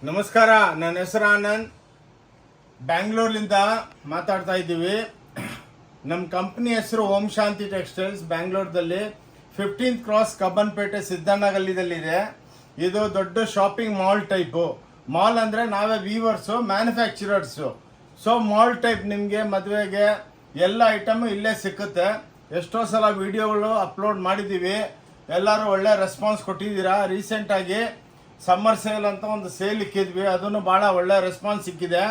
ನಮಸ್ಕಾರ, ನನ್ನ ಹೆಸರು ಆನಂದ್. ಬ್ಯಾಂಗ್ಳೂರ್ಲಿಂದ ಮಾತಾಡ್ತಾ ಇದ್ದೀವಿ. ನಮ್ಮ ಕಂಪ್ನಿ ಹೆಸರು ಓಂ ಶಾಂತಿ ಟೆಕ್ಸ್ಟೈಲ್ಸ್. ಬ್ಯಾಂಗ್ಳೂರ್ದಲ್ಲಿ 15th ಕ್ರಾಸ್ ಕಬ್ಬನ್ಪೇಟೆ ಸಿದ್ದಣ್ಣಗಲ್ಲಿದಲ್ಲಿದೆ. ಇದು ದೊಡ್ಡ ಶಾಪಿಂಗ್ ಮಾಲ್ ಟೈಪು. ಮಾಲ್ ಅಂದರೆ ನಾವೇ weavers, manufacturers. So mall type ನಿಮಗೆ ಮದುವೆಗೆ ಎಲ್ಲ ಐಟಮು ಇಲ್ಲೇ ಸಿಕ್ಕುತ್ತೆ. ಎಷ್ಟೋ ಸಲ ವಿಡಿಯೋಗಳು ಅಪ್ಲೋಡ್ ಮಾಡಿದ್ದೀವಿ, ಎಲ್ಲರೂ ಒಳ್ಳೆ ರೆಸ್ಪಾನ್ಸ್ ಕೊಟ್ಟಿದ್ದೀರಾ. ರೀಸೆಂಟಾಗಿ ಸಮ್ಮರ್ ಸೇಲ್ ಅಂತ ಒಂದು ಸೇಲ್ ಇಕ್ಕಿದ್ವಿ, ಅದನ್ನು ಭಾಳ ಒಳ್ಳೆ ರೆಸ್ಪಾನ್ಸ್ ಸಿಕ್ಕಿದೆ.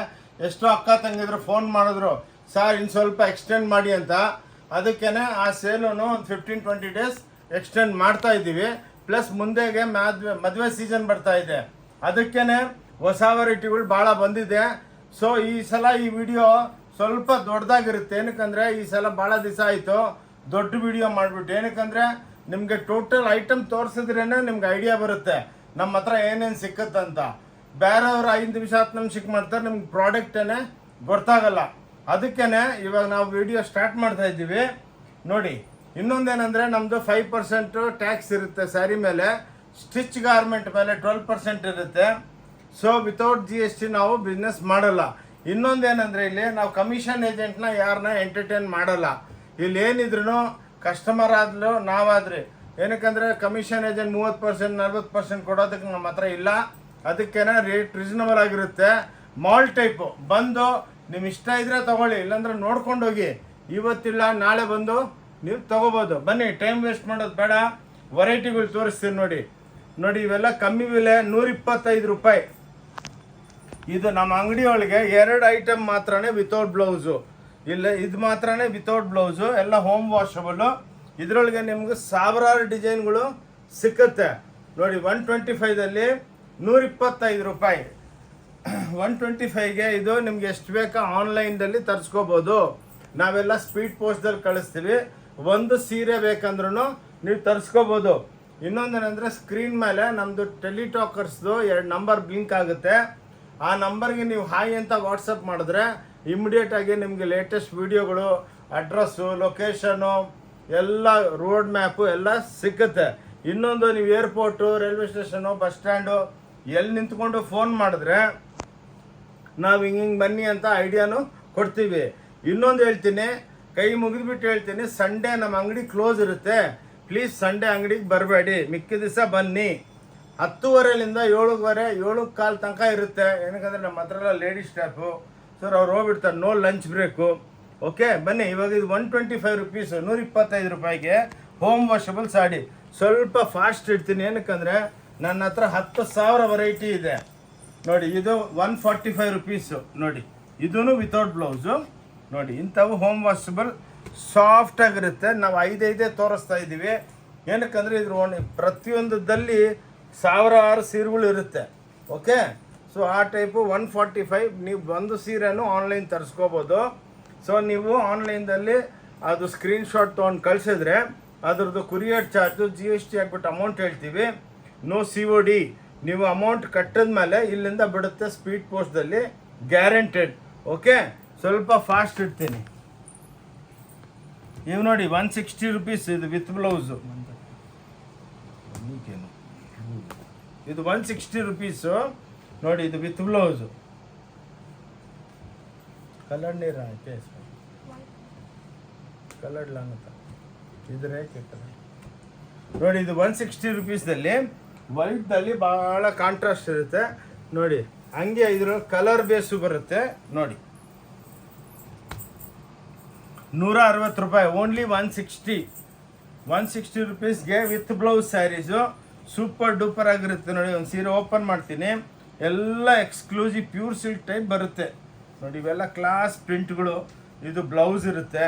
ಎಷ್ಟೋ ಅಕ್ಕ ತಂಗಿದ್ರು ಫೋನ್ ಮಾಡಿದ್ರು, ಸರ್ ಇನ್ನು ಸ್ವಲ್ಪ ಎಕ್ಸ್ಟೆಂಡ್ ಮಾಡಿ ಅಂತ. ಅದಕ್ಕೇ ಆ ಸೇಲನ್ನು ಒಂದು 15-20 ಡೇಸ್ ಎಕ್ಸ್ಟೆಂಡ್ ಮಾಡ್ತಾ ಇದ್ದೀವಿ. ಪ್ಲಸ್ ಮುಂದೆಗೆ ಮದುವೆ ಸೀಸನ್ ಬರ್ತಾ ಇದೆ, ಅದಕ್ಕೇ ಹೊಸ ವೆರೈಟಿಗಳು ಭಾಳ ಬಂದಿದೆ. ಸೊ ಈ ಸಲ ಈ ವಿಡಿಯೋ ಸ್ವಲ್ಪ ದೊಡ್ಡದಾಗಿರುತ್ತೆ. ಏನಕ್ಕಂದರೆ ಈ ಸಲ ಭಾಳ ದಿವಸ ಆಯಿತು ದೊಡ್ಡ ವಿಡಿಯೋ ಮಾಡಿಬಿಟ್ಟು. ಏನಕ್ಕಂದರೆ ನಿಮಗೆ ಟೋಟಲ್ ಐಟಮ್ ತೋರಿಸಿದ್ರೇ ನಿಮ್ಗೆ ಐಡಿಯಾ ಬರುತ್ತೆ ನಮ್ಮ ಹತ್ರ ಏನೇನು ಸಿಕ್ಕತ್ತಂತ. ಬೇರೆಯವರು 5 ನಿಮಿಷ 10 ನಿಮಿಷಕ್ಕೆ ಮಾಡ್ತಾರೆ, ನಿಮ್ಗೆ ಪ್ರಾಡಕ್ಟೇ ಗೊತ್ತಾಗಲ್ಲ. ಅದಕ್ಕೇ ಇವಾಗ ನಾವು ವಿಡಿಯೋ ಸ್ಟಾರ್ಟ್ ಮಾಡ್ತಾ ಇದ್ದೀವಿ. ನೋಡಿ, ಇನ್ನೊಂದೇನೆಂದರೆ ನಮ್ಮದು 5% ಟ್ಯಾಕ್ಸ್ ಇರುತ್ತೆ ಸ್ಯಾರಿ ಮೇಲೆ. ಸ್ಟಿಚ್ ಗಾರ್ಮೆಂಟ್ ಮೇಲೆ 12% ಇರುತ್ತೆ. ಸೊ ವಿತೌಟ್ GST ನಾವು ಬಿಸ್ನೆಸ್ ಮಾಡಲ್ಲ. ಇನ್ನೊಂದೇನೆಂದರೆ ಇಲ್ಲಿ ನಾವು ಕಮಿಷನ್ ಏಜೆಂಟ್ನ ಯಾರನ್ನ ಎಂಟರ್ಟೈನ್ ಮಾಡಲ್ಲ. ಇಲ್ಲಿ ಏನಿದ್ರು ಕಸ್ಟಮರ್ ಆದ್ರೂ ನಾವಾದ್ರಿ, ಏನಕ್ಕಂದರೆ ಕಮಿಷನ್ ಏಜೆಂಟ್ 30% 40% ಕೊಡೋದಕ್ಕೆ ನಮ್ಮ ಹತ್ರ ಇಲ್ಲ. ಅದಕ್ಕೇನೆ ರೇಟ್ ರೀಸನಬಲ್ ಆಗಿರುತ್ತೆ. ಮಾಲ್ ಟೈಪು ಬಂದು ನಿಮ್ಮ ಇಷ್ಟ ಇದ್ರೆ ತೊಗೊಳ್ಳಿ, ಇಲ್ಲಾಂದ್ರೆ ನೋಡ್ಕೊಂಡು ಹೋಗಿ. ಇವತ್ತಿಲ್ಲ ನಾಳೆ ಬಂದು ನೀವು ತೊಗೋಬೋದು. ಬನ್ನಿ, ಟೈಮ್ ವೇಸ್ಟ್ ಮಾಡೋದು ಬೇಡ, ವೆರೈಟಿಗಳು ತೋರಿಸ್ತೀನಿ. ನೋಡಿ ಇವೆಲ್ಲ ಕಮ್ಮಿ ಬೆಲೆ, 125 ರೂಪಾಯಿ. ಇದು ನಮ್ಮ ಅಂಗಡಿ ಒಳಗೆ 2 ಐಟಮ್ ಮಾತ್ರನೇ ವಿತೌಟ್ ಬ್ಲೌಸು. ಇಲ್ಲ, ಇದು ಮಾತ್ರನೇ ವಿತೌಟ್ ಬ್ಲೌಸು, ಎಲ್ಲ ಹೋಮ್ ವಾಷಬಲು. ಇದರೊಳಗೆ ನಿಮ್ಗೆ ಸಾವಿರಾರು ಡಿಸೈನ್ಗಳು ಸಿಕ್ಕುತ್ತೆ. ನೋಡಿ, 125ದಲ್ಲಿ 125 ರೂಪಾಯಿ. 125ಗೆ ಇದು ನಿಮ್ಗೆ ಎಷ್ಟು ಬೇಕಾ ಆನ್ಲೈನ್ದಲ್ಲಿ ತರಿಸ್ಕೋಬೋದು. ನಾವೆಲ್ಲ ಸ್ಪೀಡ್ ಪೋಸ್ಟ್ದಲ್ಲಿ ಕಳಿಸ್ತೀವಿ. ಒಂದು ಸೀರೆ ಬೇಕಂದ್ರೂ ನೀವು ತರಿಸ್ಕೋಬೋದು. ಇನ್ನೊಂದೇನೆಂದರೆ ಸ್ಕ್ರೀನ್ ಮೇಲೆ ನಮ್ಮದು ಟೆಲಿಟಾಕರ್ಸ್ದು 2 ನಂಬರ್ ಬ್ಲಿಂಕ್ ಆಗುತ್ತೆ. ಆ ನಂಬರ್ಗೆ ನೀವು ಹಾಯ್ ಅಂತ ವಾಟ್ಸಪ್ ಮಾಡಿದ್ರೆ ಇಮಿಡಿಯೇಟಾಗಿ ನಿಮಗೆ ಲೇಟೆಸ್ಟ್ ವೀಡಿಯೋಗಳು, ಅಡ್ರೆಸ್ಸು, ಲೊಕೇಶನು, ಎಲ್ಲ ರೋಡ್ ಮ್ಯಾಪು ಎಲ್ಲ ಸಿಕ್ಕುತ್ತೆ. ಇನ್ನೊಂದು, ನೀವು airport, railway station, bus stand ಎಲ್ಲಿ ನಿಂತ್ಕೊಂಡು ಫೋನ್ ಮಾಡಿದ್ರೆ ನಾವು ಹಿಂಗೆ ಬನ್ನಿ ಅಂತ ಐಡಿಯಾನು ಕೊಡ್ತೀವಿ. ಇನ್ನೊಂದು ಹೇಳ್ತೀನಿ, ಕೈ ಮುಗಿದ್ಬಿಟ್ಟು ಹೇಳ್ತೀನಿ, ಸಂಡೇ ನಮ್ಮ ಅಂಗಡಿ ಕ್ಲೋಸ್ ಇರುತ್ತೆ. ಪ್ಲೀಸ್ ಸಂಡೇ ಅಂಗಡಿಗೆ ಬರಬೇಡಿ, ಮಿಕ್ಕಿದ ದಿವಸ ಬನ್ನಿ. 10:30ಲಿಂದ 7:15, 7:15 ತನಕ ಇರುತ್ತೆ. ಏನಕ್ಕಂದರೆ ನಮ್ಮ ಹತ್ರ ಎಲ್ಲ ಲೇಡೀಸ್ ಸ್ಟಾಫು, ಸರ್ ಅವ್ರು ಹೋಗ್ಬಿಡ್ತಾರೆ, ನೋ ಲಂಚ್ ಬ್ರೇಕು. ಓಕೆ, ಬನ್ನಿ. ಇವಾಗ ಇದು 125 ರೂಪೀಸು, 125 ರೂಪಾಯಿಗೆ ಹೋಮ್ ವಾಷಬಲ್ ಸಾಡಿ. ಸ್ವಲ್ಪ ಫಾಸ್ಟ್ ಇಡ್ತೀನಿ, ಏನಕ್ಕಂದರೆ ನನ್ನ ಹತ್ರ 10,000 ವೆರೈಟಿ ಇದೆ. ನೋಡಿ, ಇದು 145 ರೂಪೀಸು. ನೋಡಿ, ಇದೂ ವಿತೌಟ್ ಬ್ಲೌಸು. ನೋಡಿ, ಇಂಥವು ಹೋಮ್ ವಾಷಬಲ್ ಸಾಫ್ಟಾಗಿರುತ್ತೆ. ನಾವು 5 ತೋರಿಸ್ತಾ ಇದ್ದೀವಿ. ಏನಕ್ಕಂದರೆ ಇದ್ರ ಪ್ರತಿಯೊಂದರಲ್ಲಿ ಸಾವಿರಾರು ಸೀರೆಗಳು ಇರುತ್ತೆ. ಓಕೆ, ಸೊ ಆ ಟೈಪು 145. ನೀವು ಒಂದು ಸೀರೆನೂ ಆನ್ಲೈನ್ ತರಿಸ್ಕೋಬೋದು. ಸೊ ನೀವು ಆನ್ಲೈನ್ದಲ್ಲಿ ಅದು ಸ್ಕ್ರೀನ್ಶಾಟ್ ತೊಗೊಂಡು ಕಳಿಸಿದ್ರೆ ಅದ್ರದ್ದು ಕುರಿಯರ್ ಚಾರ್ಜು GST ಹಾಕ್ಬಿಟ್ಟು ಅಮೌಂಟ್ ಹೇಳ್ತೀವಿ. No COD. ನೀವು ಅಮೌಂಟ್ ಕಟ್ಟಿದ ಮೇಲೆ ಇಲ್ಲಿಂದ ಬಿಡುತ್ತೆ ಸ್ಪೀಡ್ ಪೋಸ್ಟ್ದಲ್ಲಿ, ಗ್ಯಾರಂಟೆಡ್. ಓಕೆ, ಸ್ವಲ್ಪ ಫಾಸ್ಟ್ ಇಡ್ತೀನಿ. ಇವು ನೋಡಿ, 160 ರೂಪೀಸ್ ಇದು ವಿತ್ ಬ್ಲೌಸು. ಇದು 160 ರೂಪೀಸು. ನೋಡಿ, ಇದು ವಿತ್ ಬ್ಲೌಸು. ಕಲರ್ ನೀರ ಕಲರ್ ಲಾಂಗ್ ಇದ್ರೆ ನೋಡಿ, ಇದು 160 ರೂಪೀಸ್ದಲ್ಲಿ ವೈಟ್ದಲ್ಲಿ ಭಾಳ ಕಾಂಟ್ರಾಸ್ಟ್ ಇರುತ್ತೆ. ನೋಡಿ, ಹಂಗೆ ಇದ್ರ ಕಲರ್ ಬೇಸು ಬರುತ್ತೆ. ನೋಡಿ, 160 ರೂಪಾಯಿ, ಓನ್ಲಿ 160 ರೂಪೀಸ್ಗೆ with blouse saris. Super duper ಆಗಿರುತ್ತೆ. ನೋಡಿ, ಒಂದು ಸೀರೆ ಓಪನ್ ಮಾಡ್ತೀನಿ, ಎಲ್ಲ ಎಕ್ಸ್ಕ್ಲೂಸಿವ್ ಪ್ಯೂರ್ ಸಿಲ್ಕ್ ಟೈಪ್ ಬರುತ್ತೆ. ನೋಡಿ, ಇವೆಲ್ಲ ಕ್ಲಾಸ್ ಪ್ರಿಂಟ್ಗಳು. ಇದು ಬ್ಲೌಸ್ ಇರುತ್ತೆ.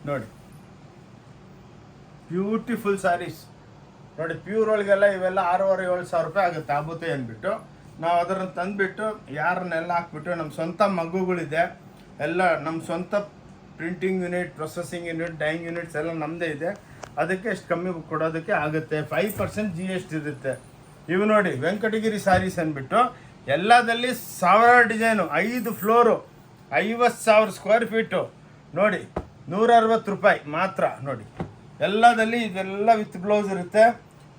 ನೋಡಿ, ಬ್ಯೂಟಿಫುಲ್ ಸ್ಯಾರೀಸ್. ನೋಡಿ, ಪ್ಯೂರ್ ಒಳಗೆಲ್ಲ ಇವೆಲ್ಲ 6,500-7,000 ರೂಪಾಯಿ ಆಗುತ್ತೆ ಆಬುತ್ತೆ ಅಂದ್ಬಿಟ್ಟು ನಾವು ಅದನ್ನು ತಂದುಬಿಟ್ಟು ಯಾರನ್ನೆಲ್ಲ ಹಾಕ್ಬಿಟ್ಟು, ನಮ್ಮ ಸ್ವಂತ ಮಗ್ಗುಗಳಿದೆ, ಎಲ್ಲ ನಮ್ಮ ಸ್ವಂತ printing unit, processing unit, dyeing units ಎಲ್ಲ ನಮ್ಮದೇ ಇದೆ. ಅದಕ್ಕೆ ಎಷ್ಟು ಕಮ್ಮಿ ಕೊಡೋದಕ್ಕೆ ಆಗುತ್ತೆ. 5% GST ಇರುತ್ತೆ. ಇವು ನೋಡಿ, ವೆಂಕಟಗಿರಿ ಸ್ಯಾರೀಸ್ ಅಂದ್ಬಿಟ್ಟು ಎಲ್ಲದಲ್ಲಿ ಸಾವಿರಾರು ಡಿಸೈನು, 5 ಫ್ಲೋರು, 50,000 ಸ್ಕ್ವೇರ್ ಫೀಟು. ನೋಡಿ, 160 ರೂಪಾಯಿ ಮಾತ್ರ. ನೋಡಿ, ಎಲ್ಲದಲ್ಲಿ ಇದೆಲ್ಲ ವಿತ್ ಬ್ಲೌಸ್ ಇರುತ್ತೆ.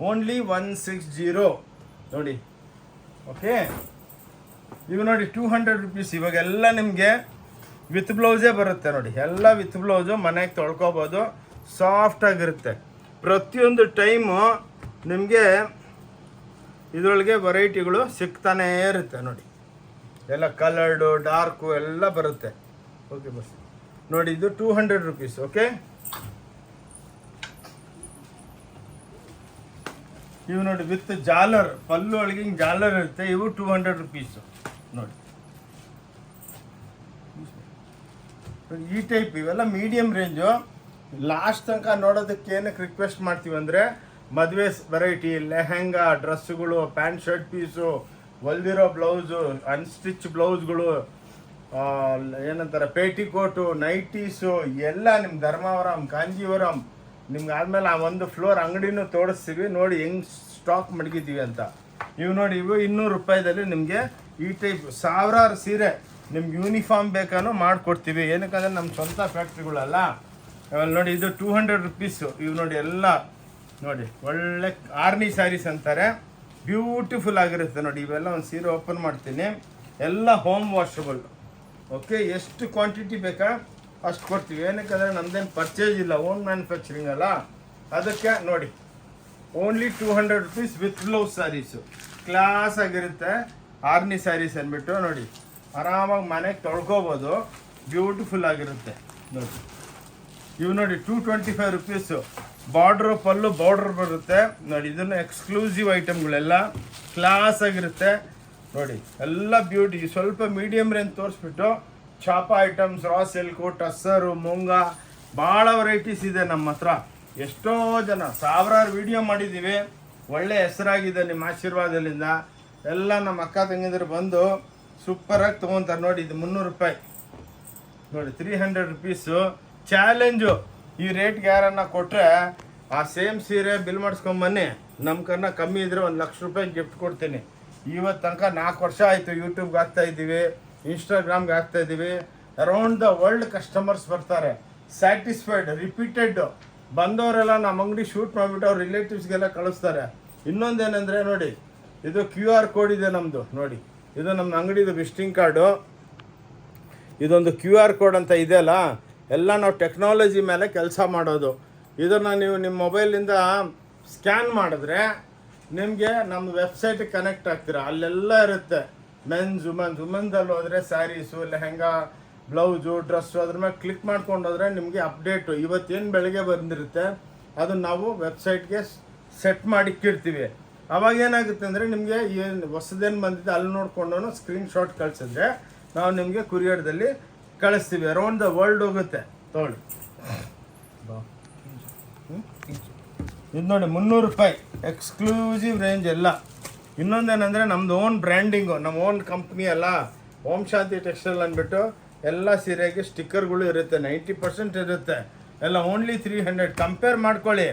ಓನ್ಲಿ 160 ನೋಡಿ. ಓಕೆ, ಇವು ನೋಡಿ 200 ರುಪೀಸ್. ಇವಾಗೆಲ್ಲ ನಿಮಗೆ ವಿತ್ ಬ್ಲೌಸೇ ಬರುತ್ತೆ ನೋಡಿ, ಎಲ್ಲ ವಿತ್ ಬ್ಲೌಸು, ಮನೆಗೆ ತೊಳ್ಕೊಬೋದು, ಸಾಫ್ಟಾಗಿರುತ್ತೆ. ಪ್ರತಿಯೊಂದು ಟೈಮು ನಿಮಗೆ ಇದರೊಳಗೆ ವೆರೈಟಿಗಳು ಸಿಗ್ತಾನೇ ಇರುತ್ತೆ ನೋಡಿ, ಎಲ್ಲ ಕಲರ್ಡು ಡಾರ್ಕು ಎಲ್ಲ ಬರುತ್ತೆ. ಓಕೆ ಬಸ್ ನೋಡಿ, ಇದು 200 ರುಪೀಸ್. ಓಕೆ, ಇವು ನೋಡಿ ವಿತ್ ಜಾಲರ್, ಪಲ್ಲು ಒಳಗೆ ಹಿಂಗೆ ಜಾಲರ್ ಇರುತ್ತೆ, ಇವು 200 ರುಪೀಸು ನೋಡಿ. ಈ ಟೈಪ್ ಇವೆಲ್ಲ ಮೀಡಿಯಮ್ ರೇಂಜು. ಲಾಸ್ಟ್ ತನಕ ನೋಡೋದಕ್ಕೆ ಏನಕ್ಕೆ ರಿಕ್ವೆಸ್ಟ್ ಮಾಡ್ತೀವಿ ಅಂದರೆ, ಮದುವೆ ವೆರೈಟಿ, ಲೆಹೆಂಗಾ, ಡ್ರೆಸ್ಸುಗಳು, ಪ್ಯಾಂಟ್ ಶರ್ಟ್ ಪೀಸು, ಹೊಲ್ದಿರೋ ಬ್ಲೌಸು, ಅನ್ಸ್ಟಿಚ್ ಬ್ಲೌಸ್ಗಳು, ಏನಂತಾರೆ ಪೇಟಿಕೋಟು, ನೈಟೀಸು ಎಲ್ಲ ನಿಮ್ಮ ಧರ್ಮಾವರಂ, ಕಾಂಜೀವರಂ, ನಿಮ್ಗೆ ಆದಮೇಲೆ ಆ ಒಂದು ಫ್ಲೋರ್ ಅಂಗಡಿನೂ ತೋರಿಸ್ತೀವಿ ನೋಡಿ ಹೆಂಗೆ ಸ್ಟಾಕ್ ಮಡಗಿದ್ದೀವಿ ಅಂತ. ಇವು ನೋಡಿ, ಇವು 200 ರೂಪಾಯಿದಲ್ಲಿ ನಿಮಗೆ ಈ ಟೈಪ್ ಸಾವಿರಾರು ಸೀರೆ ನಿಮ್ಗೆ ಯೂನಿಫಾರ್ಮ್ ಬೇಕಾನೂ ಮಾಡಿಕೊಡ್ತೀವಿ. ಏನಕ್ಕಂದ್ರೆ ನಮ್ಮ ಸ್ವಂತ ಫ್ಯಾಕ್ಟ್ರಿಗಳಲ್ಲ. ನೋಡಿ, ಇದು 200 ರುಪೀಸು. ಇವು ನೋಡಿ ಎಲ್ಲ ನೋಡಿ ಒಳ್ಳೆ ಆರ್ನಿ ಸ್ಯಾರೀಸ್ ಅಂತಾರೆ, ಬ್ಯೂಟಿಫುಲ್ ಆಗಿರುತ್ತೆ ನೋಡಿ. ಇವೆಲ್ಲ ಒಂದು ಸೀರೆ ಓಪನ್ ಮಾಡ್ತೀನಿ, ಎಲ್ಲ ಹೋಮ್ ವಾಷಬಲ್. ಓಕೆ, ಎಷ್ಟು ಕ್ವಾಂಟಿಟಿ ಬೇಕಾ ಅಷ್ಟು ಕೊಡ್ತೀವಿ. ಏನಕ್ಕಂದರೆ ನಮ್ದೇನು ಪರ್ಚೇಸ್ ಇಲ್ಲ, ಓನ್ ಮ್ಯಾನುಫ್ಯಾಕ್ಚರಿಂಗ್ ಅಲ್ಲ. ಅದಕ್ಕೆ ನೋಡಿ only 200 rupees with blouse sarees, class ಆಗಿರುತ್ತೆ. ಆರ್ನಿ ಸ್ಯಾರೀಸ್ ಅಂದ್ಬಿಟ್ಟು ನೋಡಿ, ಆರಾಮಾಗಿ ಮನೆಗೆ ತೊಳ್ಕೊಬೋದು, ಬ್ಯೂಟಿಫುಲ್ ಆಗಿರುತ್ತೆ ನೋಡಿ. ಇವು ನೋಡಿ 225 ರುಪೀಸು, ಬಾರ್ಡ್ರು ಪಲ್ಲು ಬಾರ್ಡ್ರ್ ಬರುತ್ತೆ ನೋಡಿ. ಇದನ್ನು ಎಕ್ಸ್ಕ್ಲೂಸಿವ್ ಐಟಮ್ಗಳೆಲ್ಲ ಕ್ಲಾಸ್ ಆಗಿರುತ್ತೆ ನೋಡಿ, ಎಲ್ಲ ಬ್ಯೂಟಿ. ಸ್ವಲ್ಪ ಮೀಡಿಯಮ್ ರೇಂಜ್ ತೋರಿಸ್ಬಿಟ್ಟು ಚಾಪಾ ಐಟಮ್ಸ್, ರಾ ಸಿಲ್ಕು, ಟಸ್ಸರು, ಮುಂಗ, ಭಾಳ ವೆರೈಟೀಸ್ ಇದೆ ನಮ್ಮ ಹತ್ರ. ಎಷ್ಟೋ ಜನ ಸಾವಿರಾರು ವಿಡಿಯೋ ಮಾಡಿದ್ದೀವಿ, ಒಳ್ಳೆ ಹೆಸರಾಗಿದೆ ನಿಮ್ಮ ಆಶೀರ್ವಾದದಿಂದ. ಎಲ್ಲ ನಮ್ಮ ಅಕ್ಕ ತಂಗಿದ್ರು ಬಂದು ಸೂಪರಾಗಿ ತೊಗೊತಾರೆ ನೋಡಿ. ಇದು 300 ರೂಪಾಯಿ ನೋಡಿ, 300 ರುಪೀಸು. ಚಾಲೆಂಜು, ಈ ರೇಟ್ಗೆ ಯಾರನ್ನ ಕೊಟ್ಟರೆ ಆ ಸೇಮ್ ಸೀರೆ ಬಿಲ್ ಮಾಡಿಸ್ಕೊಂಬನ್ನಿ, ನಮ್ಮ ಕನ್ನ ಕಮ್ಮಿ ಇದ್ದರೆ 1 ಲಕ್ಷ ರೂಪಾಯಿ ಗಿಫ್ಟ್ ಕೊಡ್ತೀನಿ. ಇವತ್ತು ತನಕ 4 ವರ್ಷ ಆಯಿತು ಯೂಟ್ಯೂಬ್ಗೆ ಹಾಕ್ತಾ ಇದ್ದೀವಿ, ಇನ್ಸ್ಟಾಗ್ರಾಮ್ಗೆ ಹಾಕ್ತಾ ಇದ್ದೀವಿ. ಅರೌಂಡ್ ದ ವರ್ಲ್ಡ್ ಕಸ್ಟಮರ್ಸ್ ಬರ್ತಾರೆ, ಸ್ಯಾಟಿಸ್ಫೈಡ್, ರಿಪೀಟೆಡ್. ಬಂದವರೆಲ್ಲ ನಮ್ಮ ಅಂಗಡಿ ಶೂಟ್ ಮಾಡಿಬಿಟ್ಟು ಅವ್ರ ರಿಲೇಟಿವ್ಸ್ಗೆಲ್ಲ ಕಳಿಸ್ತಾರೆ. ಇನ್ನೊಂದೇನೆಂದರೆ ನೋಡಿ, ಇದು QR ಕೋಡ್ ಇದೆ ನಮ್ಮದು ನೋಡಿ, ಇದು ನಮ್ಮ ಅಂಗಡಿದು ವಿಸಿಟಿಂಗ್ ಕಾರ್ಡು. ಇದೊಂದು QR ಕೋಡ್ ಅಂತ ಇದೆಯಲ್ಲ, ಎಲ್ಲ ನಾವು ಟೆಕ್ನಾಲಜಿ ಮೇಲೆ ಕೆಲಸ ಮಾಡೋದು. ಇದನ್ನು ನೀವು ನಿಮ್ಮ ಮೊಬೈಲಿಂದ ಸ್ಕ್ಯಾನ್ ಮಾಡಿದ್ರೆ ನಿಮಗೆ ನಮ್ಮ ವೆಬ್ಸೈಟಿಗೆ ಕನೆಕ್ಟ್ ಆಗ್ತೀರಾ, ಅಲ್ಲೆಲ್ಲ ಇರುತ್ತೆ. ಮೆನ್ಸ್, ವುಮೆನ್ದಲ್ಲಿ ಹೋದರೆ ಸ್ಯಾರೀಸು, ಲೆಹೆಂಗಾ, ಬ್ಲೌಸು, ಡ್ರೆಸ್ಸು, ಅದ್ರ ಮೇಲೆ ಕ್ಲಿಕ್ ಮಾಡ್ಕೊಂಡು ಹೋದರೆ ನಿಮಗೆ ಅಪ್ಡೇಟು ಇವತ್ತೇನು ಬೆಳಗ್ಗೆ ಬಂದಿರುತ್ತೆ ಅದನ್ನು ನಾವು ವೆಬ್ಸೈಟ್ಗೆ ಸೆಟ್ ಮಾಡಿ ಇಕ್ಕಿರ್ತೀವಿ. ಅವಾಗ ಏನಾಗುತ್ತೆ ಅಂದರೆ ನಿಮಗೆ ಏನು ಹೊಸದೇನು ಬಂದಿದೆ ಅಲ್ಲಿ ನೋಡ್ಕೊಂಡು ಸ್ಕ್ರೀನ್ಶಾಟ್ ಕಳಿಸಿದ್ರೆ ನಾವು ನಿಮಗೆ ಕುರಿಯರ್ದಲ್ಲಿ ಕಳಿಸ್ತೀವಿ. ಅರೌಂಡ್ ದ ವರ್ಲ್ಡ್ ಹೋಗುತ್ತೆ. ತೊಗೊಳ್ಳಿ, ಇದು ನೋಡಿ 300 ರೂಪಾಯಿ, ಎಕ್ಸ್ಕ್ಲೂಸಿವ್ ರೇಂಜ್ ಎಲ್ಲ. ಇನ್ನೊಂದೇನೆಂದರೆ ನಮ್ಮದು ಓನ್ ಬ್ರ್ಯಾಂಡಿಂಗು, ನಮ್ಮ ಓನ್ ಕಂಪ್ನಿ ಅಲ್ಲ, ಓಂ ಶಾಂತಿ ಟೆಕ್ಸ್ಟೈಲ್ ಅಂದ್ಬಿಟ್ಟು ಎಲ್ಲ ಸೀರೆಗೆ ಸ್ಟಿಕ್ಕರ್ಗಳು ಇರುತ್ತೆ, 90% ಇರುತ್ತೆ. ಎಲ್ಲ ಓನ್ಲಿ 300. ಕಂಪೇರ್ ಮಾಡ್ಕೊಳ್ಳಿ.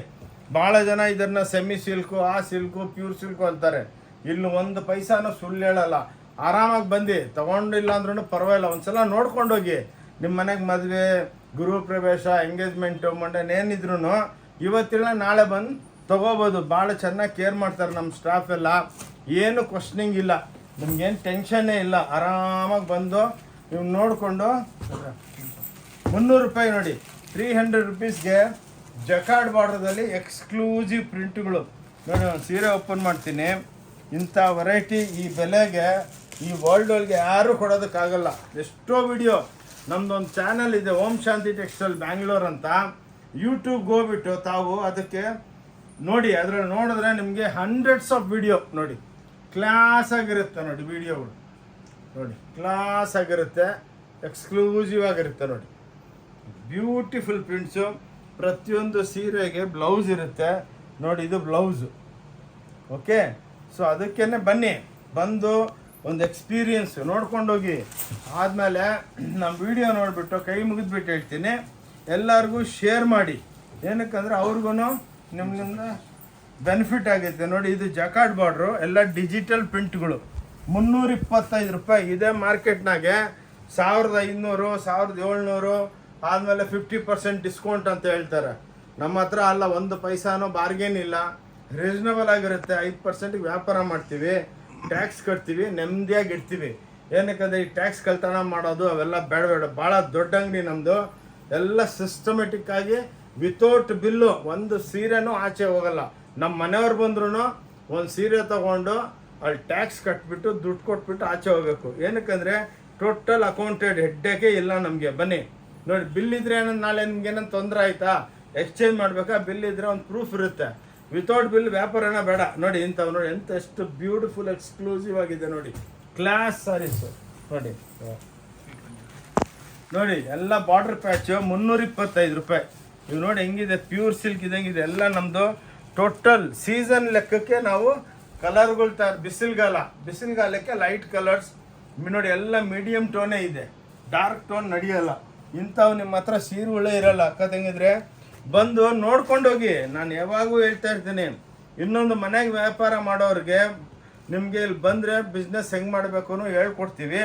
ಭಾಳ ಜನ ಇದನ್ನು ಸೆಮಿ ಸಿಲ್ಕು, ಆ ಸಿಲ್ಕು, ಪ್ಯೂರ್ ಸಿಲ್ಕು ಅಂತಾರೆ. ಇಲ್ಲಿ 1 ಪೈಸಾನು ಸುಳ್ಳು ಹೇಳಲ್ಲ. ಆರಾಮಾಗಿ ಬಂದು ತೊಗೊಂಡಿಲ್ಲ ಅಂದ್ರೂ ಪರವಾಗಿಲ್ಲ, ಒಂದ್ಸಲ ನೋಡ್ಕೊಂಡೋಗಿ. ನಿಮ್ಮ ಮನೆಗೆ ಮದುವೆ, ಗೃಹ ಪ್ರವೇಶ, ಎಂಗೇಜ್ಮೆಂಟು, ಏನಿದ್ರು ಇವತ್ತಿಲ್ಲ ನಾಳೆ ಬಂದು ತೊಗೋಬೋದು. ಭಾಳ ಚೆನ್ನಾಗಿ ಕೇರ್ ಮಾಡ್ತಾರೆ ನಮ್ಮ ಸ್ಟಾಫ್ ಎಲ್ಲ, ಏನು ಕ್ವಶ್ನಿಂಗ್ ಇಲ್ಲ, ನಿಮ್ಗೇನು ಟೆನ್ಷನ್ನೇ ಇಲ್ಲ. ಆರಾಮಾಗಿ ಬಂದು ನೀವು ನೋಡಿಕೊಂಡು 300 ರೂಪಾಯಿ ನೋಡಿ, 300 ರುಪೀಸ್ಗೆ ಜಕಾರ್ಡ್ ಬಾರ್ಡ್ರದಲ್ಲಿ ಎಕ್ಸ್ಕ್ಲೂಸಿವ್ ಪ್ರಿಂಟ್ಗಳು ನೋಡಿ. ಒಂದು ಸೀರೆ ಓಪನ್ ಮಾಡ್ತೀನಿ, ಇಂಥ ವೆರೈಟಿ ಈ ಬೆಲೆಗೆ ಈ ವರ್ಲ್ಡ್ ಒಳಗೆ ಯಾರೂ ಕೊಡೋದಕ್ಕಾಗಲ್ಲ. ಎಷ್ಟೋ ವಿಡಿಯೋ ನಮ್ಮದೊಂದು ಚಾನಲ್ ಇದೆ, ಓಂ ಶಾಂತಿ ಟೆಕ್ಸ್ಟೈಲ್ ಬ್ಯಾಂಗ್ಳೂರ್ ಅಂತ. ಯೂಟ್ಯೂಬ್ಗೆ ಹೋಗ್ಬಿಟ್ಟು ತಾವು ಅದಕ್ಕೆ ನೋಡಿ, ಅದರಲ್ಲಿ ನೋಡಿದ್ರೆ ನಿಮಗೆ ಹಂಡ್ರೆಡ್ಸ್ ಆಫ್ ವಿಡಿಯೋ ನೋಡಿ, ಕ್ಲಾಸ್ ಆಗಿರುತ್ತೆ ನೋಡಿ. ವಿಡಿಯೋಗಳು ನೋಡಿ ಕ್ಲಾಸ್ ಆಗಿರುತ್ತೆ, ಎಕ್ಸ್ಕ್ಲೂಸಿವ್ ಆಗಿರುತ್ತೆ ನೋಡಿ. Beautiful prints. ಪ್ರತಿಯೊಂದು ಸೀರೆಗೆ ಬ್ಲೌಸ್ ಇರುತ್ತೆ ನೋಡಿ, ಇದು ಬ್ಲೌಸು. ಓಕೆ, ಸೊ ಅದಕ್ಕೇ ಬನ್ನಿ, ಬಂದು ಒಂದು ಎಕ್ಸ್ಪೀರಿಯನ್ಸ್ ನೋಡ್ಕೊಂಡೋಗಿ. ಆದಮೇಲೆ ನಮ್ಮ ವಿಡಿಯೋ ನೋಡಿಬಿಟ್ಟು ಕೈ ಮುಗಿದ್ಬಿಟ್ಟು ಹೇಳ್ತೀನಿ, ಎಲ್ಲರಿಗೂ ಶೇರ್ ಮಾಡಿ. ಏನಕ್ಕಂದರೆ ಅವ್ರಿಗೂ ನಿಮ್ಮಿಂದ ಬೆನಿಫಿಟ್ ಆಗುತ್ತೆ ನೋಡಿ. ಇದು ಜಕಾರ್ಡ್ ಬಾರ್ಡ್ರು, ಎಲ್ಲ ಡಿಜಿಟಲ್ ಪ್ರಿಂಟ್ಗಳು. 325 ರೂಪಾಯಿ. ಇದೇ ಮಾರ್ಕೆಟ್ನಾಗೆ 1500, 1700, ಆದಮೇಲೆ 50% ಡಿಸ್ಕೌಂಟ್ ಅಂತ ಹೇಳ್ತಾರೆ. ನಮ್ಮ ಹತ್ರ ಅಲ್ಲ, 1 ಪೈಸಾನೂ ಬಾರ್ಗೇನ್ ಇಲ್ಲ. ರೀಸನಬಲ್ ಆಗಿರುತ್ತೆ. 5% ವ್ಯಾಪಾರ ಮಾಡ್ತೀವಿ, ಟ್ಯಾಕ್ಸ್ ಕಟ್ತೀವಿ, ನೆಮ್ಮದಿಯಾಗಿ ಇರ್ತೀವಿ. ಏನಕ್ಕಂದ್ರೆ ಈ ಟ್ಯಾಕ್ಸ್ ಕಳ್ತನ ಮಾಡೋದು ಅವೆಲ್ಲ ಬೇಡ. ಭಾಳ ದೊಡ್ಡ ಅಂಗಡಿ ನಮ್ಮದು. ಎಲ್ಲ ಸಿಸ್ಟಮೆಟಿಕ್ ಆಗಿ ವಿತೌಟ್ ಬಿಲ್ಲು ಒಂದು ಸೀರೆನೂ ಆಚೆ ಹೋಗಲ್ಲ. ನಮ್ಮ ಮನೆಯವ್ರು ಬಂದ್ರೂ ಒಂದು ಸೀರೆ ತೊಗೊಂಡು ಅಲ್ಲಿ ಟ್ಯಾಕ್ಸ್ ಕಟ್ಬಿಟ್ಟು ದುಡ್ಡು ಕೊಟ್ಬಿಟ್ಟು ಆಚೆ ಹೋಗ್ಬೇಕು. ಏನಕ್ಕಂದರೆ ಟೋಟಲ್ ಅಕೌಂಟೆಡ್, ಹೆಡ್ಡೇಕೆ ಇಲ್ಲ ನಮಗೆ. ಬನ್ನಿ ನೋಡಿ, ಬಿಲ್ ಇದ್ರೆ ಏನಂದ್ರೆ ನಾಳೆ ನಿಮ್ಗೆ ಏನಂತ ತೊಂದರೆ ಆಯ್ತಾ, ಎಕ್ಸ್ಚೇಂಜ್ ಮಾಡಬೇಕಾ, ಬಿಲ್ ಇದ್ರೆ ಒಂದು ಪ್ರೂಫ್ ಇರುತ್ತೆ. ವಿತೌಟ್ ಬಿಲ್ ವ್ಯಾಪಾರನ ಬೇಡ. ನೋಡಿ ಇಂಥವು ನೋಡಿ ಎಂತ ಎಷ್ಟು ಬ್ಯೂಟಿಫುಲ್ ಎಕ್ಸ್ಕ್ಲೂಸಿವ್ ಆಗಿದೆ ನೋಡಿ, ಕ್ಲಾಸ್ ಸಾರೀಸು ನೋಡಿ. ನೋಡಿ ಎಲ್ಲ ಬಾರ್ಡರ್ ಪ್ಯಾಚು 325 ರೂಪಾಯಿ. ಇವು ನೋಡಿ ಹೆಂಗಿದೆ, ಪ್ಯೂರ್ ಸಿಲ್ಕ್ ಇದಂಗಿದೆ. ಎಲ್ಲ ನಮ್ಮದು ಟೋಟಲ್ ಸೀಸನ್ ಲೆಕ್ಕಕ್ಕೆ ನಾವು ಕಲರ್ಗಳು ಬಿಸಿಲುಗಾಲಕ್ಕೆ ಲೈಟ್ ಕಲರ್ಸ್ ನೋಡಿ, ಎಲ್ಲ ಮೀಡಿಯಮ್ ಟೋನೇ ಇದೆ, ಡಾರ್ಕ್ ಟೋನ್ ನಡೆಯಲ್ಲ. ಇಂಥವು ನಿಮ್ಮ ಹತ್ರ ಸೀರೆಗಳೇ ಇರಲ್ಲ. ಅಕ್ಕ ತಂಗಿದ್ರೆ ಬಂದು ನೋಡ್ಕೊಂಡೋಗಿ. ನಾನು ಯಾವಾಗೂ ಹೇಳ್ತಾ ಇರ್ತೀನಿ, ಇನ್ನೊಂದು ಮನೆಗೆ ವ್ಯಾಪಾರ ಮಾಡೋರಿಗೆ ನಿಮಗೆ ಇಲ್ಲಿ ಬಂದರೆ ಬಿಸ್ನೆಸ್ ಹೆಂಗೆ ಮಾಡಬೇಕು ಅನ್ನೋ ಹೇಳ್ಕೊಡ್ತೀವಿ.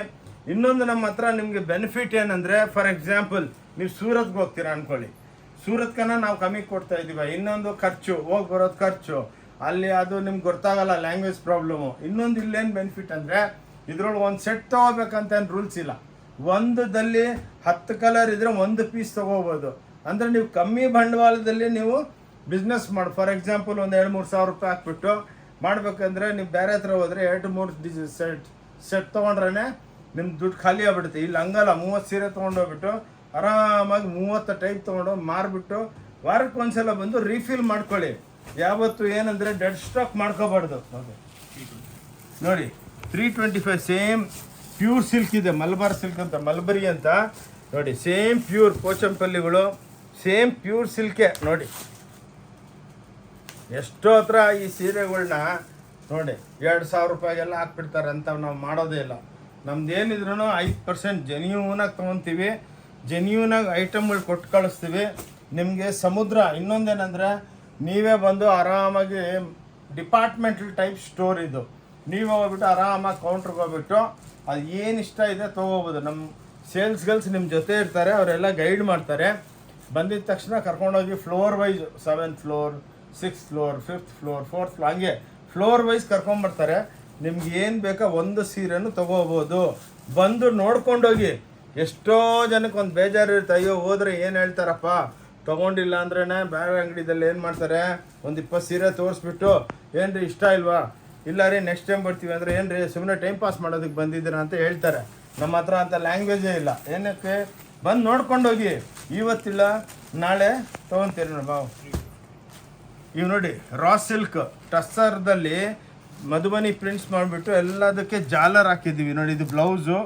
ಇನ್ನೊಂದು ನಮ್ಮ ಹತ್ರ ನಿಮಗೆ ಬೆನಿಫಿಟ್ ಏನಂದರೆ, ಫಾರ್ ಎಕ್ಸಾಂಪಲ್ ನೀವು ಸೂರತ್ಗೆ ಹೋಗ್ತೀರಾ ಅಂದ್ಕೊಳ್ಳಿ, ಸೂರತ್ಕನ್ನ ನಾವು ಕಮ್ಮಿ ಕೊಡ್ತಾ ಇದ್ದೀವಿ. ಇನ್ನೊಂದು ಖರ್ಚು, ಹೋಗಿ ಬರೋದು ಖರ್ಚು, ಅಲ್ಲಿ ಅದು ನಿಮ್ಗೆ ಗೊತ್ತಾಗಲ್ಲ, ಲ್ಯಾಂಗ್ವೇಜ್ ಪ್ರಾಬ್ಲಮು. ಇನ್ನೊಂದು ಇಲ್ಲೇನು ಬೆನಿಫಿಟ್ ಅಂದರೆ, ಇದ್ರೊಳಗೆ ಒಂದು ಸೆಟ್ ತೊಗೋಬೇಕಂತ ಏನು ರೂಲ್ಸ್ ಇಲ್ಲ. ಒಂದಲ್ಲಿ 10 ಕಲರ್ ಇದ್ರೆ 1 ಪೀಸ್ ತೊಗೋಬೋದು. ಅಂದರೆ ನೀವು ಕಮ್ಮಿ ಬಂಡವಾಳದಲ್ಲಿ ನೀವು ಬಿಸ್ನೆಸ್ ಮಾಡಿ. ಫಾರ್ ಎಕ್ಸಾಂಪಲ್ ಒಂದು 2-3 ಸಾವಿರ ರೂಪಾಯಿ ಹಾಕ್ಬಿಟ್ಟು ಮಾಡ್ಬೇಕಂದ್ರೆ ನೀವು ಬೇರೆ ಹತ್ರ ಹೋದರೆ 2-3 ಸೆಟ್ ತೊಗೊಂಡ್ರೆ ನಿಮ್ಮ ದುಡ್ಡು ಖಾಲಿ ಆಗ್ಬಿಡುತ್ತೆ. ಇಲ್ಲಿ ಹಂಗಲ್ಲ, 30 ಸೀರೆ ತೊಗೊಂಡೋಗ್ಬಿಟ್ಟು ಆರಾಮಾಗಿ 30 ಟೈಪ್ ತೊಗೊಂಡು ಮಾರಿಬಿಟ್ಟು ವಾರಕ್ಕೆ ಒಂದ್ಸಲ ಬಂದು ರೀಫಿಲ್ ಮಾಡ್ಕೊಳ್ಳಿ. ಯಾವತ್ತು ಏನಂದರೆ ಡೆಡ್ ಸ್ಟಾಕ್ ಮಾಡ್ಕೋಬಾರ್ದು. ನೋಡಿ 325 ಸೇಮ್ ಪ್ಯೂರ್ ಸಿಲ್ಕ್ ಇದೆ, ಮಲ್ಬಾರ್ ಸಿಲ್ಕ್ ಅಂತ, ಮಲ್ಬರಿ ಅಂತ ನೋಡಿ. ಸೇಮ್ ಪ್ಯೂರ್ ಪೋಚಂಪಲ್ಲಿಗಳು, ಸೇಮ್ ಪ್ಯೂರ್ ಸಿಲ್ಕೆ ನೋಡಿ. ಎಷ್ಟೋ ಹತ್ರ ಈ ಸೀರೆಗಳನ್ನ ನೋಡಿ 2,000 ರೂಪಾಯಿಗೆಲ್ಲ ಹಾಕ್ಬಿಡ್ತಾರೆ. ಅಂತ ನಾವು ಮಾಡೋದೇ ಇಲ್ಲ. ನಮ್ದು ಏನಿದ್ರು 5% ಜೆನ್ಯೂನಾಗಿ ತೊಗೊತೀವಿ, ಜೆನ್ಯೂನಾಗಿ ಐಟಮ್ಗಳು ಕೊಟ್ಟು ಕಳಿಸ್ತೀವಿ ನಿಮಗೆ. ಸಮುದ್ರ ಇನ್ನೊಂದೇನೆಂದರೆ, ನೀವೇ ಬಂದು ಆರಾಮಾಗಿ ಡಿಪಾರ್ಟ್ಮೆಂಟಲ್ ಟೈಪ್ ಸ್ಟೋರ್ ಇದು. ನೀವು ಹೋಗ್ಬಿಟ್ಟು ಆರಾಮಾಗಿ ಕೌಂಟ್ರಿಗೆ ಹೋಗ್ಬಿಟ್ಟು ಅದು ಏನು ಇಷ್ಟ ಇದೆ ತೊಗೋಬೋದು. ನಮ್ಮ ಸೇಲ್ಸ್ ಗರ್ಲ್ಸ್ ನಿಮ್ಮ ಜೊತೆ ಇರ್ತಾರೆ, ಅವರೆಲ್ಲ ಗೈಡ್ ಮಾಡ್ತಾರೆ. ಬಂದಿದ್ದ ತಕ್ಷಣ ಕರ್ಕೊಂಡೋಗಿ floor wise 7th floor, 6th floor, 5th floor, 4th floor ಹಂಗೆ ಫ್ಲೋರ್ ವೈಸ್ ಕರ್ಕೊಂಬರ್ತಾರೆ. ನಿಮ್ಗೆ ಏನು ಬೇಕೋ ಒಂದು ಸೀರೆನೂ ತೊಗೋಬೋದು. ಬಂದು ನೋಡ್ಕೊಂಡೋಗಿ. ಎಷ್ಟೋ ಜನಕ್ಕೆ ಒಂದು ಬೇಜಾರು ಇರುತ್ತೆ, ಅಯ್ಯೋ ಹೋದರೆ ಏನು ಹೇಳ್ತಾರಪ್ಪ, ತೊಗೊಂಡಿಲ್ಲ ಅಂದ್ರೇ ಬೇರೆ ಅಂಗಡಿದಲ್ಲಿ ಏನು ಮಾಡ್ತಾರೆ, ಒಂದು 20 ಸೀರೆ ತೋರಿಸ್ಬಿಟ್ಟು ಏನು ರೀ ಇಷ್ಟ ಇಲ್ವಾ, ಇಲ್ಲ ರೀ ನೆಕ್ಸ್ಟ್ ಟೈಮ್ ಬರ್ತೀವಿ ಅಂದರೆ ಏನು ರೀ ಸುಮ್ಮನೆ ಟೈಮ್ ಪಾಸ್ ಮಾಡೋದಕ್ಕೆ ಬಂದಿದ್ದೀರಾ ಅಂತ ಹೇಳ್ತಾರೆ. ನಮ್ಮ ಹತ್ರ ಅಂತ ಲ್ಯಾಂಗ್ವೇಜೇ ಇಲ್ಲ. ಏನಕ್ಕೆ, ಬಂದು ನೋಡ್ಕೊಂಡೋಗಿ. ಇವತ್ತಿಲ್ಲ ನಾಳೆ ತೊಗೊತೀರಿ ನೋಡಿ ಬಾವು. ಇವು ನೋಡಿ ರಾ ಸಿಲ್ಕ್ ಟಸ್ಸರ್ದಲ್ಲಿ ಮಧುಬನಿ ಪ್ರಿಂಟ್ಸ್ ಮಾಡಿಬಿಟ್ಟು ಎಲ್ಲದಕ್ಕೆ ಜಾಲರ್ ಹಾಕಿದ್ದೀವಿ ನೋಡಿ. ಇದು ಬ್ಲೌಸು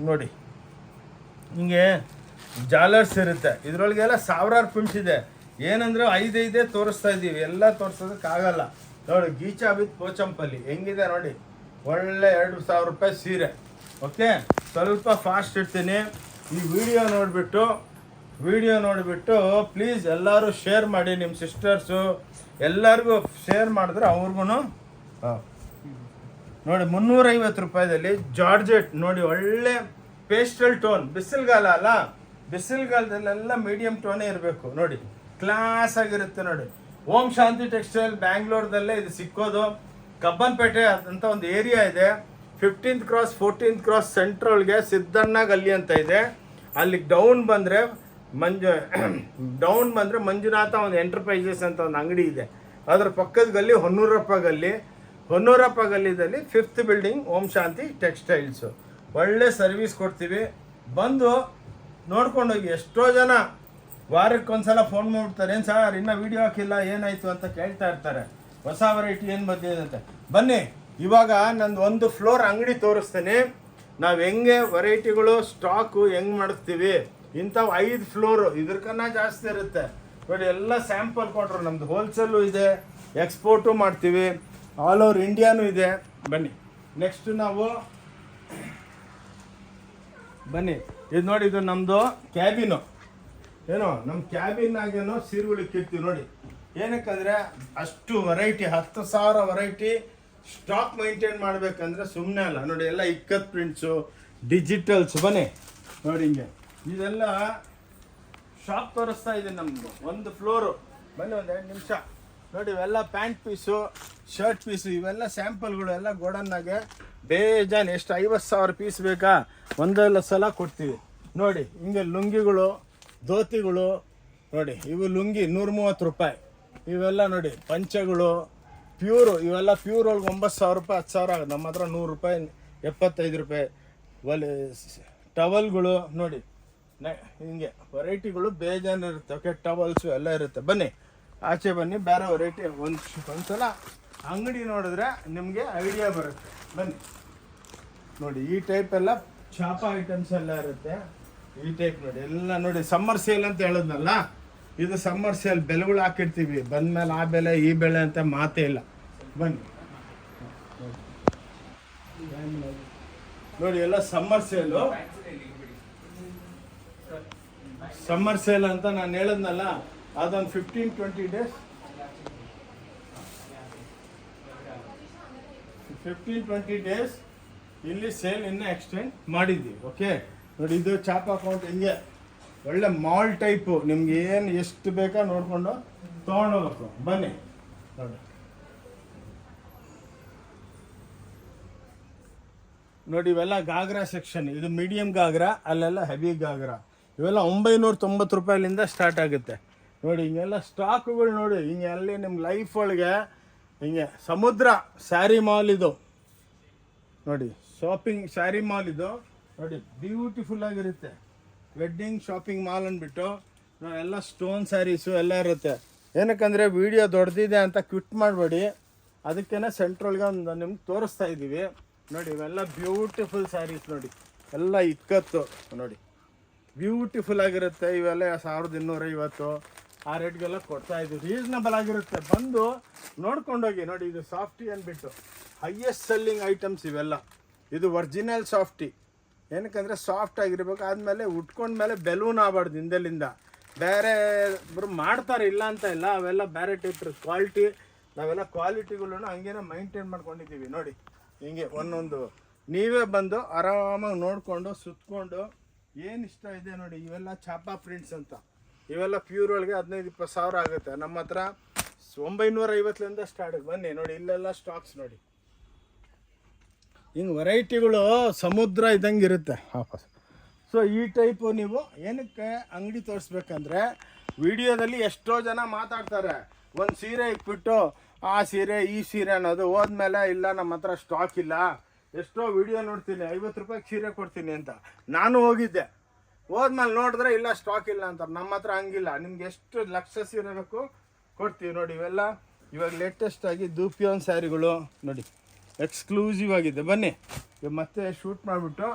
ನೋಡಿ, ಹಿಂಗೆ ಜಾಲರ್ಸ್ ಇರುತ್ತೆ. ಇದರೊಳಗೆಲ್ಲ ಸಾವಿರಾರು ಪ್ರಿಂಟ್ಸ್ ಇದೆ. ಏನಂದರೆ 5 ತೋರಿಸ್ತಾ ಇದ್ದೀವಿ, ಎಲ್ಲ ತೋರಿಸೋದಕ್ಕಾಗಲ್ಲ. ನೋಡಿ ಗೀಚಾ ವಿತ್ ಪೋಚಂಪಲ್ಲಿ ಹೆಂಗಿದೆ ನೋಡಿ, ಒಳ್ಳೆ 2,000 ರೂಪಾಯಿ ಸೀರೆ. ಓಕೆ, ಸ್ವಲ್ಪ ಫಾಸ್ಟ್ ಇರ್ತೀನಿ. ಈ ವಿಡಿಯೋ ನೋಡಿಬಿಟ್ಟು ಪ್ಲೀಸ್ ಎಲ್ಲರೂ ಶೇರ್ ಮಾಡಿ. ನಿಮ್ಮ ಸಿಸ್ಟರ್ಸು ಎಲ್ಲರಿಗೂ ಶೇರ್ ಮಾಡಿದ್ರೆ ಅವ್ರಿಗೂ. ನೋಡಿ 350 ರೂಪಾಯಿದಲ್ಲಿ ಜಾರ್ಜೆಟ್ ನೋಡಿ, ಒಳ್ಳೆ ಪೇಸ್ಟಲ್ ಟೋನ್. ಬಿಸಿಲುಗಾಲ ಅಲ್ಲ, ಬಿಸಿಲುಗಾಲದಲ್ಲೆಲ್ಲ ಮೀಡಿಯಮ್ ಟೋನೇ ಇರಬೇಕು ನೋಡಿ, ಕ್ಲಾಸ್ ಆಗಿರುತ್ತೆ ನೋಡಿ. ಓಂ ಶಾಂತಿ ಟೆಕ್ಸ್ಟೈಲ್ ಬ್ಯಾಂಗ್ಳೂರ್ದಲ್ಲೇ ಇದು ಸಿಕ್ಕೋದು. ಕಬ್ಬನ್ಪೇಟೆ ಅಂತ ಒಂದು ಏರಿಯಾ ಇದೆ, 15th cross 14th cross ಸೆಂಟ್ರಲ್ಗೆ Siddanna ಗಲ್ಲಿ ಅಂತ ಇದೆ. ಅಲ್ಲಿಗೆ ಡೌನ್ ಬಂದರೆ ಮಂಜುನಾಥ ಒಂದು ಎಂಟರ್ಪ್ರೈಸಸ್ ಅಂತ ಒಂದು ಅಂಗಡಿ ಇದೆ. ಅದರ ಪಕ್ಕದ ಗಲ್ಲಿ ಹೊನ್ನೂರಪ್ಪ ಗಲ್ಲಿದಲ್ಲಿ 5th ಬಿಲ್ಡಿಂಗ್ ಓಂ ಶಾಂತಿ ಟೆಕ್ಸ್ಟೈಲ್ಸು. ಒಳ್ಳೆ ಸರ್ವಿಸ್ ಕೊಡ್ತೀವಿ. ಬಂದು ನೋಡ್ಕೊಂಡೋಗಿ. ಎಷ್ಟೋ ಜನ ವಾರಕ್ಕೆ ಒಂದ್ಸಲ ಫೋನ್ ಮಾಡ್ಬಿಡ್ತಾರೆ, ಏನು ಸರ್ ಇನ್ನೂ ವೀಡಿಯೋ ಹಾಕಿಲ್ಲ ಏನಾಯಿತು ಅಂತ ಕೇಳ್ತಾ ಇರ್ತಾರೆ. ಹೊಸ ವೆರೈಟಿ ಏನು ಬಂದಿದೆ ಅಂತ. ಬನ್ನಿ ಇವಾಗ ನಂದು ಒಂದು ಫ್ಲೋರ್ ಅಂಗಡಿ ತೋರಿಸ್ತೀನಿ, ನಾವು ಹೆಂಗೆ ವೆರೈಟಿಗಳು ಸ್ಟಾಕು ಹೆಂಗೆ ಮಾಡಿಸ್ತೀವಿ. ಇಂಥವು 5 ಫ್ಲೋರು, ಇದ್ರಕನ್ನ ಜಾಸ್ತಿ ಇರುತ್ತೆ ನೋಡಿ. ಎಲ್ಲ ಸ್ಯಾಂಪಲ್ ಕೊಟ್ಟರು. ನಮ್ಮದು ಹೋಲ್ಸೇಲು ಇದೆ, ಎಕ್ಸ್ಪೋರ್ಟು ಮಾಡ್ತೀವಿ, ಆಲ್ ಓವರ್ ಇಂಡಿಯಾನೂ ಇದೆ. ಬನ್ನಿ ನೆಕ್ಸ್ಟ್ ನಾವು ಬನ್ನಿ. ಇದು ನೋಡಿ, ಇದು ನಮ್ಮದು ಕ್ಯಾಬಿನು. ಏನೋ ನಮ್ಮ ಕ್ಯಾಬಿನ್ನಾಗೇನೋ ಸೀರೆಗಳು ಇಕ್ಕಿರ್ತೀವಿ ನೋಡಿ. ಏನಕ್ಕಂದರೆ ಅಷ್ಟು ವೆರೈಟಿ, 10,000 ವೆರೈಟಿ ಸ್ಟಾಕ್ ಮೈಂಟೈನ್ ಮಾಡಬೇಕಂದ್ರೆ ಸುಮ್ಮನೆ ಅಲ್ಲ ನೋಡಿ. ಎಲ್ಲ ಇಕ್ಕತ್ ಪ್ರಿಂಟ್ಸು, ಡಿಜಿಟಲ್ಸ್. ಬನ್ನಿ ನೋಡಿ ಹಿಂಗೆ ಇದೆಲ್ಲ ಶಾಪ್ ತೋರಿಸ್ತಾ ಇದೆ ನಮ್ಮದು. ಒಂದು ಫ್ಲೋರು. ಬನ್ನಿ ಒಂದು 2 ನಿಮಿಷ ನೋಡಿ ಇವೆಲ್ಲ ಪ್ಯಾಂಟ್ ಪೀಸು, ಶರ್ಟ್ ಪೀಸು, ಇವೆಲ್ಲ ಸ್ಯಾಂಪಲ್ಗಳು ಎಲ್ಲ ಗೋಡನ್ನಾಗೆ ಬೇಜಾನ್ ಎಷ್ಟು 50,000 ಪೀಸ್ ಬೇಕಾ ಒಂದೆಲ್ಲ ಸಲ ಕೊಡ್ತೀವಿ. ನೋಡಿ ಹಿಂಗೆ ಲುಂಗಿಗಳು, ಧೋತಿಗಳು ನೋಡಿ, ಇವು ಲುಂಗಿ 130 ರೂಪಾಯಿ. ಇವೆಲ್ಲ ನೋಡಿ ಪಂಚಗಳು ಪ್ಯೂರು, ಇವೆಲ್ಲ ಪ್ಯೂರ್ ಒಳಗೆ 9,000 ರೂಪಾಯಿ 10,000 ಆಗುತ್ತೆ. ನಮ್ಮ ಹತ್ರ 100 ರೂಪಾಯಿ 75 ರೂಪಾಯಿ. ಟವಲ್ಗಳು ನೋಡಿ ಹಿಂಗೆ ವೆರೈಟಿಗಳು ಬೇಜಾನ್ ಇರುತ್ತೆ. ಓಕೆ, ಟವಲ್ಸು ಎಲ್ಲ ಇರುತ್ತೆ. ಬನ್ನಿ ಆಚೆ ಬನ್ನಿ, ಬೇರೆ ವೆರೈಟಿ ಒಂದ್ಸಲ ಅಂಗಡಿ ನೋಡಿದ್ರೆ ನಿಮಗೆ ಐಡಿಯಾ ಬರುತ್ತೆ. ಬನ್ನಿ ನೋಡಿ, ಈ ಟೈಪ್ ಎಲ್ಲ ಚಾಪ ಐಟಮ್ಸ್ ಎಲ್ಲ ಇರುತ್ತೆ. ಈ ಟೈಪ್ ನೋಡಿ ಎಲ್ಲ ನೋಡಿ, ಸಮ್ಮರ್ ಸೇಲ್ ಅಂತ ಹೇಳಿದ್ನಲ್ಲ, ಇದು ಸಮ್ಮರ್ ಸೇಲ್. ಬೆಲೆಗಳು ಹಾಕಿರ್ತೀವಿ, ಬಂದ್ಮೇಲೆ ಆ ಬೆಲೆ ಈ ಬೆಲೆ ಅಂತ ಮಾತೇ ಇಲ್ಲ. ಬನ್ನಿ ನೋಡಿ ಎಲ್ಲ ಸಮ್ಮರ್ ಸೇಲು. ಸಮ್ಮರ್ ಸೇಲ್ ಅಂತ ನಾನು ಹೇಳಿದ್ನಲ್ಲ, ಅದೊಂದು 15-20 ಡೇಸ್ 15-20 ಡೇಸ್ ಇಲ್ಲಿ ಸೇಲ್ ಇನ್ನೂ ಎಕ್ಸ್ಟೆಂಡ್ ಮಾಡಿದ್ದೀವಿ. ಓಕೆ ನೋಡಿ, ಇದು ಚಾಪ್ ಅಕೌಂಟ್ ಹಿಂಗೆ ಒಳ್ಳೆ ಮಾಲ್ ಟೈಪು, ನಿಮ್ಗೆ ಏನು ಎಷ್ಟು ಬೇಕಾ ನೋಡಿಕೊಂಡು ತೊಗೊಂಡೋಗ್ಬೇಕು. ಬನ್ನಿ ನೋಡಿ ನೋಡಿ ಇವೆಲ್ಲ ಗಾಗ್ರಾ ಸೆಕ್ಷನ್. ಇದು ಮೀಡಿಯಮ್ ಗಾಗ್ರಾ, ಅಲ್ಲೆಲ್ಲ ಹೆವಿ ಗಾಗ್ರಾ. ಇವೆಲ್ಲ 990 ರೂಪಾಯಿಲಿಂದ ಸ್ಟಾರ್ಟ್ ಆಗುತ್ತೆ. ನೋಡಿ ಹಿಂಗೆಲ್ಲ ಸ್ಟಾಕ್ಗಳು ನೋಡಿ, ಹಿಂಗೆ ಅಲ್ಲಿ ನಿಮ್ಮ ಲೈಫ್ ಒಳಗೆ ಹಿಂಗೆ ಸಮುದ್ರ ಸ್ಯಾರಿ ಮಾಲ್ ಇದು ನೋಡಿ, ಶಾಪಿಂಗ್ ಸ್ಯಾರಿ ಮಾಲ್ ಇದು ನೋಡಿ, ಬ್ಯೂಟಿಫುಲ್ ಆಗಿರುತ್ತೆ. ವೆಡ್ಡಿಂಗ್ ಶಾಪಿಂಗ್ ಮಾಲ್ ಅಂದ್ಬಿಟ್ಟು ಎಲ್ಲ ಸ್ಟೋನ್ ಸ್ಯಾರೀಸು ಎಲ್ಲ ಇರುತ್ತೆ. ಏನಕ್ಕಂದರೆ ವಿಡಿಯೋ ದೊಡ್ಡದಿದೆ ಅಂತ ಕ್ವಿಟ್ ಮಾಡಬೇಡಿ, ಅದಕ್ಕೇನೆ ಸೆಂಟ್ರಲ್ಗೆ ಒಂದು ನಿಮ್ಗೆ ತೋರಿಸ್ತಾ ಇದ್ದೀವಿ. ನೋಡಿ ಇವೆಲ್ಲ ಬ್ಯೂಟಿಫುಲ್ ಸ್ಯಾರೀಸ್ ನೋಡಿ, ಎಲ್ಲ ಇಕ್ಕತ್ತು ನೋಡಿ, ಬ್ಯೂಟಿಫುಲ್ ಆಗಿರುತ್ತೆ. ಇವೆಲ್ಲ 1250 ಆ ರೇಟ್ಗೆಲ್ಲ ಕೊಡ್ತಾ ಇದ್ದೀವಿ. ರೀಸನಬಲ್ ಆಗಿರುತ್ತೆ, ಬಂದು ನೋಡ್ಕೊಂಡೋಗಿ. ನೋಡಿ ಇದು ಸಾಫ್ಟಿ ಅಂದ್ಬಿಟ್ಟು ಹೈಯೆಸ್ಟ್ ಸೆಲ್ಲಿಂಗ್ ಐಟಮ್ಸ್ ಇವೆಲ್ಲ. ಇದು ಒರಿಜಿನಲ್ ಸಾಫ್ಟಿ, ಏನಕ್ಕಂದರೆ ಸಾಫ್ಟ್ ಆಗಿರ್ಬೇಕು. ಆದಮೇಲೆ ಉಟ್ಕೊಂಡ್ಮೇಲೆ ಬೆಲೂನ್ ಆಗಬಾರ್ದು ಹಿಂದೆಲಿಂದ. ಬೇರೆ ಇಬ್ಬರು ಮಾಡ್ತಾರೆ, ಇಲ್ಲ ಅಂತ ಇಲ್ಲ, ಅವೆಲ್ಲ ಬೇರೆ ಟೈಪ್ ಕ್ವಾಲಿಟಿ. ನಾವೆಲ್ಲ ಕ್ವಾಲಿಟಿಗಳನ್ನು ಹಂಗೇನೆ ಮೈಂಟೈನ್ ಮಾಡ್ಕೊಂಡಿದ್ದೀವಿ. ನೋಡಿ ಹಿಂಗೆ ಒಂದೊಂದು ನೀವೇ ಬಂದು ಆರಾಮಾಗಿ ನೋಡಿಕೊಂಡು ಸುತ್ಕೊಂಡು ಏನು ಇಷ್ಟ ಇದೆ ನೋಡಿ. ಇವೆಲ್ಲ ಚಾಪಾ ಪ್ರಿಂಟ್ಸ್ ಅಂತ, ಇವೆಲ್ಲ ಪ್ಯೂರ್ ಒಳಗೆ 15-20 ಸಾವಿರ ಆಗುತ್ತೆ. ನಮ್ಮ ಹತ್ರ 950ಲಿಂದ ಸ್ಟಾರ್ಟ್. ಬನ್ನಿ ನೋಡಿ, ಇಲ್ಲೆಲ್ಲ ಸ್ಟಾಕ್ಸ್ ನೋಡಿ, ಹಿಂಗೆ ವೆರೈಟಿಗಳು ಸಮುದ್ರ ಇದ್ದಂಗೆ ಇರುತ್ತೆ ವಾಪಸ್. ಸೊ ಈ ಟೈಪು ನೀವು ಏನಕ್ಕೆ ಅಂಗಡಿ ತೋರಿಸ್ಬೇಕಂದ್ರೆ, ವಿಡಿಯೋದಲ್ಲಿ ಎಷ್ಟೋ ಜನ ಮಾತಾಡ್ತಾರೆ, ಒಂದು ಸೀರೆ ಇಟ್ಬಿಟ್ಟು ಆ ಸೀರೆ ಈ ಸೀರೆ ಅನ್ನೋದು, ಹೋದ್ಮೇಲೆ ಇಲ್ಲ ನಮ್ಮ ಹತ್ರ ಸ್ಟಾಕ್ ಇಲ್ಲ. ಎಷ್ಟೋ ವಿಡಿಯೋ ನೋಡ್ತೀನಿ, 50 ರೂಪಾಯಿಗೆ ಸೀರೆ ಕೊಡ್ತೀನಿ ಅಂತ. ನಾನು ಹೋಗಿದ್ದೆ, ಹೋದ್ಮೇಲೆ ನೋಡಿದ್ರೆ ಇಲ್ಲ ಸ್ಟಾಕ್ ಇಲ್ಲ ಅಂತಾರೆ. ನಮ್ಮ ಹತ್ರ ಹಂಗಿಲ್ಲ, ನಿಮ್ಗೆ ಎಷ್ಟು ಲಕ್ಷ ಸೀರೆ ಬೇಕು ಕೊಡ್ತೀವಿ. ನೋಡಿ ಇವೆಲ್ಲ ಇವಾಗ ಲೇಟೆಸ್ಟ್ ಆಗಿ ದೂಪಿಯೋನ್ ಸ್ಯಾರಿಗಳು ನೋಡಿ, ಎಕ್ಸ್ಕ್ಲೂಸಿವ್ ಆಗಿದೆ. ಬನ್ನಿ ಮತ್ತೆ ಶೂಟ್ ಮಾಡಿಬಿಟ್ಟು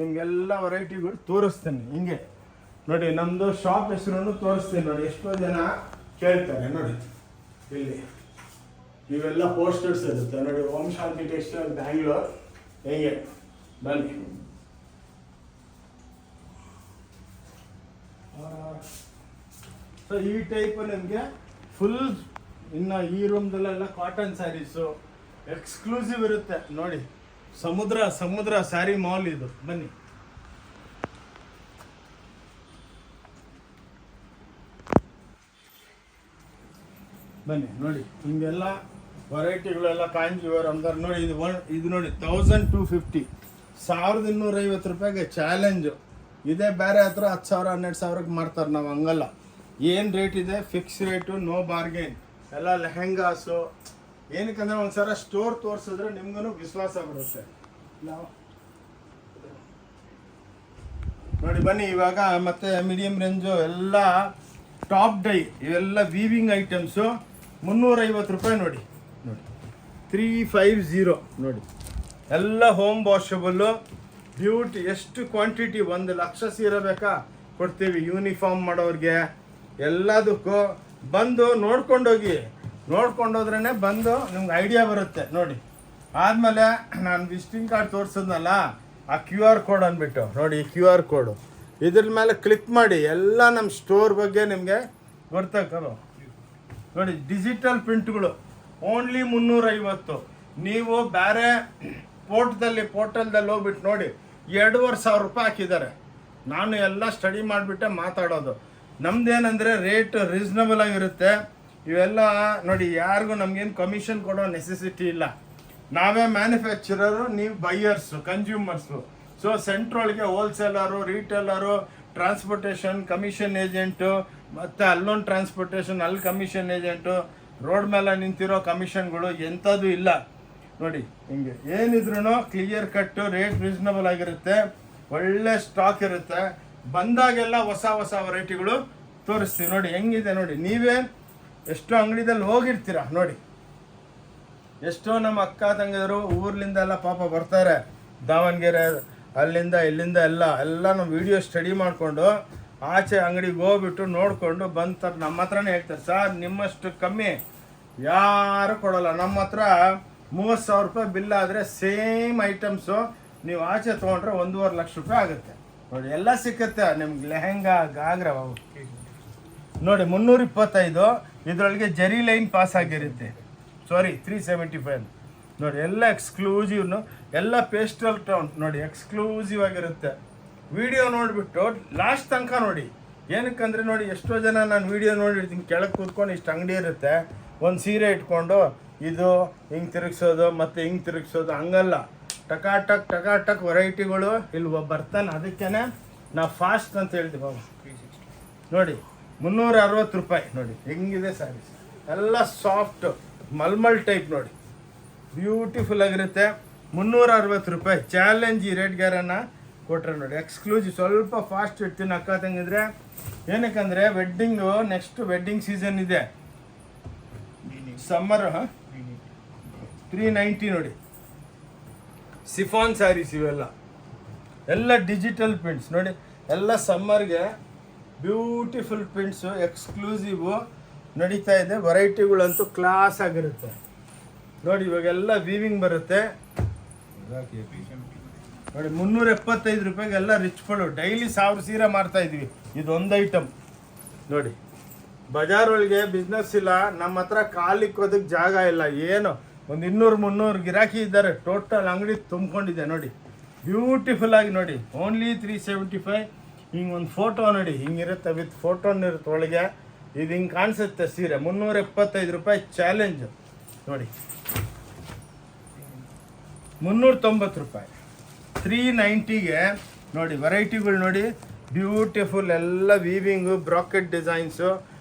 ನಿಮಗೆಲ್ಲ ವೆರೈಟಿಗಳು ತೋರಿಸ್ತೇನೆ. ಹಿಂಗೆ ನೋಡಿ, ನಮ್ಮದು ಶಾಪ್ ಹೆಸರನ್ನು ತೋರಿಸ್ತೀನಿ ನೋಡಿ. ಎಷ್ಟೋ ಜನ ಕೇಳ್ತಾರೆ ನೋಡಿ, ಇಲ್ಲಿ ಇವೆಲ್ಲ ಪೋಸ್ಟರ್ಸ್ ಇರುತ್ತೆ ನೋಡಿ, ಓಂ ಶಾಂತಿ ಟೆಕ್ಸ್ಟೈಲ್ ಬ್ಯಾಂಗ್ಳೂರ್. ಹೇಗೆ ಬನ್ನಿ ಸೊ ಈ ಟೈಪ್ ನಿಮಗೆ ಫುಲ್. ಇನ್ನು ಈ ರೂಮ್ದಲ್ಲೆಲ್ಲ ಕಾಟನ್ ಸ್ಯಾರೀಸು ಎಕ್ಸ್ಕ್ಲೂಸಿವ್ ಇರುತ್ತೆ ನೋಡಿ. ಸಮುದ್ರ ಸ್ಯಾರಿ ಮಾಲ್ ಇದು. ಬನ್ನಿ ಬನ್ನಿ ನೋಡಿ, ಹಿಂಗೆಲ್ಲ ವೆರೈಟಿಗಳೆಲ್ಲ ಕಾಂಜೀವರ್ ಅಂತಾರೆ ನೋಡಿ. ಇದು ನೋಡಿ 1250, 1250 ರೂಪಾಯಿಗೆ ಚಾಲೆಂಜು. ಇದೇ ಬೇರೆ ಹತ್ರ 10,000-12,000ಕ್ಕೆ ಮಾಡ್ತಾರೆ. ನಾವು ಹಂಗಲ್ಲ, ಏನು ರೇಟ್ ಇದೆ ಫಿಕ್ಸ್ ರೇಟು, ನೋ ಬಾರ್ಗೇನ್. ಎಲ್ಲ ಲೆಹೆಂಗಾಸು, ಏನಕ್ಕಂದ್ರೆ ಒಂದ್ಸಲ ಸ್ಟೋರ್ ತೋರಿಸಿದ್ರೆ ನಿಮ್ಗೂ ವಿಶ್ವಾಸ ಬರುತ್ತೆ. ನೋಡಿ ಬನ್ನಿ, ಇವಾಗ ಮತ್ತೆ ಮೀಡಿಯಂ ರೇಂಜು ಎಲ್ಲ ಟಾಪ್ ಡೈ, ಇವೆಲ್ಲ ವೀವಿಂಗ್ ಐಟಮ್ಸು 350 ರೂಪಾಯಿ ನೋಡಿ. 350 ನೋಡಿ, ಎಲ್ಲ ಹೋಮ್ ವಾಷಬಲ್ಲು ಬ್ಯೂಟಿ. ಎಷ್ಟು ಕ್ವಾಂಟಿಟಿ, 1 ಲಕ್ಷ ಸೀರೆ ಬೇಕಾ ಕೊಡ್ತೀವಿ. ಯೂನಿಫಾರ್ಮ್ ಮಾಡೋರಿಗೆ ಎಲ್ಲದಕ್ಕೂ ಬಂದು ನೋಡ್ಕೊಂಡೋಗಿ. ನೋಡ್ಕೊಂಡೋದ್ರೇ ಬಂದು ನಿಮ್ಗೆ ಐಡಿಯಾ ಬರುತ್ತೆ ನೋಡಿ. ಆದಮೇಲೆ ನಾನು ವಿಸಿಟಿಂಗ್ ಕಾರ್ಡ್ ತೋರಿಸಿದ್ನಲ್ಲ, ಆ QR ಕೋಡ್ ಅಂದ್ಬಿಟ್ಟು ನೋಡಿ, ಈ QR ಕೋಡು ಇದ್ರ ಮೇಲೆ ಕ್ಲಿಕ್ ಮಾಡಿ ಎಲ್ಲ ನಮ್ಮ ಸ್ಟೋರ್ ಬಗ್ಗೆ ನಿಮಗೆ ಗೊತ್ತಾಗ್ತದೆ ನೋಡಿ. ಡಿಜಿಟಲ್ ಪ್ರಿಂಟ್ಗಳು ಓನ್ಲಿ 350. ನೀವು ಬೇರೆ ಪೋರ್ಟಲ್ದಲ್ಲಿ ಹೋಗ್ಬಿಟ್ಟು ನೋಡಿ, 2,500 ರೂಪಾಯಿ ಹಾಕಿದ್ದಾರೆ. ನಾನು ಎಲ್ಲ ಸ್ಟಡಿ ಮಾಡಿಬಿಟ್ಟೆ ಮಾತಾಡೋದು. ನಮ್ದೇನೆಂದರೆ ರೇಟ್ ರೀಸ್ನಬಲ್ ಆಗಿರುತ್ತೆ. ಇವೆಲ್ಲ ನೋಡಿ, ಯಾರಿಗೂ ನಮಗೇನು ಕಮಿಷನ್ ಕೊಡೋ ನೆಸೆಸಿಟಿ ಇಲ್ಲ. ನಾವೇ ಮ್ಯಾನುಫ್ಯಾಕ್ಚರರು, ನೀವು ಬೈಯರ್ಸು, ಕನ್ಸ್ಯೂಮರ್ಸು. ಸೊ ಸೆಂಟ್ರೊಳಗೆ wholesaler, retailer, transportation, commission agent, ಮತ್ತು ಅಲ್ಲೊಂದು ಟ್ರಾನ್ಸ್ಪೋರ್ಟೇಷನ್, ಅಲ್ಲಿ ಕಮಿಷನ್ ಏಜೆಂಟು, ರೋಡ್ ಮೇಲೆ ನಿಂತಿರೋ ಕಮಿಷನ್ಗಳು ಎಂಥದ್ದು ಇಲ್ಲ ನೋಡಿ. ಹಿಂಗೆ ಏನಿದ್ರು ಕ್ಲಿಯರ್ ಕಟ್ಟು, ರೇಟ್ ರೀಸನಬಲ್ ಆಗಿರುತ್ತೆ, ಒಳ್ಳೆ ಸ್ಟಾಕ್ ಇರುತ್ತೆ. ಬಂದಾಗೆಲ್ಲ ಹೊಸ ಹೊಸ ವೆರೈಟಿಗಳು ತೋರಿಸ್ತೀವಿ ನೋಡಿ. ಹೆಂಗಿದೆ ನೋಡಿ, ನೀವೇ ಎಷ್ಟೋ ಅಂಗಡಿದಲ್ಲಿ ಹೋಗಿರ್ತೀರ ನೋಡಿ. ಎಷ್ಟೋ ನಮ್ಮ ಅಕ್ಕ ತಂಗಿದ್ರು ಊರ್ಲಿಂದ ಎಲ್ಲ ಪಾಪ ಬರ್ತಾರೆ, ದಾವಣಗೆರೆ ಅಲ್ಲಿಂದ ಇಲ್ಲಿಂದ ಎಲ್ಲ ನಮ್ಮ ವಿಡಿಯೋ ಸ್ಟಡಿ ಮಾಡಿಕೊಂಡು ಆಚೆ ಅಂಗಡಿಗೆ ಹೋಗ್ಬಿಟ್ಟು ನೋಡಿಕೊಂಡು ಬಂತಾರೆ. ನಮ್ಮ ಹತ್ರನೇ ಹೇಳ್ತಾರೆ, ಸರ್ ನಿಮ್ಮಷ್ಟು ಕಮ್ಮಿ ಯಾರು ಕೊಡೋಲ್ಲ. ನಮ್ಮ ಹತ್ರ 30,000 ರೂಪಾಯಿ ಬಿಲ್ ಆದರೆ ಸೇಮ್ ಐಟಮ್ಸು ನೀವು ಆಚೆ ತೊಗೊಂಡ್ರೆ 1.5 ಲಕ್ಷ ರೂಪಾಯಿ ಆಗುತ್ತೆ ನೋಡಿ. ಎಲ್ಲ ಸಿಕ್ಕತ್ತೆ ನಿಮ್ಗೆ, ಲೆಹೆಂಗಾ, ಗಾಗ್ರಾ ನೋಡಿ 325. ಇದರೊಳಗೆ ಜರಿ ಲೈನ್ ಪಾಸ್ ಆಗಿರುತ್ತೆ, ಸಾರಿ 375 ನೋಡಿ. ಎಲ್ಲ ಎಕ್ಸ್ಕ್ಲೂಸಿವ್ನು, ಎಲ್ಲ ಪೇಸ್ಟಲ್ ಟೌನ್ ನೋಡಿ, ಎಕ್ಸ್ಕ್ಲೂಸಿವ್ ಆಗಿರುತ್ತೆ. ವಿಡಿಯೋ ನೋಡಿಬಿಟ್ಟು ಲಾಸ್ಟ್ ತನಕ ನೋಡಿ. ಏನಕ್ಕಂದರೆ ನೋಡಿ, ಎಷ್ಟೋ ಜನ ನಾನು ವಿಡಿಯೋ ನೋಡಿರ್ತೀನಿ, ಕೆಳಗೆ ಕೂತ್ಕೊಂಡು ಇಷ್ಟು ಅಂಗಡಿ ಇರುತ್ತೆ, ಒಂದು ಸೀರೆ ಇಟ್ಕೊಂಡು ಇದು ಹಿಂಗೆ ತಿರುಗಿಸೋದು ಮತ್ತು ಹಿಂಗೆ ತಿರುಗಿಸೋದು, ಹಂಗಲ್ಲ. ಟಕಾಟಕ್ ವೆರೈಟಿಗಳು ಇಲ್ಲಿ ಬರ್ತಾನೆ. ಅದಕ್ಕೇ ನಾವು ಫಾಸ್ಟ್ ಅಂತ ಹೇಳ್ತೀವಿ ಬಾಬು. ನೋಡಿ 360 ರೂಪಾಯಿ ನೋಡಿ, ಹೆಂಗಿದೆ ಸ್ಯಾರೀಸ್ ಎಲ್ಲ ಸಾಫ್ಟ್ ಮಲ್ಮಲ್ ಟೈಪ್ ನೋಡಿ, ಬ್ಯೂಟಿಫುಲ್ ಆಗಿರುತ್ತೆ. 360 ರೂಪಾಯಿ ಚಾಲೆಂಜ್. ಈ ರೇಟ್ ಗ್ಯಾರನ್ನ ಕೊಟ್ರೆ ನೋಡಿ, ಎಕ್ಸ್ಕ್ಲೂಸಿವ್. ಸ್ವಲ್ಪ ಫಾಸ್ಟ್ ಇಡ್ತೀನಿ ಅಕ್ಕ ತಂಗಿದ್ರೆ, ಏನಕ್ಕಂದರೆ ವೆಡ್ಡಿಂಗು, ನೆಕ್ಸ್ಟ್ ವೆಡ್ಡಿಂಗ್ ಸೀಸನ್ ಇದೆ, ಸಮ್ಮರ್. 390 ನೋಡಿ, ಸಿಫಾನ್ ಸ್ಯಾರೀಸ್ ಇವೆಲ್ಲ, ಎಲ್ಲ ಡಿಜಿಟಲ್ ಪ್ರಿಂಟ್ಸ್ ನೋಡಿ, ಎಲ್ಲ ಸಮ್ಮರ್ಗೆ ಬ್ಯೂಟಿಫುಲ್ ಪ್ರಿಂಟ್ಸು, ಎಕ್ಸ್ಕ್ಲೂಸಿವು ನಡೀತಾ ಇದೆ. ವೆರೈಟಿಗಳಂತೂ ಕ್ಲಾಸ್ ಆಗಿರುತ್ತೆ ನೋಡಿ. ಇವಾಗೆಲ್ಲ ವೀವಿಂಗ್ ಬರುತ್ತೆ ನೋಡಿ. 375 ರೂಪಾಯಿಗೆ ಎಲ್ಲ ರಿಚ್ಗಳು. ಡೈಲಿ 1000 ಸೀರೆ ಮಾರ್ತಾ ಇದ್ವಿ, ಇದೊಂದು ಐಟಮ್ ನೋಡಿ. ಬಜಾರ್ ಒಳಗೆ ಬಿಸ್ನೆಸ್ ಇಲ್ಲ, ನಮ್ಮ ಹತ್ರ ಕಾಲಿಕ್ಕೋದಕ್ಕೆ ಜಾಗ ಇಲ್ಲ. ಏನು ಒಂದು 200-300 ಗಿರಾಕಿ ಇದ್ದಾರೆ, ಟೋಟಲ್ ಅಂಗಡಿ ತುಂಬಿಕೊಂಡಿದೆ ನೋಡಿ. ಬ್ಯೂಟಿಫುಲ್ ಆಗಿ ನೋಡಿ, ಓನ್ಲಿ 375. ಹಿಂಗೆ ಒಂದು ಫೋಟೋ ನೋಡಿ, ಹಿಂಗಿರುತ್ತೆ, ವಿತ್ ಫೋಟೋನಿರುತ್ತೆ ಒಳಗೆ. ಇದು ಹಿಂಗೆ ಕಾಣಿಸುತ್ತೆ ಸೀರೆ. 375 ರೂಪಾಯಿ ಚಾಲೆಂಜ್ ನೋಡಿ. 390 ರೂಪಾಯಿ 390ಗೆ ನೋಡಿ. ವೆರೈಟಿಗಳು ನೋಡಿ, ಬ್ಯೂಟಿಫುಲ್, ಎಲ್ಲ ವೀವಿಂಗು, ಬ್ರಾಕೆಟ್ ಡಿಸೈನ್ಸು,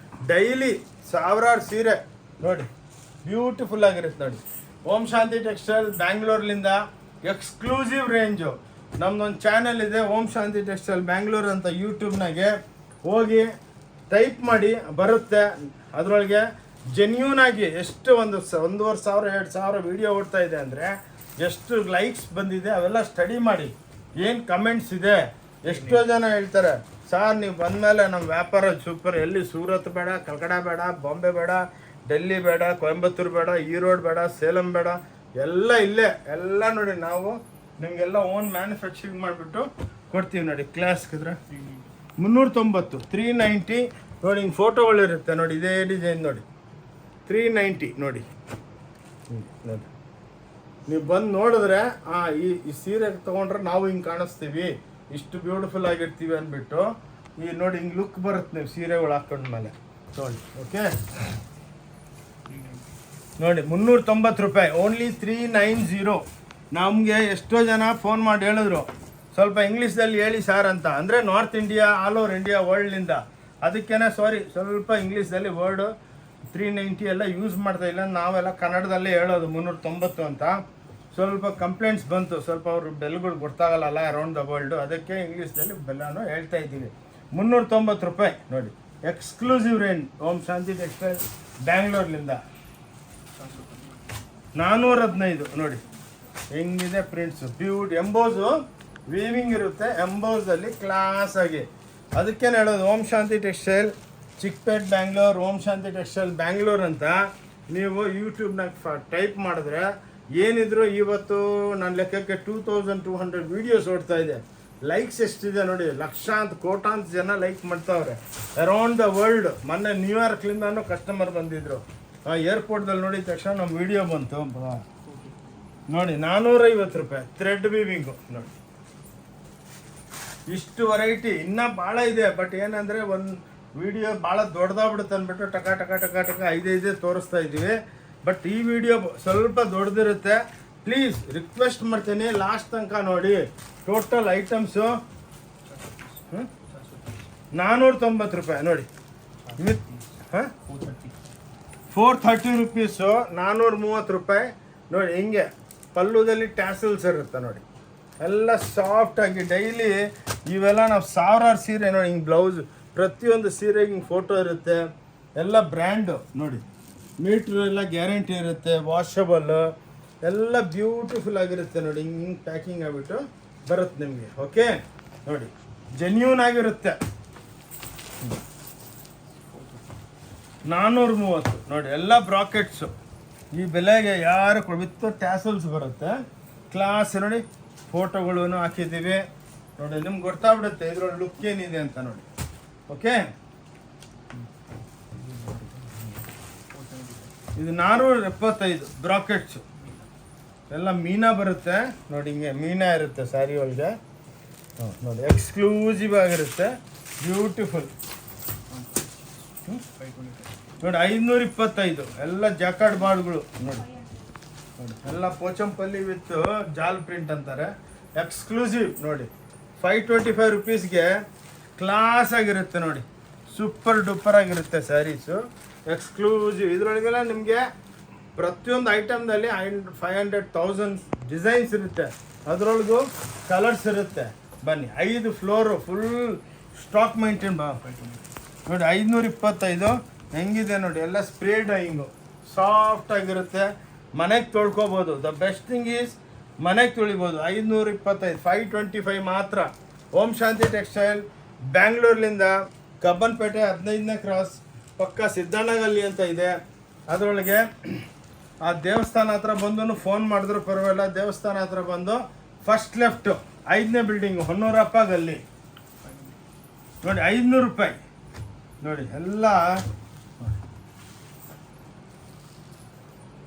ಡೈಲಿ 1000 ಸೀರೆ ನೋಡಿ, ಬ್ಯೂಟಿಫುಲ್ ಆಗಿರುತ್ತೆ ನೋಡಿ. ಓಂ ಶಾಂತಿ ಟೆಕ್ಸ್ಟೈಲ್ ಬ್ಯಾಂಗ್ಳೂರ್ಲಿಂದ ಎಕ್ಸ್ಕ್ಲೂಸಿವ್ ರೇಂಜು. ನಮ್ದೊಂದು ಚಾನೆಲ್ ಇದೆ, ಓಂ ಶಾಂತಿ ಟೆಕ್ಸ್ಟೈಲ್ ಬ್ಯಾಂಗ್ಳೂರ್ ಅಂತ. ಯೂಟ್ಯೂಬ್ನಾಗೆ ಹೋಗಿ ಟೈಪ್ ಮಾಡಿ ಬರುತ್ತೆ. ಅದರೊಳಗೆ ಜೆನ್ಯೂನ್ ಆಗಿ ಎಷ್ಟು 1,500-2,000 ವೀಡಿಯೋ ಓಡ್ತಾ ಇದೆ ಅಂದರೆ, ಎಷ್ಟು ಲೈಕ್ಸ್ ಬಂದಿದೆ ಅವೆಲ್ಲ ಸ್ಟಡಿ ಮಾಡಿ, ಏನು ಕಮೆಂಟ್ಸ್ ಇದೆ. ಎಷ್ಟೋ ಜನ ಹೇಳ್ತಾರೆ, ಸಾರ್ ನೀವು ಬಂದಮೇಲೆ ನಮ್ಮ ವ್ಯಾಪಾರ ಸೂಪರ್, ಎಲ್ಲಿ ಸೂರತ್ ಬೇಡ, ಕಲ್ಕಡ ಬೇಡ, ಬಾಂಬೆ ಬೇಡ, ಡೆಲ್ಲಿ ಬೇಡ, ಕೊಯಂಬತ್ತೂರು ಬೇಡ, ಈರೋಡ್ ಬೇಡ, ಸೇಲಂ ಬೇಡ, ಎಲ್ಲ ಇಲ್ಲೇ ಎಲ್ಲ ನೋಡಿ. ನಾವು ನಿಮಗೆಲ್ಲ ಓನ್ ಮ್ಯಾನುಫ್ಯಾಕ್ಚರಿಂಗ್ ಮಾಡಿಬಿಟ್ಟು ಕೊಡ್ತೀವಿ ನೋಡಿ. ಕ್ಲಾಸ್ಗಿದ್ರೆ 390, 390 ನೋಡಿ. ಹಿಂಗೆ ಫೋಟೋಗಳಿರುತ್ತೆ ನೋಡಿ, ಇದೇ ಡಿಸೈನ್ ನೋಡಿ, 390 ನೋಡಿ. ನೋಡಿ ನೀವು ಬಂದು ನೋಡಿದ್ರೆ ಈ ಸೀರೆ ತೊಗೊಂಡ್ರೆ ನಾವು ಹಿಂಗೆ ಕಾಣಿಸ್ತೀವಿ, ಇಷ್ಟು ಬ್ಯೂಟಿಫುಲ್ ಆಗಿರ್ತೀವಿ ಅಂದ್ಬಿಟ್ಟು. ಈ ನೋಡಿ ಹಿಂಗೆ ಲುಕ್ ಬರುತ್ತೆ ನೀವು ಸೀರೆಗಳು ಹಾಕೊಂಡ್ಮೇಲೆ ನೋಡಿ. ಓಕೆ ನೋಡಿ, 390 ರೂಪಾಯಿ ಓನ್ಲಿ 390. ನಮಗೆ ಎಷ್ಟೋ ಜನ ಫೋನ್ ಮಾಡಿ ಹೇಳಿದ್ರು, ಸ್ವಲ್ಪ ಇಂಗ್ಲೀಷ್ದಲ್ಲಿ ಹೇಳಿ ಸಾರ್ ಅಂತ. ಅಂದರೆ north India, all over India, ವರ್ಲ್ಡ್ನಿಂದ. ಅದಕ್ಕೇ ಸಾರಿ, ಸ್ವಲ್ಪ ಇಂಗ್ಲೀಷ್ದಲ್ಲಿ ವರ್ಡು 390 ಎಲ್ಲ ಯೂಸ್ ಮಾಡ್ತಾ ಇಲ್ಲ. ನಾವೆಲ್ಲ ಕನ್ನಡದಲ್ಲೇ ಹೇಳೋದು 390 ಅಂತ. ಸ್ವಲ್ಪ ಕಂಪ್ಲೇಂಟ್ಸ್ ಬಂತು, ಸ್ವಲ್ಪ ಅವರು ಬೆಲ್ಗಳು ಗೊತ್ತಾಗಲ್ಲ ಅರೌಂಡ್ ದ ವರ್ಲ್ಡು, ಅದಕ್ಕೆ ಇಂಗ್ಲೀಷ್ದಲ್ಲಿ ಬೆಲ್ಲನೂ ಹೇಳ್ತಾ ಇದ್ದೀವಿ. 390 ರೂಪಾಯಿ ನೋಡಿ, ಎಕ್ಸ್ಕ್ಲೂಸಿವ್ ರೇಂಜ್ ಓಂ ಶಾಂತಿ ಟೆಕ್ಸ್ಟೈಲ್ ಬ್ಯಾಂಗ್ಳೂರ್ಲಿಂದ. 415 ನೋಡಿ, ಹೆಂಗಿದೆ ಪ್ರಿಂಟ್ಸು, ಎಂಬೋಸು ವೀವಿಂಗ್ ಇರುತ್ತೆ, ಎಂಬೋಸಲ್ಲಿ ಕ್ಲಾಸ್ ಆಗಿ. ಅದಕ್ಕೇನು ಹೇಳೋದು, ಓಂ ಶಾಂತಿ ಟೆಕ್ಸ್ಟೈಲ್ ಚಿಕ್ಕಪೇಟ್ ಬ್ಯಾಂಗ್ಳೂರ್, ಓಂ ಶಾಂತಿ ಟೆಕ್ಸ್ಟೈಲ್ ಬ್ಯಾಂಗ್ಳೂರ್ ಅಂತ ನೀವು ಯೂಟ್ಯೂಬ್ನಾಗ ಟೈಪ್ ಮಾಡಿದ್ರೆ ಏನಿದ್ರು ಇವತ್ತು ನನ್ನ ಲೆಕ್ಕಕ್ಕೆ 2200 ವೀಡಿಯೋಸ್ ಓಡ್ತಾ ಇದೆ. ಲೈಕ್ಸ್ ಎಷ್ಟಿದೆ ನೋಡಿ, ಲಕ್ಷಾಂತ ಕೋಟಾಂತ ಜನ ಲೈಕ್ ಮಾಡ್ತಾವ್ರೆ ಅರೌಂಡ್ ದ ವರ್ಲ್ಡ್. ಮೊನ್ನೆ ನ್ಯೂಯಾರ್ಕ್ಲಿಂದನೂ ಕಸ್ಟಮರ್ ಬಂದಿದ್ರು, ಏರ್ಪೋರ್ಟ್ದಲ್ಲಿ ನೋಡಿದ ತಕ್ಷಣ ನಮ್ಮ ವಿಡಿಯೋ ಬಂತು ನೋಡಿ. 450 ರೂಪಾಯಿ ಥ್ರೆಡ್ ವೀವಿಂಗು ನೋಡಿ. ಇಷ್ಟು ವೆರೈಟಿ ಇನ್ನೂ ಭಾಳ ಇದೆ, ಬಟ್ ಏನಂದರೆ ವಿಡಿಯೋ ಭಾಳ ದೊಡ್ಡದಾಗ್ಬಿಡುತ್ತೆ ಅಂದ್ಬಿಟ್ಟು ಟಕ ಟಕ ಟಕ ಟಕ ಐದೈದೇ ತೋರಿಸ್ತಾ ಇದ್ದೀವಿ. ಬಟ್ ಈ ವಿಡಿಯೋ ಸ್ವಲ್ಪ ದೊಡ್ಡದಿರುತ್ತೆ. ಪ್ಲೀಸ್ ರಿಕ್ವೆಸ್ಟ್ ಮಾಡ್ತೀನಿ ಲಾಸ್ಟ್ ತನಕ ನೋಡಿ. ಟೋಟಲ್ ಐಟಮ್ಸು 490 ರೂಪಾಯಿ ನೋಡಿ. ಹಾಂ 430 ರುಪೀಸು, 430 ರೂಪಾಯಿ ನೋಡಿ. ಹಿಂಗೆ ಪಲ್ಲುದಲ್ಲಿ ಟ್ಯಾಸಲ್ಸ್ ಇರುತ್ತೆ ನೋಡಿ, ಎಲ್ಲ ಸಾಫ್ಟಾಗಿ. ಡೈಲಿ ಇವೆಲ್ಲ ನಾವು ಸಾವಿರಾರು ಸೀರೆ ನೋಡಿ, ಹಿಂಗೆ ಬ್ಲೌಸ್ ಪ್ರತಿಯೊಂದು ಸೀರೆಗೆ ಹಿಂಗೆ ಫೋಟೋ ಇರುತ್ತೆ. ಎಲ್ಲ ಬ್ರ್ಯಾಂಡು ನೋಡಿ, ಮೀಟ್ರ್ ಎಲ್ಲ ಗ್ಯಾರಂಟಿ ಇರುತ್ತೆ, ವಾಷಬಲ್ ಎಲ್ಲ ಬ್ಯೂಟಿಫುಲ್ ಆಗಿರುತ್ತೆ ನೋಡಿ. ಹಿಂಗೆ ಪ್ಯಾಕಿಂಗ್ ಆಗಿಬಿಟ್ಟು ಬರುತ್ತೆ ನಿಮಗೆ. ಓಕೆ ನೋಡಿ, ಜೆನ್ಯೂನ್ ಆಗಿರುತ್ತೆ. 430 ನೋಡಿ, ಎಲ್ಲ ಬ್ರಾಕೆಟ್ಸು. ಈ ಬೆಲೆಗೆ ಯಾರು ವಿತ್ ಟ್ಯಾಸಲ್ಸ್ ಬರುತ್ತೆ. ಕ್ಲಾಸ್ ನೋಡಿ, ಫೋಟೋಗಳು ಹಾಕಿದ್ದೀವಿ ನೋಡಿ. ನಿಮ್ಗೆ ಗೊತ್ತಾಗ್ಬಿಡುತ್ತೆ ಇದ್ರೊಳಗೆ ಲುಕ್ ಏನಿದೆ ಅಂತ ನೋಡಿ. ಓಕೆ, ಇದು 475 ಬ್ರಾಕೆಟ್ಸು. ಎಲ್ಲ ಮೀನಾ ಬರುತ್ತೆ ನೋಡಿ, ಹಿಂಗೆ ಮೀನಾ ಇರುತ್ತೆ ಸ್ಯಾರಿ ಒಳಗೆ ನೋಡಿ. ಎಕ್ಸ್ಕ್ಲೂಸಿವ್ ಆಗಿರುತ್ತೆ, ಬ್ಯೂಟಿಫುಲ್ ನೋಡಿ. 525 ಎಲ್ಲ ಜಾಕಾರ್ಡ್ ಬಾರ್ಡ್ಗಳು ನೋಡಿ ನೋಡಿ. ಎಲ್ಲ ಪೋಚಂಪಲ್ಲಿ ವಿತ್ ಜಾಲ್ ಪ್ರಿಂಟ್ ಅಂತಾರೆ, ಎಕ್ಸ್ಕ್ಲೂಸಿವ್ ನೋಡಿ. 525 ರುಪೀಸ್ಗೆ ಕ್ಲಾಸ್ ಆಗಿರುತ್ತೆ ನೋಡಿ, ಸೂಪರ್ ಡೂಪರ್ ಆಗಿರುತ್ತೆ ಸ್ಯಾರೀಸು, ಎಕ್ಸ್ಕ್ಲೂಸಿವ್. ಇದರೊಳಗೆಲ್ಲ ನಿಮಗೆ ಪ್ರತಿಯೊಂದು ಐಟಮ್ದಲ್ಲಿ 500,000 ಡಿಸೈನ್ಸ್ ಇರುತ್ತೆ, ಅದರೊಳಗೂ ಕಲರ್ಸ್ ಇರುತ್ತೆ. ಬನ್ನಿ, 5 ಫ್ಲೋರು ಫುಲ್ ಸ್ಟಾಕ್ ಮೈಂಟೈನ್ ನೋಡಿ. 525 ಹೆಂಗಿದೆ ನೋಡಿ, ಎಲ್ಲ ಸ್ಪ್ರೇ ಡೈಯಿಂಗು ಸಾಫ್ಟ್ ಆಗಿರುತ್ತೆ, ಮನೆಗೆ ತೊಳ್ಕೊಬೋದು. ದ ಬೆಸ್ಟ್ ಥಿಂಗ್ ಈಸ್ ಮನೆಗೆ ತೊಳಿಬೋದು. 525, 525 ಮಾತ್ರ. ಓಂ ಶಾಂತಿ ಟೆಕ್ಸ್ಟೈಲ್, ಬ್ಯಾಂಗ್ಳೂರ್ಲಿಂದ ಕಬ್ಬನ್ಪೇಟೆ 15ನೇ ಕ್ರಾಸ್ ಪಕ್ಕ ಸಿದ್ದಣ್ಣಗಲ್ಲಿ ಅಂತ ಇದೆ. ಅದರೊಳಗೆ ಆ ದೇವಸ್ಥಾನ ಹತ್ರ ಬಂದು ಫೋನ್ ಮಾಡಿದ್ರು ಪರವಾಗಿಲ್ಲ. ದೇವಸ್ಥಾನ ಹತ್ರ ಬಂದು ಫಸ್ಟ್ ಲೆಫ್ಟು 5ನೇ ಬಿಲ್ಡಿಂಗು, ಹೊನ್ನೂರಪ್ಪ ಗಲ್ಲಿ ನೋಡಿ. 500 ರೂಪಾಯಿ ನೋಡಿ. ಎಲ್ಲ